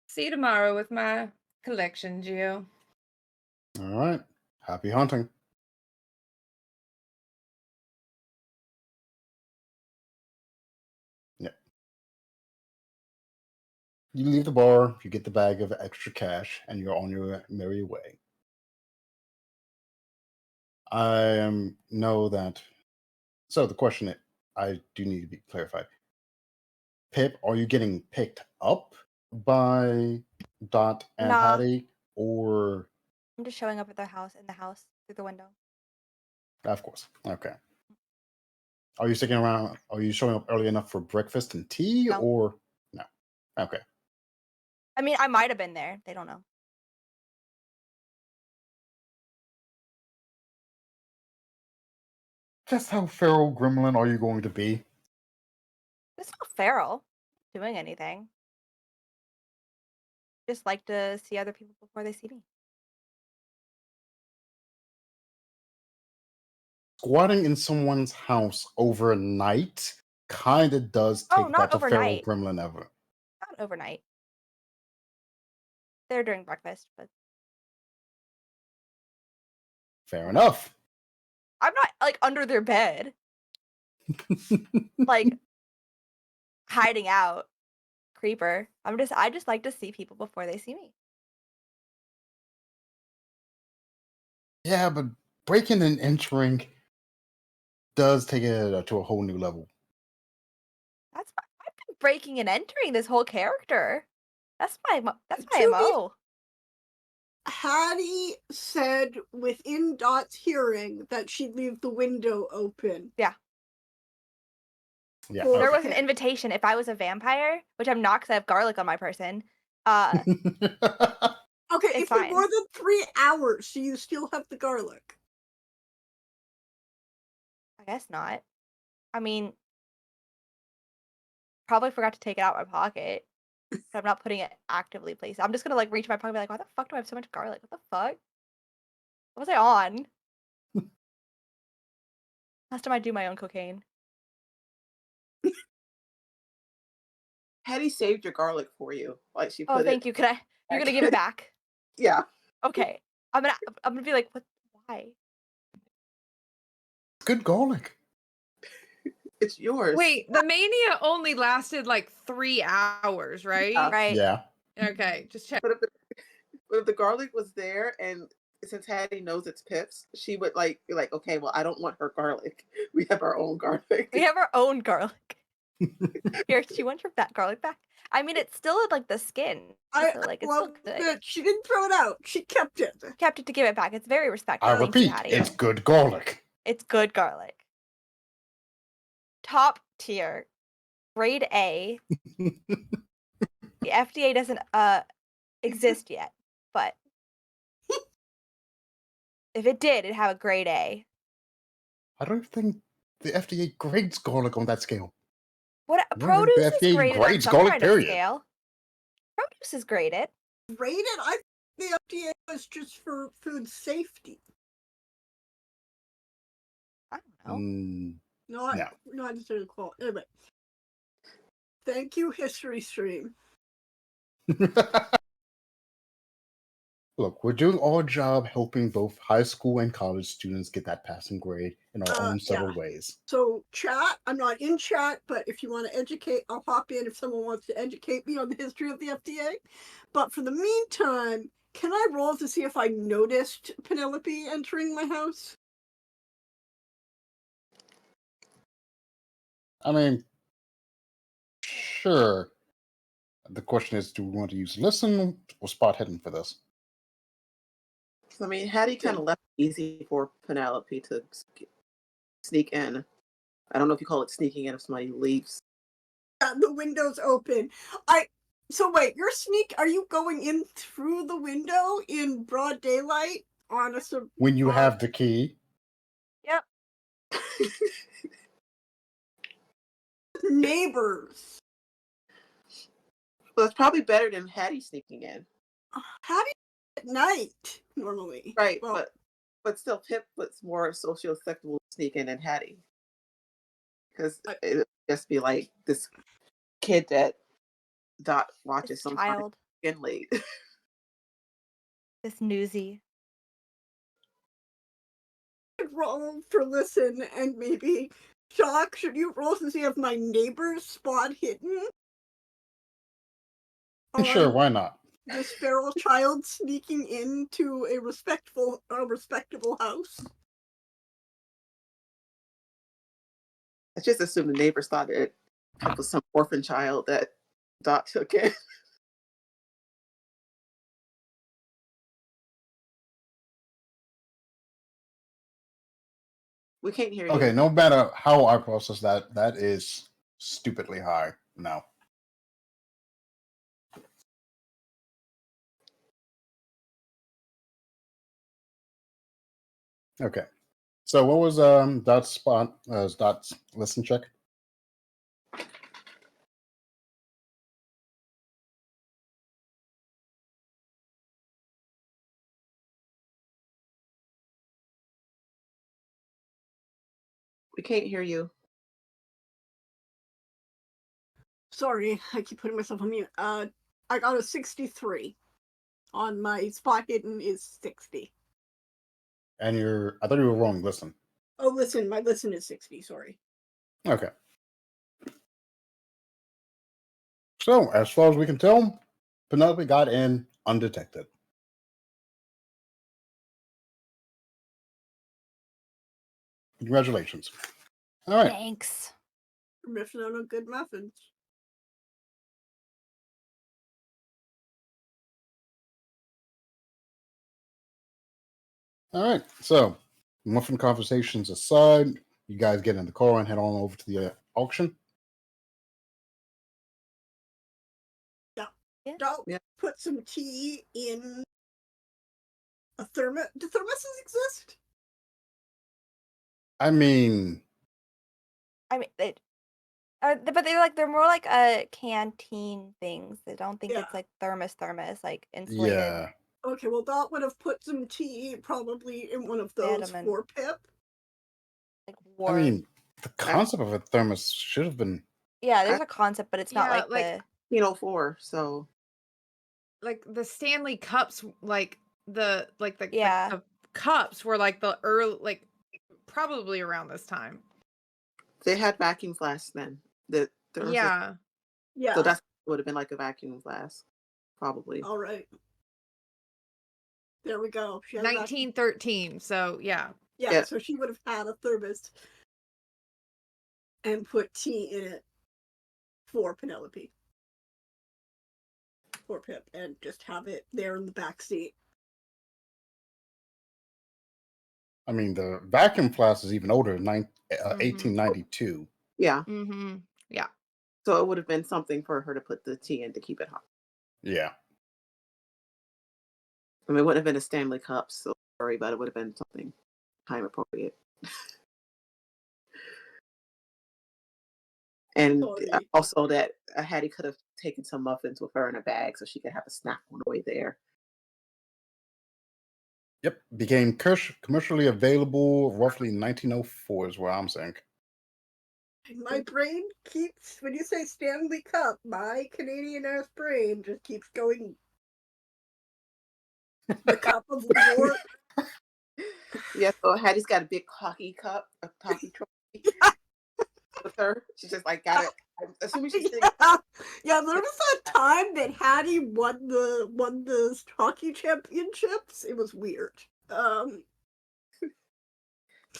See you tomorrow with my collection, Gio. All right. Happy hunting. Yep. You leave the bar, you get the bag of extra cash, and you're on your merry way. I know that. So the question I do need to be clarified. Pip, are you getting picked up by Dot and Nah. Hattie, or I'm just showing up at their house in the house through the window. of course? Okay. Are you sticking around? Are you showing up early enough for breakfast and tea, No. or no? Okay. I mean, I might have been there. They don't know. Just how feral gremlin are you going to be? It's not feral. Doing anything. Just like to see other people before they see me. Squatting in someone's house overnight kind of does Oh, take not that to feral overnight. gremlin ever. Not overnight. They're during breakfast, but Fair enough. I'm not like under their bed, like hiding out, creeper. I just like to see people before they see me. Yeah, but breaking and entering does take it to a whole new level. I've been breaking and entering this whole character. That's my To be- MO. Hattie said within Dot's hearing that she'd leave the window open. Yeah. For- There was an Okay. invitation if I was a vampire, which I'm not because I have garlic on my person. Okay, It's if for fine. more than 3 hours, do you still have the garlic? I guess not. I mean, probably forgot to take it out of my pocket. But I'm not putting it actively placed. I'm just gonna like reach in my pocket and be like, why the fuck do I have so much garlic? What the fuck? What was I on? Last time I do my own cocaine. Hattie saved your garlic for you. Like she Oh, put thank it. you. You're gonna give it back? Yeah. Okay. I'm gonna be like, what? Why? Good garlic. It's yours. Wait, the mania only lasted like 3 hours, right? Right. Yeah. Okay, just check. But if the garlic was there, and since Hattie knows it's Pip's, she would like be like, okay, well, I don't want her garlic. We have our own garlic. We have our own garlic. Here, she wants her fat garlic back. I mean, it's still like the skin. I So like it's love still good. that she didn't throw it out. She kept it. Kept it to give it back. It's very respectful. I Thank you, repeat, Hattie. it's good garlic. It's good garlic. Top tier. Grade A. The FDA doesn't exist yet, but if it did, it'd have a grade A. I don't think the FDA grades garlic on that scale. What I don't produce think the is FDA graded on grades some garlic, kind of period. scale. Produce is graded. Rated? I think the FDA was just for food safety. I don't know. No. Not necessarily quality. Anyway. Thank you, History Stream. Look, we're doing our job helping both high school and college students get that passing grade in our own subtle ways. So chat, I'm not in chat, but if you want to educate, I'll hop in if someone wants to educate me on the history of the FDA. But for the meantime, can I roll to see if I noticed Penelope entering my house? I mean, sure. The question is, do we want to use listen or spot hidden for this? I mean, Hattie kind of left it easy for Penelope to sneak in. I don't know if you call it sneaking in if somebody leaves. Yeah, the window's open. So wait, are you going in through the window in broad daylight on a When you have the key. Yep. neighbors? Well, it's probably better than Hattie sneaking in. Hattie at night normally. Right, Well, but still, Pip was more socially acceptable to sneak in than Hattie. Because it would just be like this kid that Dot watches This sometimes child. in late. This newsie. roll for listen and maybe Shock, should you roll to see if my neighbor's spot hidden? Sure, on why not? This feral child sneaking into a respectable house. I just assumed the neighbors thought it was some orphan child that Dot took in. We can't hear you. Okay, no matter how I process that, that is stupidly high. No. Okay. So what was Dot's spot? Dot's listen check? We can't hear you. Sorry, I keep putting myself on mute. I got a 63. On my spot hidden is 60. And I thought you were wrong. Listen. Oh, listen, my listen is 60. Sorry. Okay. So, as far as we can tell, Penelope got in undetected. Congratulations. All right. Thanks. You're missing out on good muffins. All right. So, muffin conversations aside, you guys get in the car and head on over to the auction. Yeah. Don't Yeah. put some tea in a thermos. Do thermoses exist? I mean, I mean, but they're more like canteen things. I don't think Yeah. it's like thermos, like insulated. yeah. Okay, well, Dot would have put some tea probably in one of those Vitamin. for Pip. Like I warm. mean, the concept of a thermos should have been. Yeah, there's a concept, but it's not Yeah, like the. 1904, so Like the Stanley cups, like the Yeah. the cups were like the early, like probably around this time. they had vacuum flasks then. Yeah. Yeah. So that would have been like a vacuum flask, probably. All right. There we go. She had 1913. So yeah. Yeah, so she would have had a thermos and put tea in it for Penelope. For Pip, and just have it there in the back seat. I mean, the vacuum flask is even older, 1892. Yeah. Mm-hmm. Yeah. So it would have been something for her to put the tea in to keep it hot. Yeah. I mean, it wouldn't have been a Stanley cup, so sorry, but it would have been something time appropriate. And Sorry. also that Hattie could have taken some muffins with her in a bag so she could have a snack on the way there. Yep. Became commercially available roughly in 1904 is what I'm saying. My brain keeps, when you say Stanley Cup, my Canadian ass brain just keeps going. The cup of war. Yeah, so Hattie's got a big hockey cup, a hockey trophy with her. She just like got it. I'm assuming she's Yeah, there was that time that Hattie won the hockey championships. It was weird. So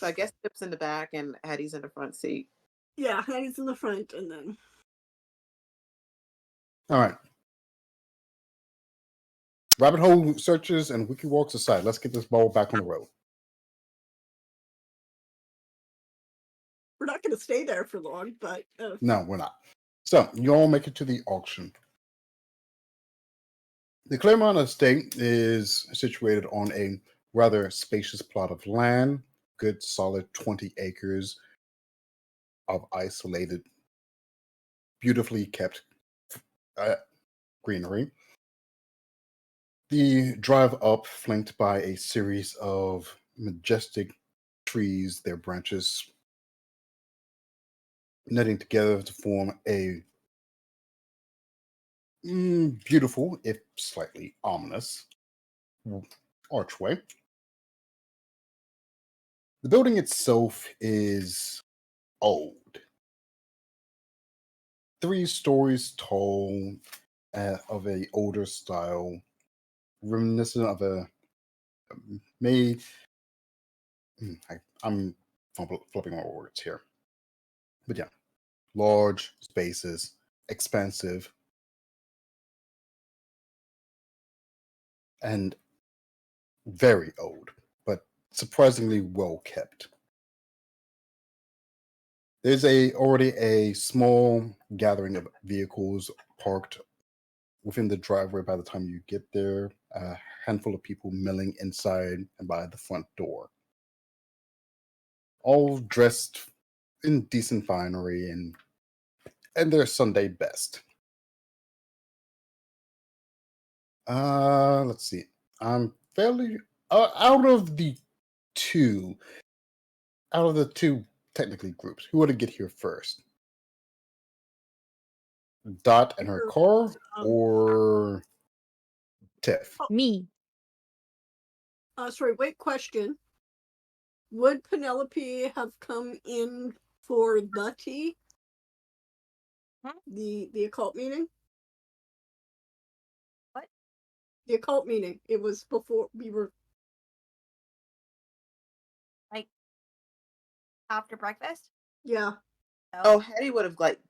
I guess Tip's in the back and Hattie's in the front seat. Yeah, Hattie's in the front, and then. All right. Rabbit hole searches and wiki walks aside. Let's get this ball back on the road. We're not going to stay there for long, but. No, we're not. So, you all make it to the auction. The Claremont Estate is situated on a rather spacious plot of land, good solid 20 acres of isolated, beautifully kept greenery. The drive up, flanked by a series of majestic trees, their branches netting together to form a beautiful, if slightly ominous, archway. The building itself is old. 3 stories tall, of a older style, reminiscent of a made. I'm flipping my words here, but yeah, large spaces, expansive, and very old, but surprisingly well kept. There's already a small gathering of vehicles parked within the driveway by the time you get there. A handful of people milling inside and by the front door. All dressed in decent finery and their Sunday best. Let's see. I'm fairly out of the two technically groups. Who want to get here first? Dot and her Sure. car, Um, or Tiff? Me. Sorry, wait, question. Would Penelope have come in for the tea? Huh? The occult meeting? What? The occult meeting. It was before we were. Like after breakfast? Yeah. No. Oh, Hattie would have like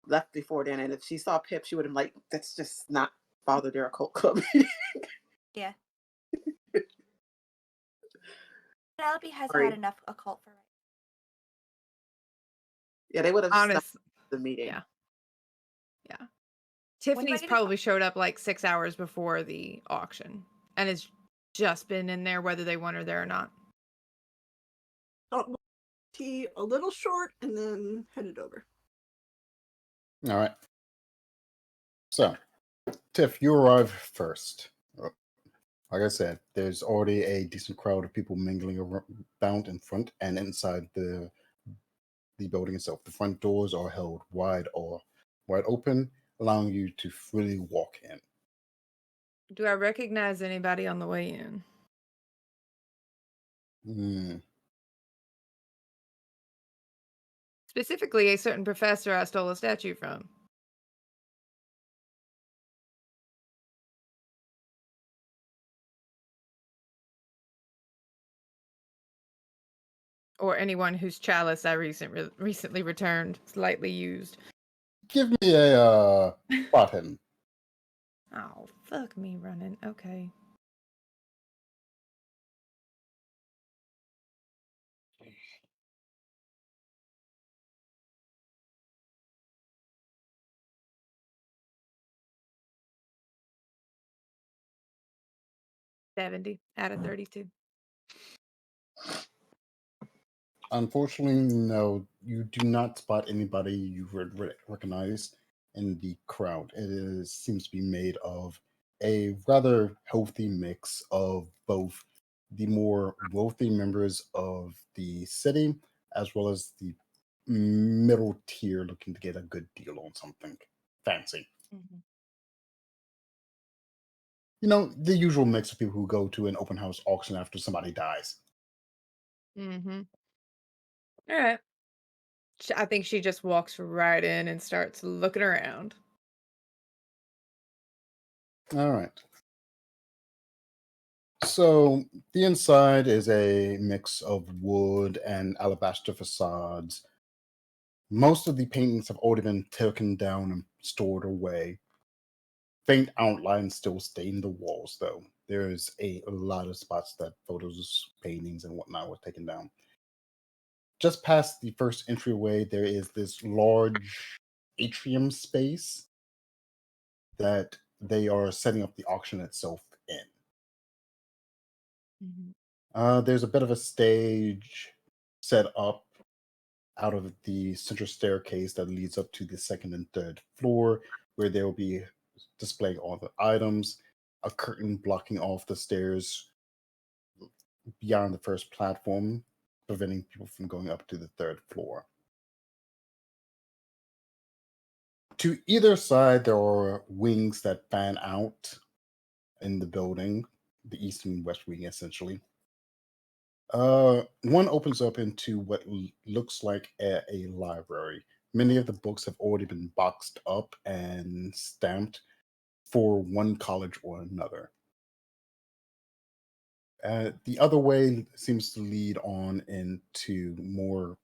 left before then, and if she saw Pip, she would have like, that's just not bother their occult club. Yeah. Penelope has Sorry. had enough occult for right. Yeah, they would have stopped Honest. the meeting. Yeah. Yeah. Tiffany's getting probably showed up like 6 hours before the auction and has just been in there whether they want her there or not. Tea a little short and then headed over. All right. So, Tiff, you arrive first. Like I said, there's already a decent crowd of people mingling around in front and inside the building itself. The front doors are held wide open, allowing you to freely walk in. Do I recognize anybody on the way in? Specifically, a certain professor I stole a statue from. Or anyone whose chalice I recently returned, slightly used. Give me a spot hidden. Oh, fuck me running. Okay. $70 out of 32. Unfortunately, no, you do not spot anybody you would recognize in the crowd. Seems to be made of a rather healthy mix of both the more wealthy members of the city as well as the middle tier looking to get a good deal on something fancy. Mm-hmm. You know, the usual mix of people who go to an open house auction after somebody dies. Mm-hmm. All right. I think she just walks right in and starts looking around. All right. So the inside is a mix of wood and alabaster facades. Most of the paintings have already been taken down and stored away. Faint outlines still stain the walls, though. There's a lot of spots that photos, paintings, and whatnot were taken down. Just past the first entryway, there is this large atrium space that they are setting up the auction itself in. Mm-hmm. There's a bit of a stage set up out of the central staircase that leads up to the second and third floor, where they will be displaying all the items, a curtain blocking off the stairs beyond the first platform, preventing people from going up to the third floor. To either side, there are wings that fan out in the building, the east and west wing, essentially. One opens up into what looks like a library. Many of the books have already been boxed up and stamped for one college or another. The other way seems to lead on into more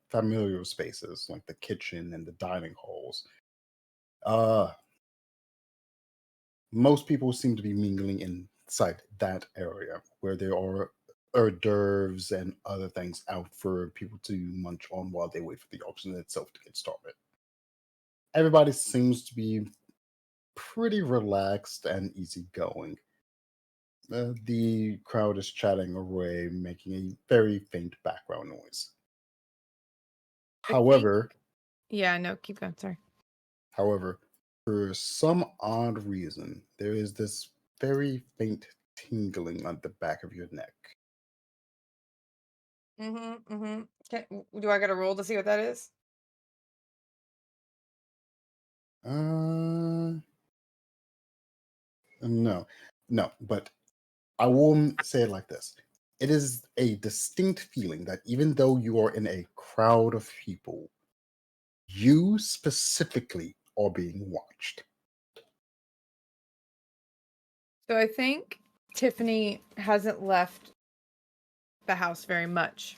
familiar spaces like the kitchen and the dining halls. Most people seem to be mingling inside that area where there are hors d'oeuvres and other things out for people to munch on while they wait for the auction itself to get started. Everybody seems to be pretty relaxed and easygoing. The crowd is chatting away, making a very faint background noise. However, Yeah, no, keep going. Sorry. However, for some odd reason, there is this very faint tingling on the back of your neck. Okay. Do I got to roll to see what that is? No, but I will say it like this. It is a distinct feeling that even though you are in a crowd of people, you specifically are being watched. So I think Tiffany hasn't left the house very much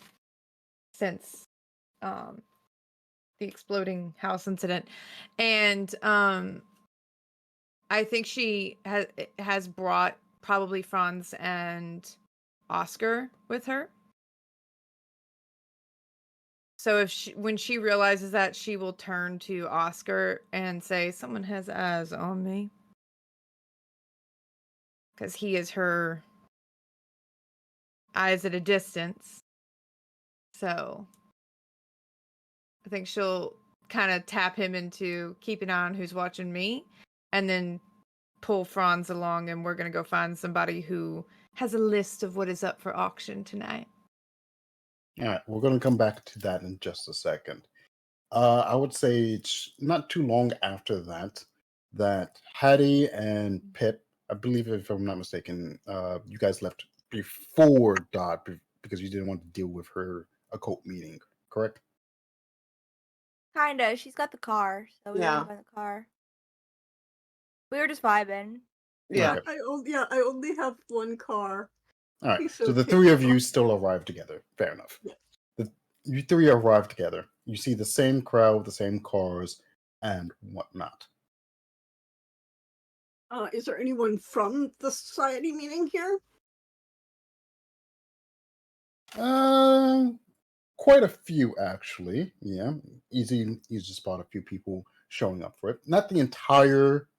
since the exploding house incident, and I think she has brought probably Franz and Oscar with her. So when she realizes that, she will turn to Oscar and say, "Someone has eyes on me," because he is her eyes at a distance. So I think she'll kind of tap him into keeping an eye on who's watching me, and then pull Franz along, and we're going to go find somebody who has a list of what is up for auction tonight. All right, we're going to come back to that in just a second. I would say it's not too long after that Hattie and Pip, I believe if I'm not mistaken, you guys left before Dot because you didn't want to deal with her occult meeting, correct? Kinda. She's got the car, so we Yeah. went by the car. We were just vibing. Yeah. Okay. I only have one car. All right, He's so the okay. three of you still arrive together. Fair enough. Yeah. You three arrive together. You see the same crowd, the same cars, and whatnot. Is there anyone from the society meeting here? Quite a few actually. Yeah, easy to spot a few people showing up for it. Not the entire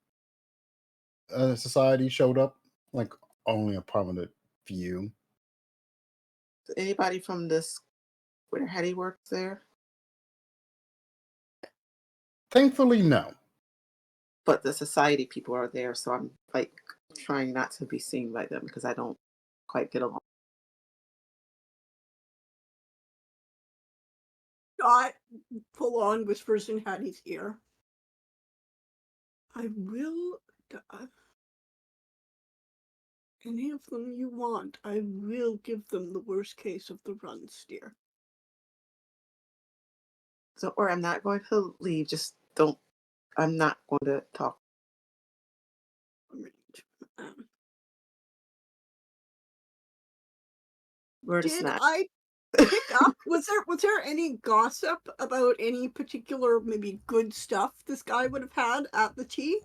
society showed up. Like only a prominent few. Anybody from this where Hattie works there? Thankfully, no. But the society people are there, so I'm like trying not to be seen by them because I don't quite get along. Dot full on whispers in Hattie's ear. I will. Any of them you want, I will give them the worst case of the runs, dear. So, or I'm not going to leave. Just don't. I'm not going to talk. Where to Did snack? I pick up? Was there any gossip about any particular maybe good stuff this guy would have had at the tea?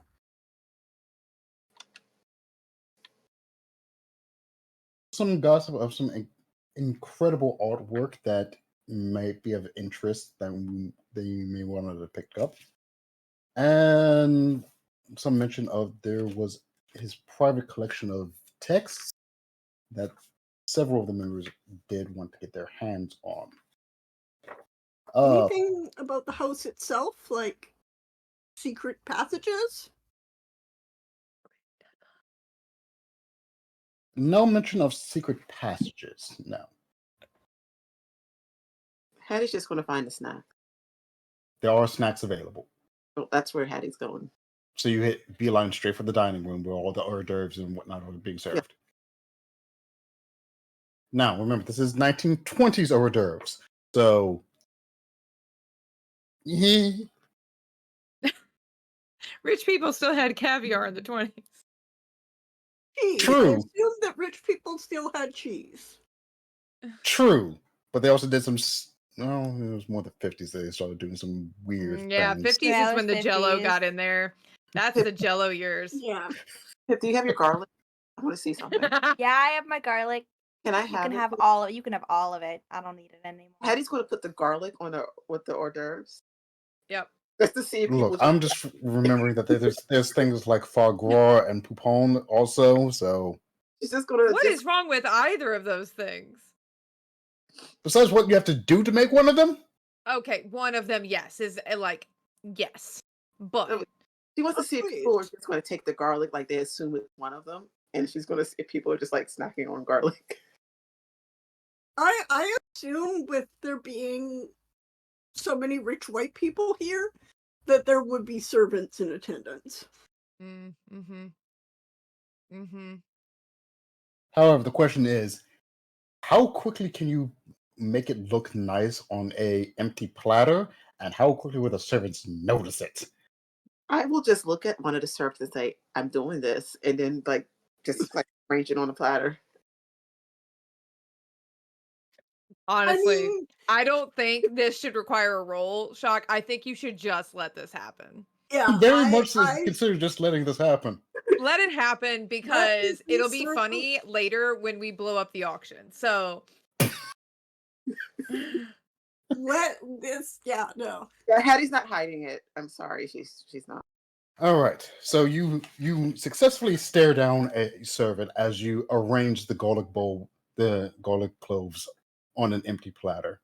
Some gossip of some incredible artwork that might be of interest that you may want to pick up, and some mention of there was his private collection of texts that several of the members did want to get their hands on. Anything about the house itself, like secret passages? No mention of secret passages, no. Hattie's just going to find a snack. There are snacks available. Oh, that's where Hattie's going. So you hit beeline straight for the dining room where all the hors d'oeuvres and whatnot are being served. Yeah. Now, remember, this is 1920s hors d'oeuvres. So, Rich people still had caviar in the 20s. Cheese. True. I assume that rich people still had cheese. True. But they also did some, no, it was more the 50s that they started doing some weird Yeah, things. 50s Yeah, is when the 50s. Jello got in there. That's the Jello years. Yeah. Do you have your garlic? I want to see something. Yeah, I have my garlic. Can I You have can it? have all of it. You can have all of it. I don't need it anymore. Hattie's going to put the garlic on with the hors d'oeuvres. Yep. Just to see if people. Look, I'm just remembering that there's things like foie gras and poupon also, so. She's just going to. What is wrong with either of those things? Besides what you have to do to make one of them? Okay, one of them, yes, is like, yes. But She wants to see if people are just going to take the garlic like they assume it's one of them, and she's going to see if people are just like snacking on garlic. I assume with there being so many rich white people here that there would be servants in attendance. Mm-hmm. Mm-hmm. However, the question is, how quickly can you make it look nice on a empty platter, and how quickly will the servants notice it? I will just look at one of the servers and say, "I'm doing this," and then just arrange it on a platter. Honestly, mean, I don't think this should require a roll, Shock. I think you should just let this happen. yeah, Very much I consider just letting this happen. Let it happen Let because me it'll be circle- funny later when we blow up the auction. So let this. Yeah, no. Yeah, Hattie's not hiding it. I'm sorry, she's not. All right, so you successfully stare down a servant as you arrange the garlic cloves on an empty platter,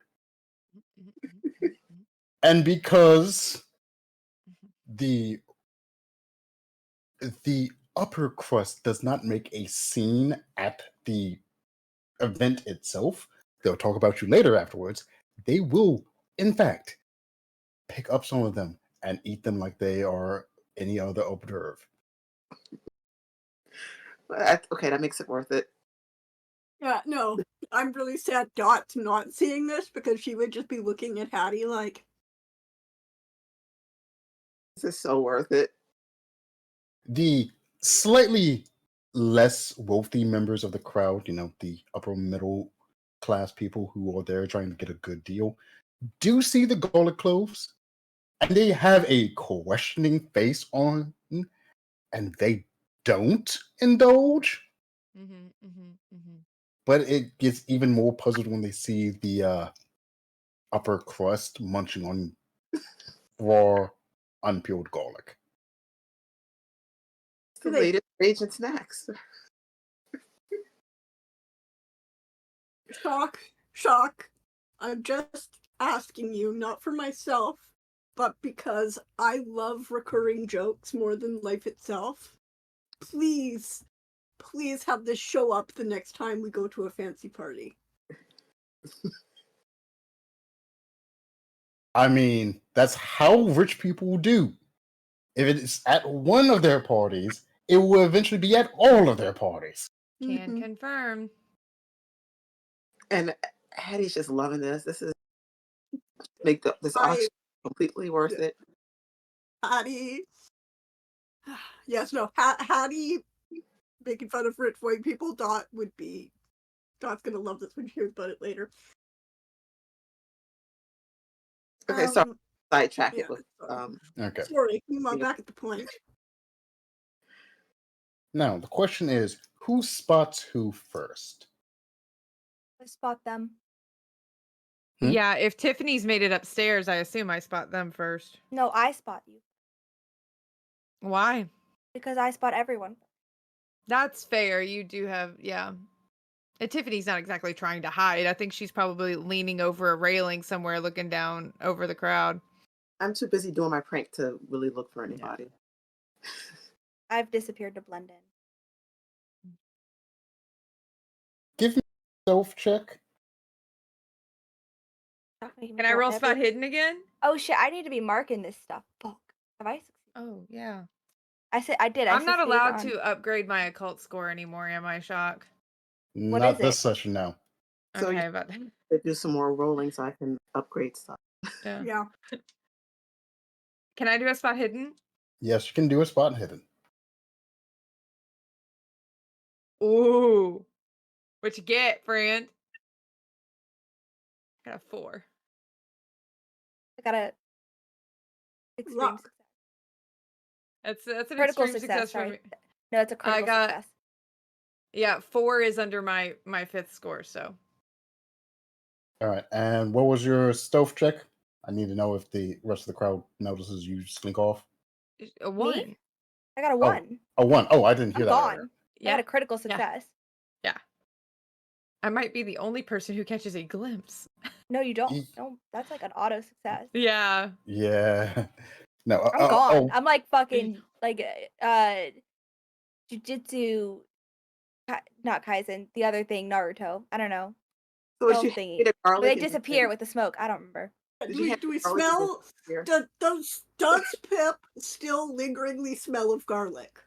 and because the upper crust does not make a scene at the event itself, they'll talk about you later afterwards. They will, in fact, pick up some of them and eat them like they are any other hors d'oeuvre. Okay, that makes it worth it. Yeah, no. I'm really sad Dot's not seeing this because she would just be looking at Hattie like, This is so worth it. The slightly less wealthy members of the crowd, the upper middle class people who are there trying to get a good deal, do see the garlic cloves, and they have a questioning face on, and they don't indulge. But it gets even more puzzled when they see the upper crust munching on raw, unpeeled garlic. It's the latest rage and snacks. Shock. I'm just asking you, not for myself, but because I love recurring jokes more than life itself. Please have this show up the next time we go to a fancy party. I mean, that's how rich people do. If it's at one of their parties, it will eventually be at all of their parties. Can confirm. And Hattie's just loving this. This is make this auction completely worth it. Hattie. Yes, no. Hattie making fun of rich white people. Dot's gonna love this when she hears about it later. Okay, so sidetrack yeah, it with Okay. Sorry, I'm back at the point. Now the question is, who spots who first? I spot them. Yeah, if Tiffany's made it upstairs, I assume I spot them first. No, I spot you. Why? Because I spot everyone. That's fair. You do have, yeah. And Tiffany's not exactly trying to hide. I think she's probably leaning over a railing somewhere looking down over the crowd. I'm too busy doing my prank to really look for anybody. Yeah. I've disappeared to blend in. Give me a self check. Can I roll spot hidden again? Oh shit, I need to be marking this stuff. Fuck. Have I succeeded? Oh, yeah. I did. I'm not allowed to upgrade my occult score anymore, am I, Shock? What Not is this it? session now. So Okay, you but do some more rolling so I can upgrade stuff. yeah. Can I do a spot hidden? Yes, you can do a spot hidden. Ooh. What you get, friend? I got a 4. I got a extreme Luck. success. That's an Critical extreme success for sorry. me. No, it's a critical success. Yeah, 4 is under my 5th score, so. All right, and what was your stealth check? I need to know if the rest of the crowd notices you slink off. A 1. Me? I got a 1. A 1. Oh, I didn't hear I'm that. gone. Earlier. I got a critical success. Yeah. I might be the only person who catches a glimpse. No, you don't. No, that's like an auto success. Yeah. Yeah. No, I'm gone. I'm like fucking like jujitsu, not Kaizen, the other thing, Naruto. I don't know. So dome she thingy. ate a But garlic they and disappear then- with the smoke. I don't remember. Did Do you we, have do we garlic and then smell? disappear? Does Pip still lingeringly smell of garlic?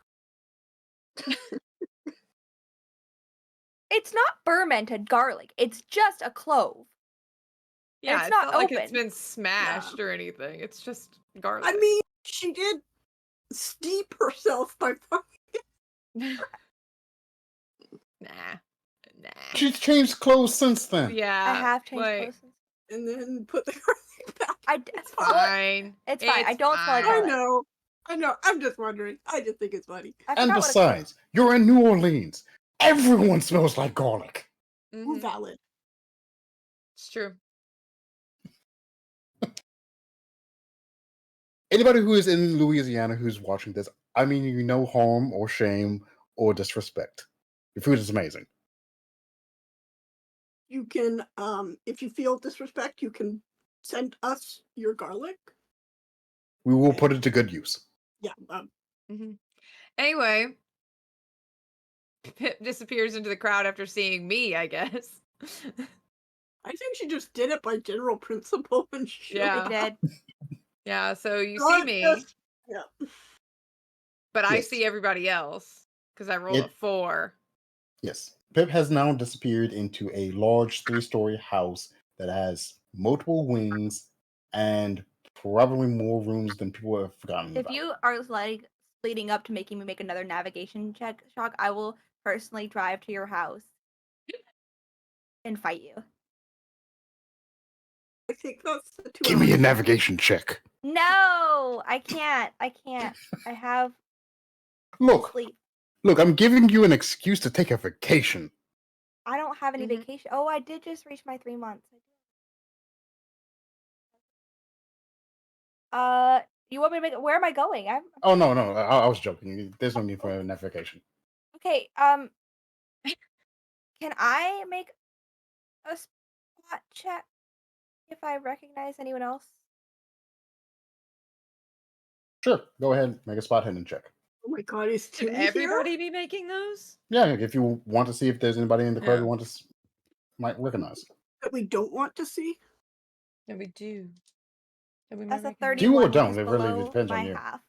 It's not fermented garlic. It's just a clove. Yeah, it's it's not not like it's open. been smashed or anything. It's just garlic. I mean, she did steep herself by nah. She's changed clothes since then. Yeah. I have changed like, clothes. and then put the garlic back. It's fine. It's fine. I don't smell like I garlic. know. I'm just wondering. I just think it's funny. I And forgot what it's besides, you're in New Orleans. Everyone smells like garlic. Mhm, Valid. It's true. Anybody who is in Louisiana who's watching this, I mean you no harm or shame or disrespect. Your food is amazing. You can, if you feel disrespect, you can send us your garlic. We will put it to good use. Yeah. Mhm. Anyway, Pip disappears into the crowd after seeing me, I guess. I think she just did it by general principle and showed Yeah. It up. did. Yeah, so you see Not me, just- yeah. but I Yes. see everybody else because I rolled a 4. Yes. Pip has now disappeared into a large 3-story house that has multiple wings and probably more rooms than people have forgotten If about. you are like leading up to making me make another navigation check, Shock, I will personally drive to your house and fight you. I think that's the 2 Give me a hours. navigation check. No, I can't. I have Look, sleep. I'm giving you an excuse to take a vacation. I don't have any Mhm. vacation. Oh, I did just reach my 3 months. You want me to make? Where am I going? Oh no, I was joking. There's no need for a navigation. Okay. Can I make a spot check if I recognize anyone else? Sure, go ahead, make a spot hidden check. Oh my god, is Should Timmy here? everybody be making those? Yeah, if you want to see if there's anybody in the crowd Yeah. you want to might recognize. That we don't want to see? Yeah, we do. Yeah, we That's might a recognize- 31. Do or which don't, is it really below depends on my you. half.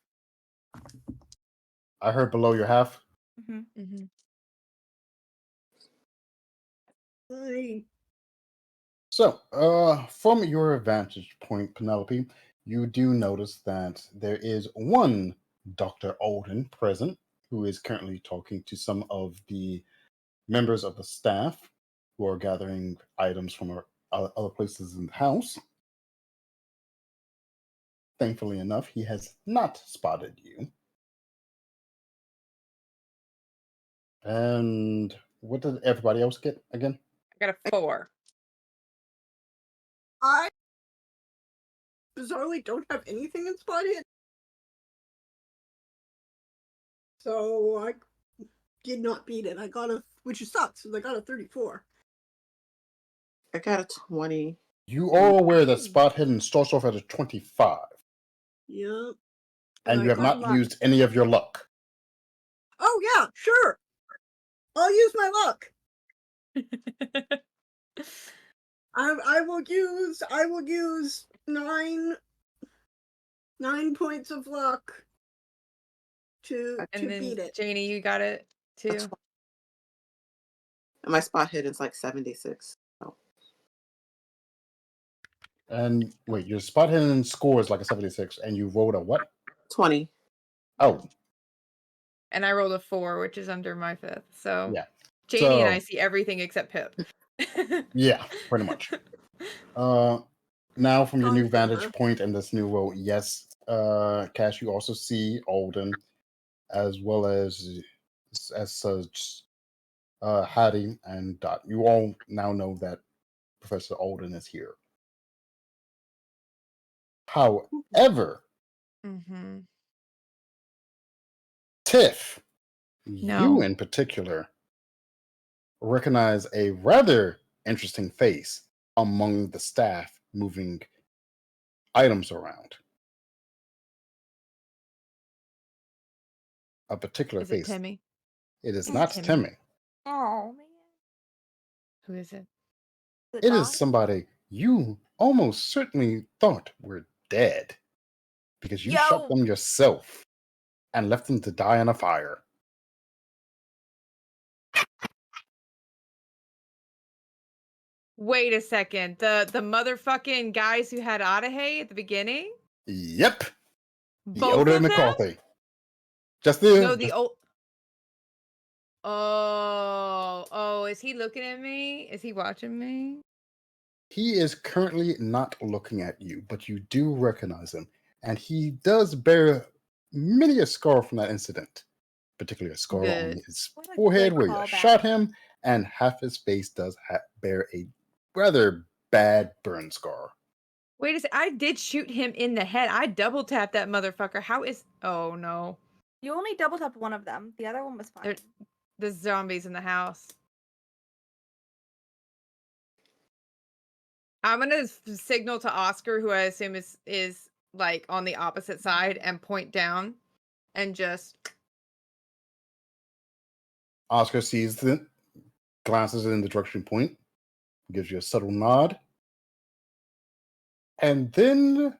I heard below your half. hmm Mhm. I So, from your vantage point, Penelope, you do notice that there is one Dr. Alden present who is currently talking to some of the members of the staff who are gathering items from other places in the house. Thankfully enough, he has not spotted you. And what did everybody else get again? I got a 4. bizarrely don't have anything in spot hidden. So I did not beat it. I got which sucks, because I got a 34. I got a 20. You are aware that spot hidden starts off at a 25, Yep. and I you have got not luck. used any of your luck. Oh yeah, sure. I'll use my luck. I will use 9 points of luck to And then beat it. Janie, you got it too. That's fine. And my spot hidden's like 76. So. And wait, your spot hidden score is like a 76, and you rolled a what? 20. Oh, And I rolled a 4, which is under my 5th. So yeah. Janie and So- I see everything except Pip. Yeah, pretty much. Now from your new Sounds vantage better. point and this new roll, yes, Cash, you also see Alden, as well as such Hattie and Dot. You all now know that Professor Alden is here. However, Mm-hmm. Tiff, No. you in particular recognize a rather interesting face among the staff moving items around. A particular Is it face. Timmy? It is Is it not Timmy? Timmy. Oh man. Who is it? It is gone? somebody you almost certainly thought were dead because you shot Yo! them yourself and left them to die in a fire. Wait a second. The motherfucking guys who had Otahay at the beginning? Yep, Both Yoda of them? McCarthy. Just No, the the old. Oh, is he looking at me? Is he watching me? he is currently not looking at you, but you do recognize him, and he does bear many a scar from that incident, particularly a scar on Good. his What a forehead good where you callback. shot him, and half his face does bear a rather bad burn scar. Wait a sec. I did shoot him in the head. I double tapped that motherfucker. How is. Oh, no. You only double tapped one of them. The other one was fine. There's zombies in the house. I'm gonna signal to Oscar, who I assume is like on the opposite side, and point down, and just. Oscar sees it, glances in the direction you point, gives you a subtle nod, and then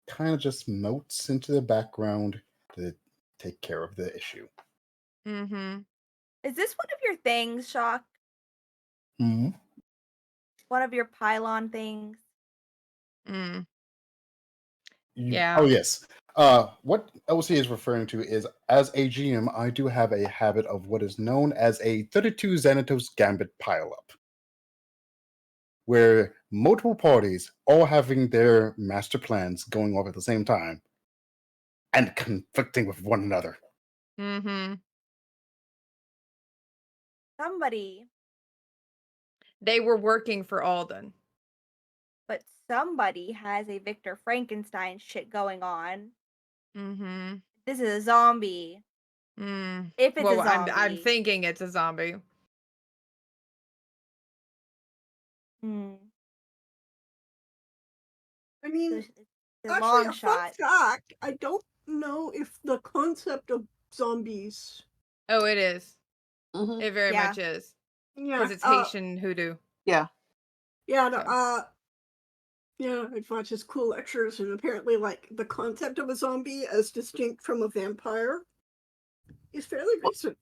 kind of just melts into the background to take care of the issue. Mm-hmm. Is this one of your things, Shock? Hmm. One of your pylon things? Mm. Oh Yeah. yes. What LC is referring to is, as a GM, I do have a habit of what is known as a 32 Xanatos Gambit pileup, where multiple parties all having their master plans going off at the same time and conflicting with one another. Mm-hmm. Somebody, They were working for Alden. but somebody has a Victor Frankenstein shit going on. Mm-hmm. This is a zombie. Mm. If it's Well, a zombie. I'm thinking it's a zombie. Hmm. I mean, It's a actually, long a shot. fun fact, I don't know if the concept of zombies. Oh, it is. Hmm. It very Yeah. much is. Yeah. Because it's Haitian hoodoo. Yeah. Yeah, no, So. yeah, I've watched his cool lectures, and apparently, like, the concept of a zombie as distinct from a vampire is fairly recent.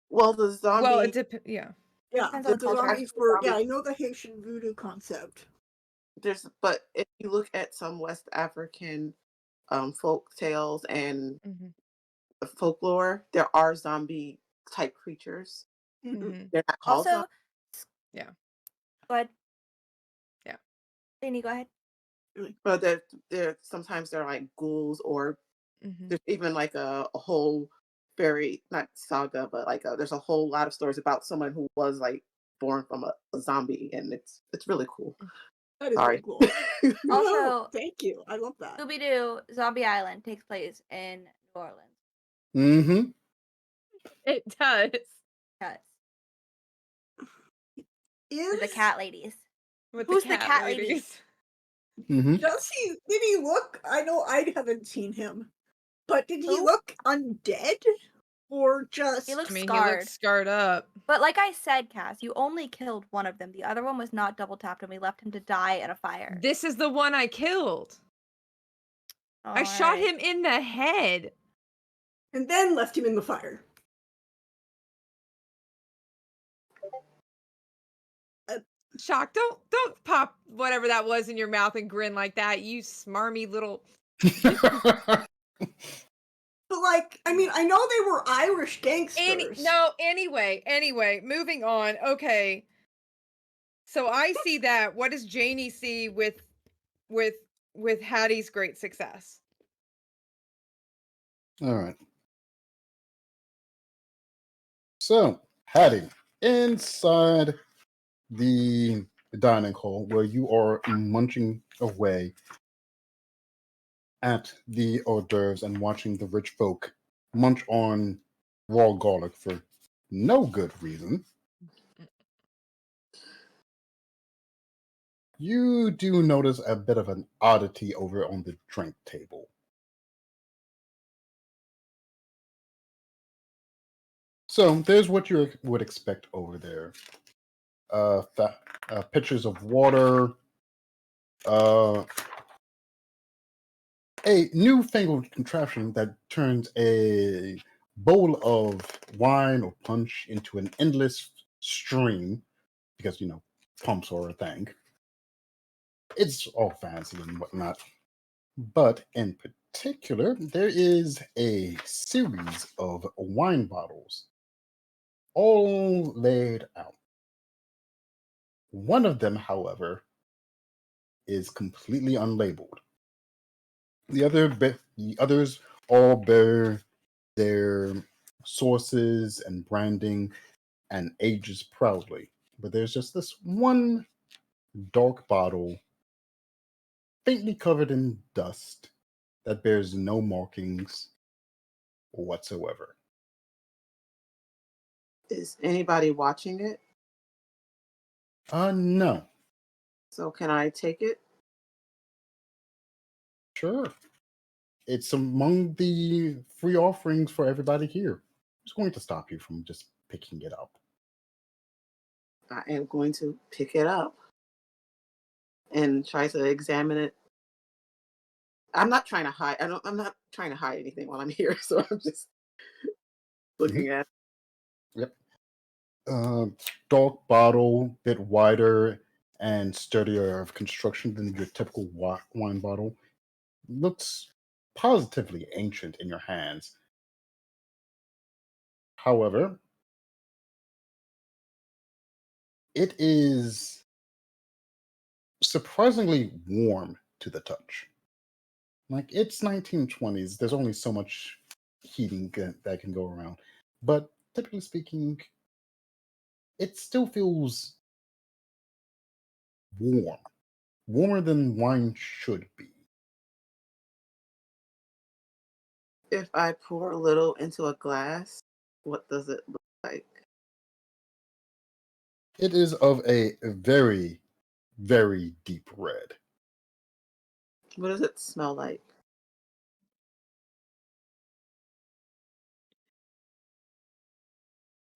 Well, the zombie. Well, it yeah. Yeah, Depends the on culture. zombies were. Zombie- Yeah, I know the Haitian voodoo concept. but if you look at some West African folk tales and Mm-hmm. folklore, there are zombie type creatures. Mm-hmm. They're not called Also, zombies. Yeah. go ahead. Yeah. Lainey, go ahead. But they're sometimes they're like ghouls, or Mm-hmm. there's even like a whole fairy, not saga, but like there's a whole lot of stories about someone who was like born from a zombie, and it's really cool. That is Sorry. very cool. No, Also, thank you. I love that. Scooby Doo Zombie Island takes place in New Orleans. Mm-hmm. It does. Yes. Is With the cat ladies. With Who's the the cat, cat ladies. lady? Mm-hmm. did he look? I know I haven't seen him, but did he Who? look undead or just? He looks I mean, scarred. he looks scarred up. But like I said, Cass, you only killed one of them. The other one was not double tapped, and we left him to die in a fire. This is the one I killed. I shot Alright. him in the head. And then left him in the fire. Shock, don't pop whatever that was in your mouth and grin like that, you smarmy little. But like, I mean, I know they were Irish gangsters. Anyway, moving on. Okay. So I see that. What does Janie see with Hattie's great success? All right. So, Hattie, inside the dining hall where you are munching away at the hors d'oeuvres and watching the rich folk munch on raw garlic for no good reason, you do notice a bit of an oddity over on the drink table. So there's what you would expect over there. pitchers of water, a newfangled contraption that turns a bowl of wine or punch into an endless stream, because, pumps are a thing. It's all fancy and whatnot. But in particular, there is a series of wine bottles all laid out. One of them, however, is completely unlabeled. The others all bear their sources and branding and ages proudly. But there's just this one dark bottle, faintly covered in dust, that bears no markings whatsoever. Is anybody watching it? No. So can I take it? Sure. It's among the free offerings for everybody here. Who's going to stop you from just picking it up? I am going to pick it up and try to examine it. I'm not trying to hide. I'm not trying to hide anything while I'm here, so I'm just looking at. Yep. Dark bottle, bit wider and sturdier of construction than your typical wine bottle. Looks positively ancient in your hands. However, it is surprisingly warm to the touch. Like, it's 1920s. There's only so much heating that can go around. But typically speaking, it still feels warm. Warmer than wine should be. If I pour a little into a glass, what does it look like? It is of a very, very deep red. What does it smell like?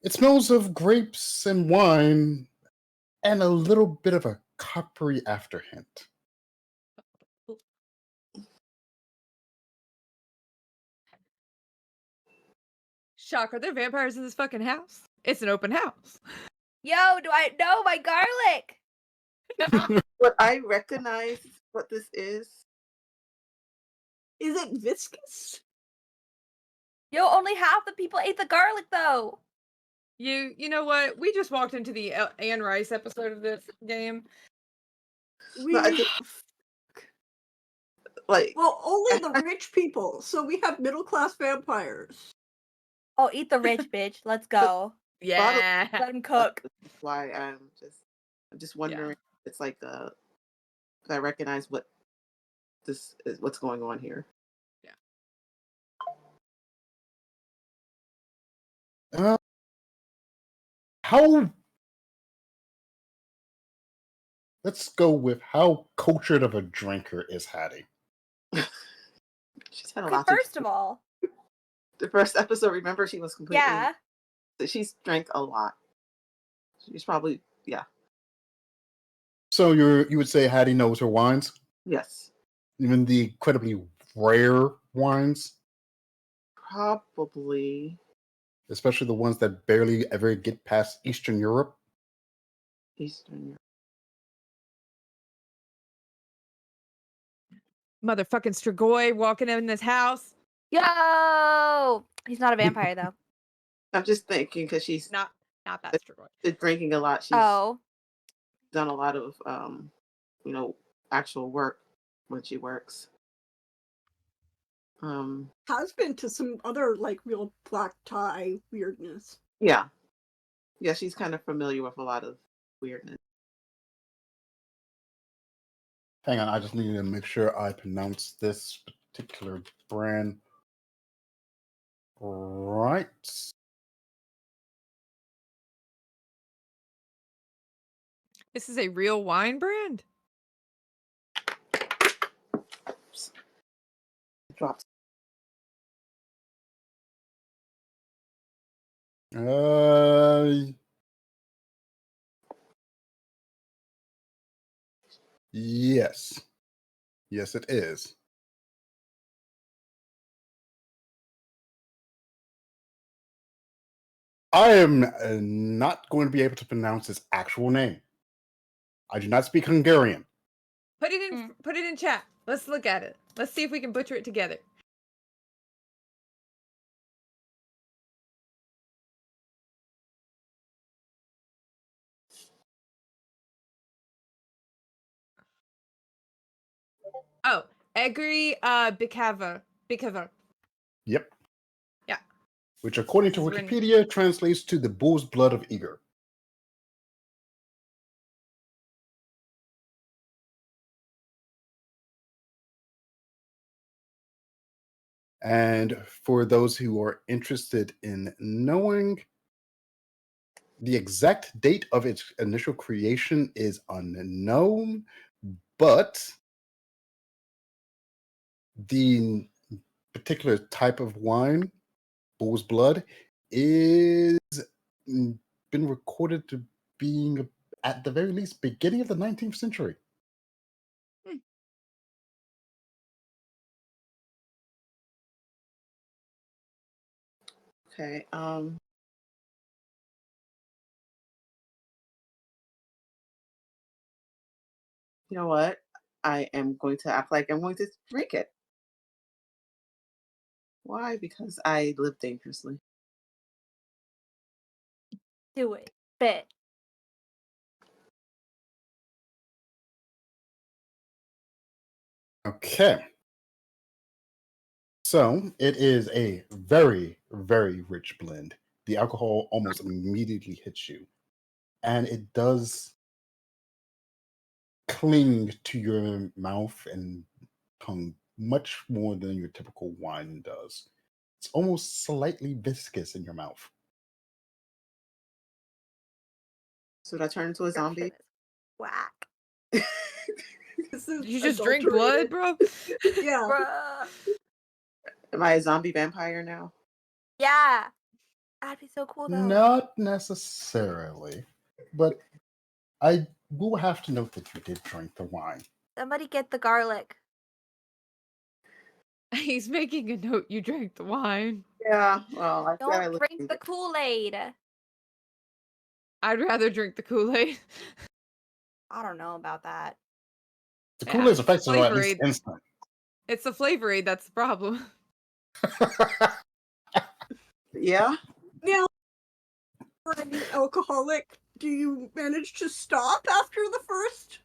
It smells of grapes and wine and a little bit of a coppery after hint. Shock, are there vampires in this fucking house? It's an open house. Yo, do I know my garlic? Would I recognize what this is? Is it viscous? Yo, only half the people ate the garlic though. You know what? We just walked into the Anne Rice episode of this game. We No, I think, like, well, only the rich people. So we have middle class vampires. Oh, eat the rich bitch. Let's go. Yeah. Let him cook. why I'm just wondering. It's like I recognize what this is. What's going on here? How? Let's go with how cultured of a drinker is Hattie. She's had a Okay, lot. first of all, The first episode, remember, she was completely. yeah. She's drank a lot. She's probably So you would say Hattie knows her wines, yes, even the incredibly rare wines, probably especially the ones that barely ever get past Eastern Europe. Eastern Europe. Motherfucking Strigoi walking in this house. Yo, he's not a vampire though. I'm just thinking because she's Not that Strigoi. been drinking a lot. She's Oh, done a lot of actual work when she works. Has been to some other like real black tie weirdness. Yeah, she's kind of familiar with a lot of weirdness. Hang on, I just need to make sure I pronounce this particular brand right. This is a real wine brand? Drops. Yes. Yes, it is. I am not going to be able to pronounce his actual name. I do not speak Hungarian. Put it in chat. Let's look at it. Let's see if we can butcher it together. Oh, Egri Bikava. Yep. Yeah. Which, according to This is when- Wikipedia, translates to the bull's blood of Igor. And for those who are interested in knowing, the exact date of its initial creation is unknown, but the particular type of wine, bull's blood, is been recorded to being, at the very least, beginning of the 19th century. Okay. You know what? I am going to act like I'm going to drink it. Why? Because I live dangerously. Do it. Spit. Okay. So it is a very, very rich blend. The alcohol almost immediately hits you, and it does cling to your mouth and tongue much more than your typical wine does. It's almost slightly viscous in your mouth. So did I turn into a zombie? Description is whack. This is Did you just drink blood, adulterated. bro? Yeah. Bruh. Am I a zombie vampire now? Yeah. That'd be so cool though. Not necessarily, but I will have to note that you did drink the wine. Somebody get the garlic. He's making a note. You drank the wine. Yeah. Well, I said I Don't live drink the dangerously. Kool-Aid. I'd rather drink the Kool-Aid. I don't know about that. The Yeah, Kool-Aid's effects are at least Flavor-Aid. instant. It's the flavor aid that's the problem. Yeah. Now, for an alcoholic, do you manage to stop after the first?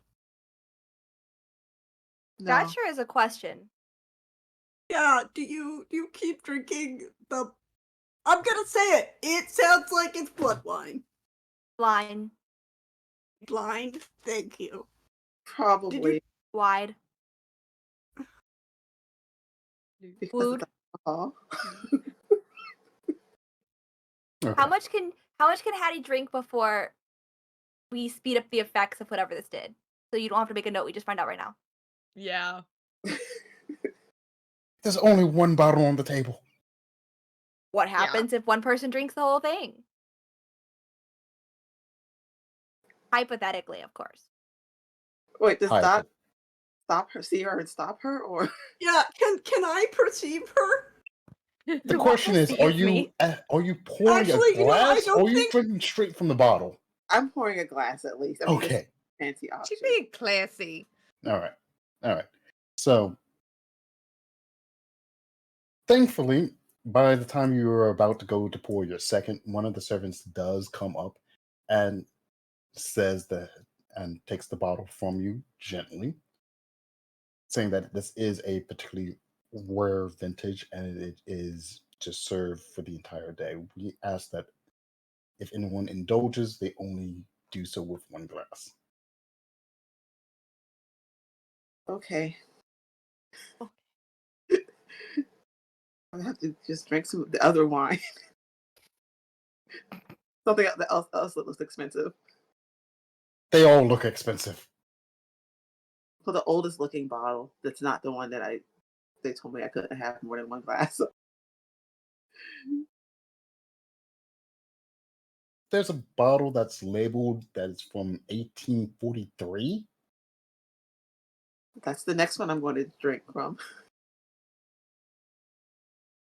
No. That sure is a question. Yeah. Do you keep drinking the? I'm gonna say it. It sounds like it's blood wine. Line. Blind. Thank you. Probably Wide. because Blued. of the alcohol. Okay. How much can Hattie drink before we speed up the effects of whatever this did? So you don't have to make a note. We just find out right now. Yeah. There's only one bottle on the table. What happens if one person drinks the whole thing? Hypothetically, of course. Wait, does Hi, that stop her? See her and stop her, or Yeah. Can I perceive her? the question is, are you pouring Actually, a you know, I glass don't or are you think- drinking straight from the bottle? I'm pouring a glass at least. I mean, it's Okay. a fancy option. She's being classy. All right. So, thankfully, by the time you are about to go to pour your second, one of the servants does come up and says that and takes the bottle from you gently, saying that this is a particularly rare vintage and it is just served for the entire day. We ask that if anyone indulges, they only do so with one glass. Okay. I have to just drink some of the other wine. Something else that looks expensive. They all look expensive. For the oldest looking bottle, that's not the one that they told me I couldn't have more than one glass. There's a bottle that's labeled that is from 1843. That's the next one I'm going to drink from.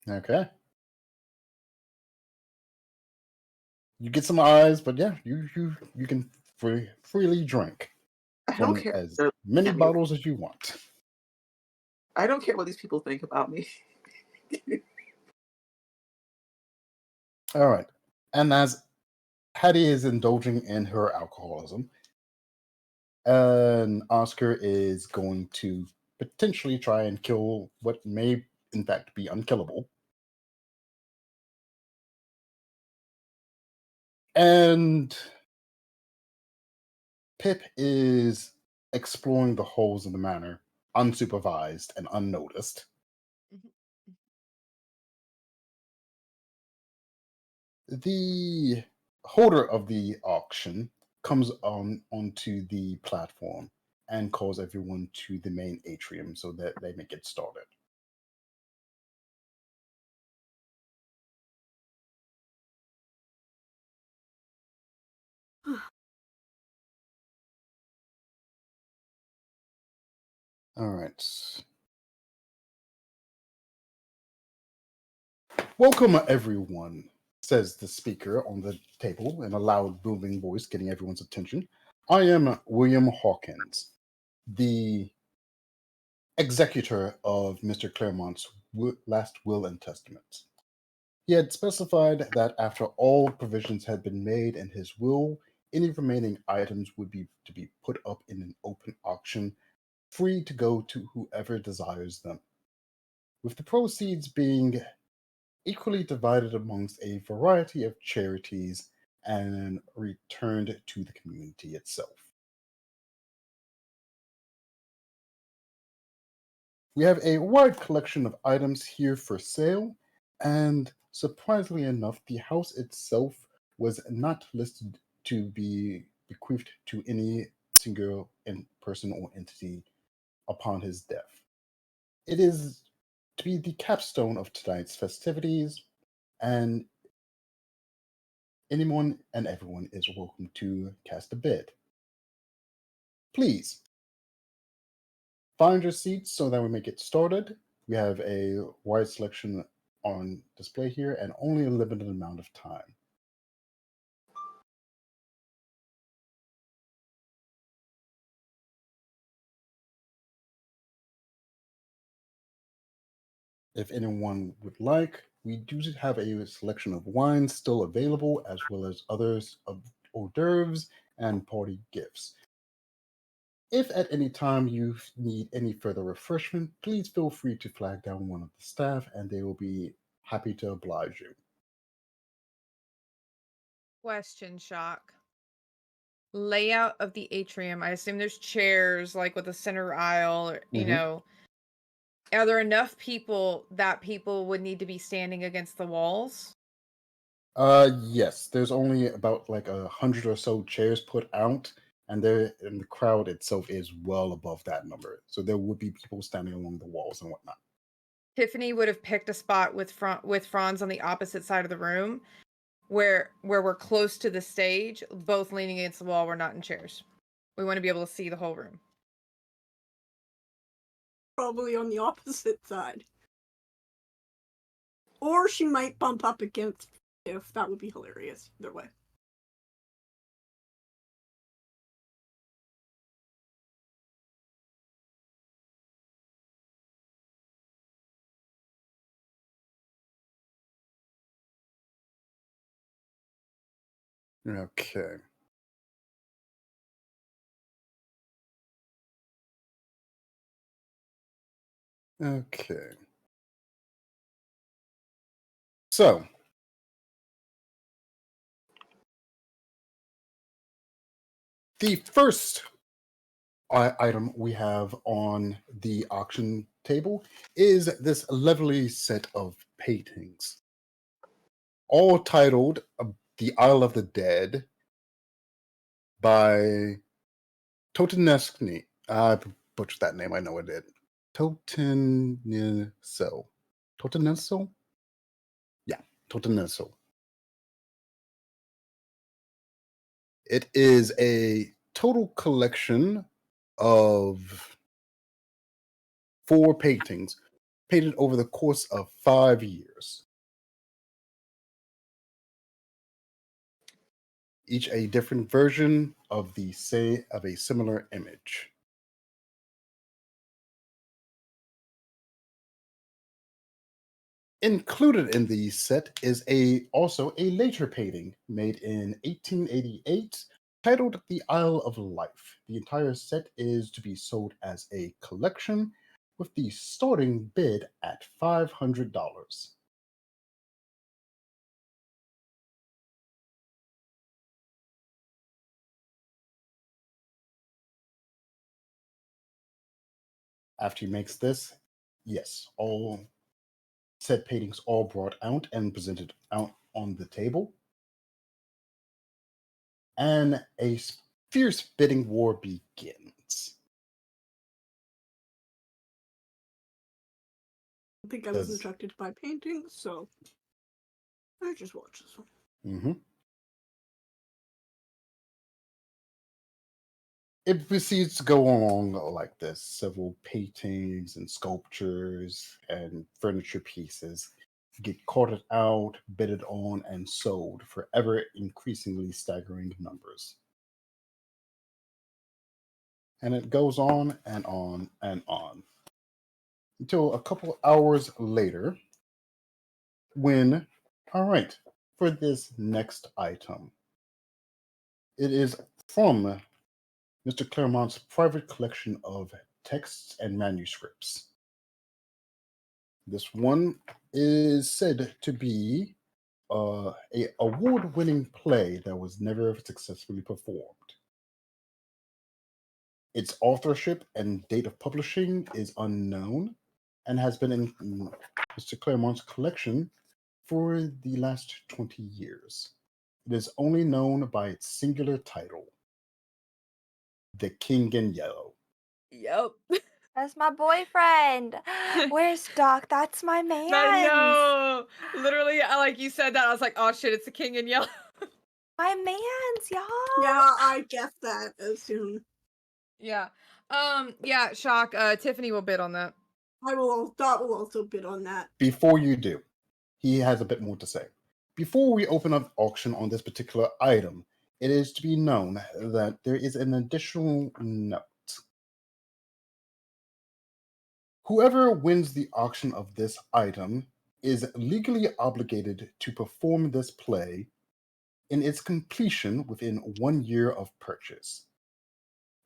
Okay. You get some eyes, but yeah, you can freely drink I don't from care. as They're many looking at me. bottles as you want. I don't care what these people think about me. All right. And as Hattie is indulging in her alcoholism, and Oscar is going to potentially try and kill what may, in fact, be unkillable. And Pip is exploring the holes in the manor, unsupervised and unnoticed. The holder of the auction comes onto the platform and calls everyone to the main atrium so that they may get started. All right. Welcome, everyone, says the speaker on the table in a loud, booming voice, getting everyone's attention. I am William Hawkins, the executor of Mr. Claremont's last will and testament. He had specified that after all provisions had been made in his will, any remaining items would be to be put up in an open auction, free to go to whoever desires them, with the proceeds being equally divided amongst a variety of charities and returned to the community itself. We have a wide collection of items here for sale, and surprisingly enough, the house itself was not listed to be bequeathed to any single person or entity upon his death. It is to be the capstone of tonight's festivities, and anyone and everyone is welcome to cast a bid. Please find your seats so that we may get started. We have a wide selection on display here and only a limited amount of time. If anyone would like, we do have a selection of wines still available, as well as others of hors d'oeuvres and party gifts. If at any time you need any further refreshment, please feel free to flag down one of the staff and they will be happy to oblige you. Question, Shock. Layout of the atrium. I assume there's chairs, like with a center aisle, or, you know. Are there enough people that people would need to be standing against the walls? Yes. There's only about like 100 or so chairs put out, and the crowd itself is well above that number. So there would be people standing along the walls and whatnot. Tiffany would have picked a spot with Franz on the opposite side of the room, where we're close to the stage, both leaning against the wall. We're not in chairs. We want to be able to see the whole room. Probably on the opposite side. Or she might bump up against if that would be hilarious. Either way. Okay. Okay. So, the first item we have on the auction table is this lovely set of paintings, all titled The Isle of the Dead by Totenesky. I butchered that name, I know I did. Toteneso. Toteneso? Yeah, Toteneso. It is a total collection of 4 paintings painted over the course of 5 years. Each a different version of a similar image. Included in the set is also a later painting made in 1888 titled The Isle of Life. The entire set is to be sold as a collection with the starting bid at $500. After he makes this, yes, all said paintings all brought out and presented out on the table. And a fierce bidding war begins. I think I was instructed by paintings, so I just watched this one. Mm-hmm. It proceeds to go along like this. Several paintings and sculptures and furniture pieces get carted out, bidded on, and sold for ever increasingly staggering numbers. And it goes on and on and on until a couple hours later when, all right, for this next item, it is from Mr. Claremont's private collection of texts and manuscripts. This one is said to be a award-winning play that was never successfully performed. Its authorship and date of publishing is unknown and has been in Mr. Claremont's collection for the last 20 years. It is only known by its singular title, The King in Yellow. Yep. That's my boyfriend. Where's Doc? That's my man. I know. Literally, like you said that, I was like, oh shit, it's the King in Yellow. My man's, y'all. Yeah, I guessed that as soon. Yeah. Yeah, Shock. Tiffany will bid on that. Dot will also bid on that. Before you do, he has a bit more to say. Before we open up auction on this particular item, it is to be known that there is an additional note. Whoever wins the auction of this item is legally obligated to perform this play in its completion within 1 year of purchase.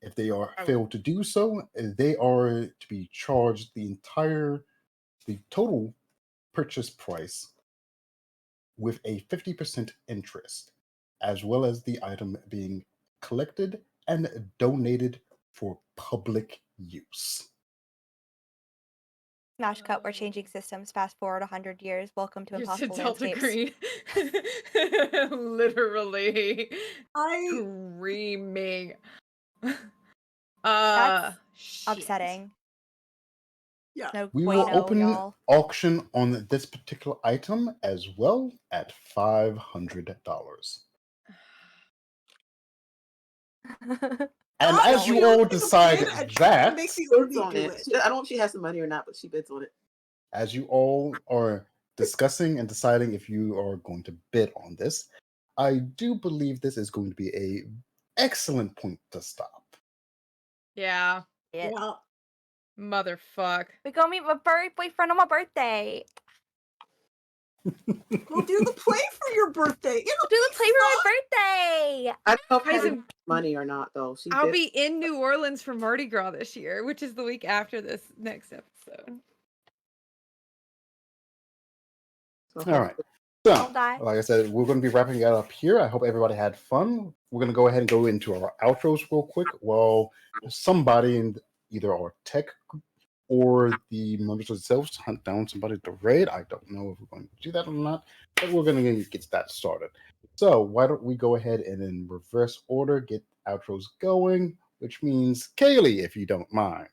If they are failed to do so, they are to be charged the total purchase price with a 50% interest, as well as the item being collected and donated for public use. Smash cut, we're changing systems. Fast forward 100 years. Welcome to You're to Impossible Delta Landscapes. Green. Literally. I Screaming. That's Shit. upsetting. Yeah. No We will bueno, open y'all. auction on this particular item as well at $500. And I as you don't all think decide a bid, I that, make the Bids Obi on do it. it. I don't know if she has the money or not, but she bids on it. as you all are discussing and deciding if you are going to bid on this, I do believe this is going to be an excellent point to stop. Yeah. Yeah. Yeah. Motherfuck. We go meet my boyfriend on my birthday. We'll do the play for your birthday. It'll Do the be play for my fun. birthday. I don't know if Guys, Patty I'm- has money or not, though. She I'll bid. be in New Orleans for Mardi Gras this year, which is the week after this next episode. So All right. Don't So, die. like I said, we're going to be wrapping it up here. I hope everybody had fun. We're going to go ahead and go into our outros real quick while somebody in either our tech group or the members themselves hunt down somebody to raid. I don't know if we're going to do that or not, but we're going to get that started. So why don't we go ahead and in reverse order get outros going, which means Kaylee, if you don't mind.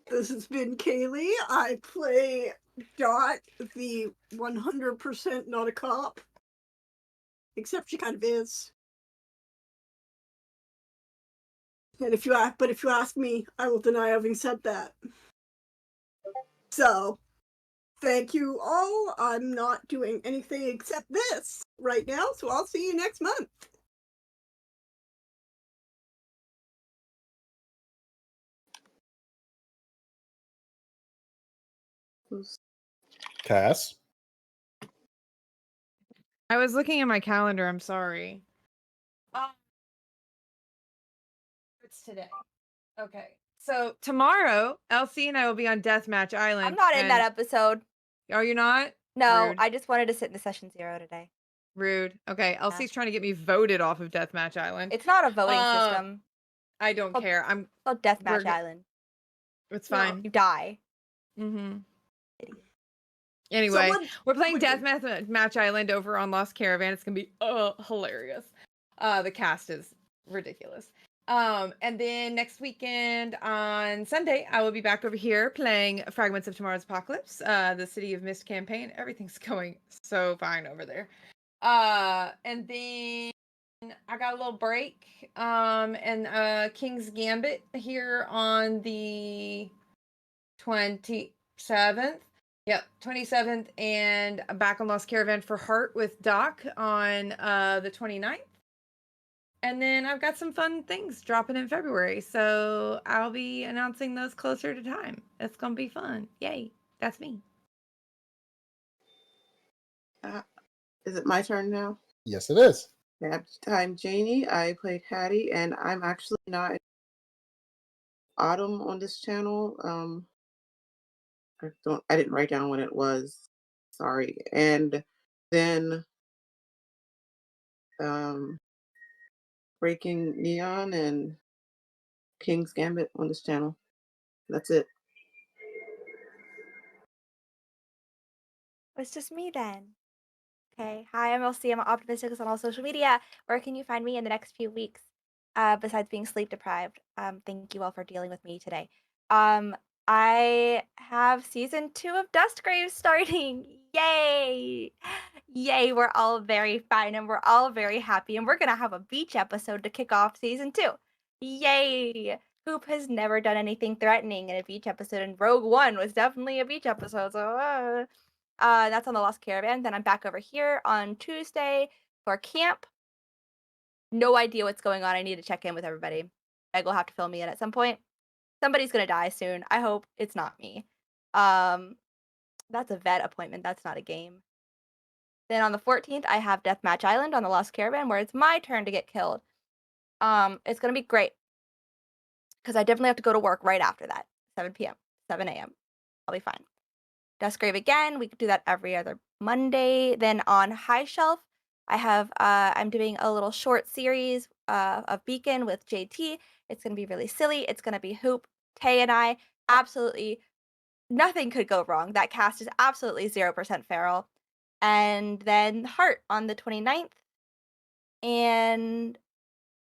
This has been Kaylee. I play Dot, the 100% not a cop. Except she kind of is. And if you ask me, I will deny having said that. So, thank you all. I'm not doing anything except this right now, so I'll see you next month. Cass. I was looking at my calendar. I'm sorry. It's today. Okay. So tomorrow, Elsie and I will be on Deathmatch Island. I'm not in that episode. Oh, you're not? No, Rude. I just wanted to sit in the session 0 today. Rude. Okay. Elsie's trying to get me voted off of Deathmatch Island. It's not a voting system. I don't care. It's called Deathmatch we're- Island. It's fine. You die. Mm-hmm. Anyway, we're playing Someone- Deathmatch Island over on Lost Caravan. It's gonna be hilarious. The cast is ridiculous. And then next weekend on Sunday, I will be back over here playing Fragments of Tomorrow's Apocalypse, the City of Mist campaign. Everything's going so fine over there. And then I got a little break. And King's Gambit here on the 27th. Yep, 27th, and back on Lost Caravan for Heart with Doc on the 29th. And then I've got some fun things dropping in February, so I'll be announcing those closer to time. It's gonna be fun. Yay, that's me. Is it my turn now? Yes, it is. Yeah, I'm Janie. I played Hattie, and I'm actually not Autumn on this channel. I didn't write down when it was. Sorry. And then Breaking Neon and King's Gambit on this channel. That's it. It's just me then. Okay. Hi, I'm Elsie. I'm optimistic on all social media. Where can you find me in the next few weeks? Besides being sleep deprived. Thank you all for dealing with me today. I have season 2 of Dustgrave starting. Yay! Yay, we're all very fine and we're all very happy. And we're gonna have a beach episode to kick off season 2. Yay! Hoop has never done anything threatening in a beach episode, and Rogue One was definitely a beach episode. So that's on the Lost Caravan. Then I'm back over here on Tuesday for camp. No idea what's going on. I need to check in with everybody. Meg will have to fill me in at some point. Somebody's gonna die soon. I hope it's not me. That's a vet appointment. That's not a game. Then on the 14th, I have Deathmatch Island on the Lost Caravan, where it's my turn to get killed. It's gonna be great because I definitely have to go to work right after that, 7 p.m., 7 a.m. I'll be fine. Dustgrave again. We could do that every other Monday. Then on High Shelf, I have I'm doing a little short series of Beacon with JT. It's gonna be really silly. It's gonna be Hoop, Tay, and I. Absolutely nothing could go wrong. That cast is absolutely 0% feral. And then Heart on the 29th. And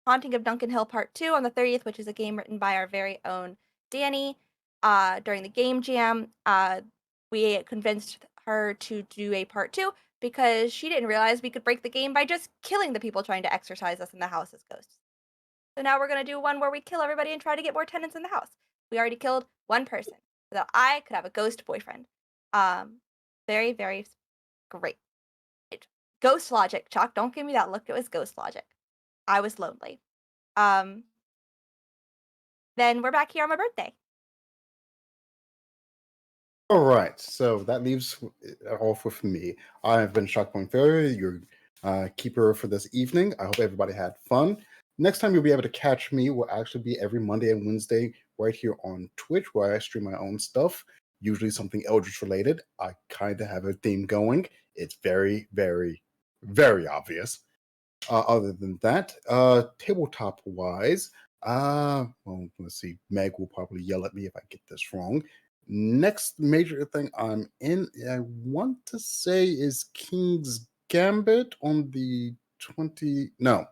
Haunting of Duncan Hill Part 2 on the 30th, which is a game written by our very own Danny. During the game jam, we convinced her to do a part 2 because she didn't realize we could break the game by just killing the people trying to exorcise us in the house as ghosts. So now we're going to do one where we kill everybody and try to get more tenants in the house. We already killed one person so that I could have a ghost boyfriend. Very, very great. Ghost logic, Chuck. Don't give me that look. It was ghost logic. I was lonely. Then we're back here on my birthday. All right, so that leaves off with me. I've been Shockpoint Failure, your keeper for this evening. I hope everybody had fun. Next time you'll be able to catch me will actually be every Monday and Wednesday right here on Twitch, where I stream my own stuff, usually something Eldritch related. I kind of have a theme going. It's very, very, very obvious. Other than that, tabletop-wise, well, let's see. Meg will probably yell at me if I get this wrong. Next major thing I'm in, I want to say, is King's Gambit on the 20. No.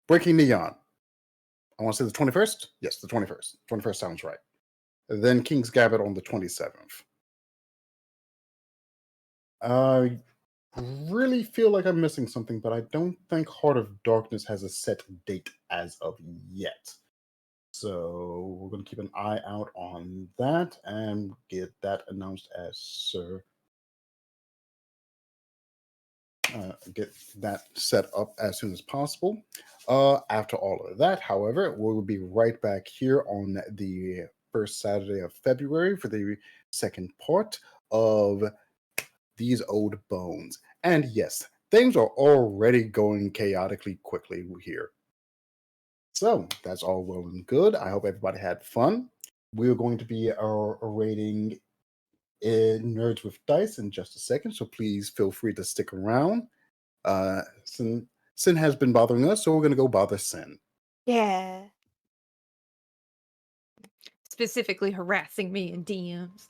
Breaking Neon. I want to say the 21st? Yes, the 21st. 21st sounds right. Then King's Gambit on the 27th. really feel like I'm missing something, but I don't think Heart of Darkness has a set date as of yet. So we're going to keep an eye out on that and get that announced as get that set up as soon as possible. After all of that, however, we'll be right back here on the first Saturday of February for the second part of These Old Bones. And yes, things are already going chaotically quickly here. So that's all well and good. I hope everybody had fun. We're going to be rating Nerds with Dice in just a second, so please feel free to stick around. Sin has been bothering us, so we're going to go bother Sin. Yeah. Specifically harassing me in DMs.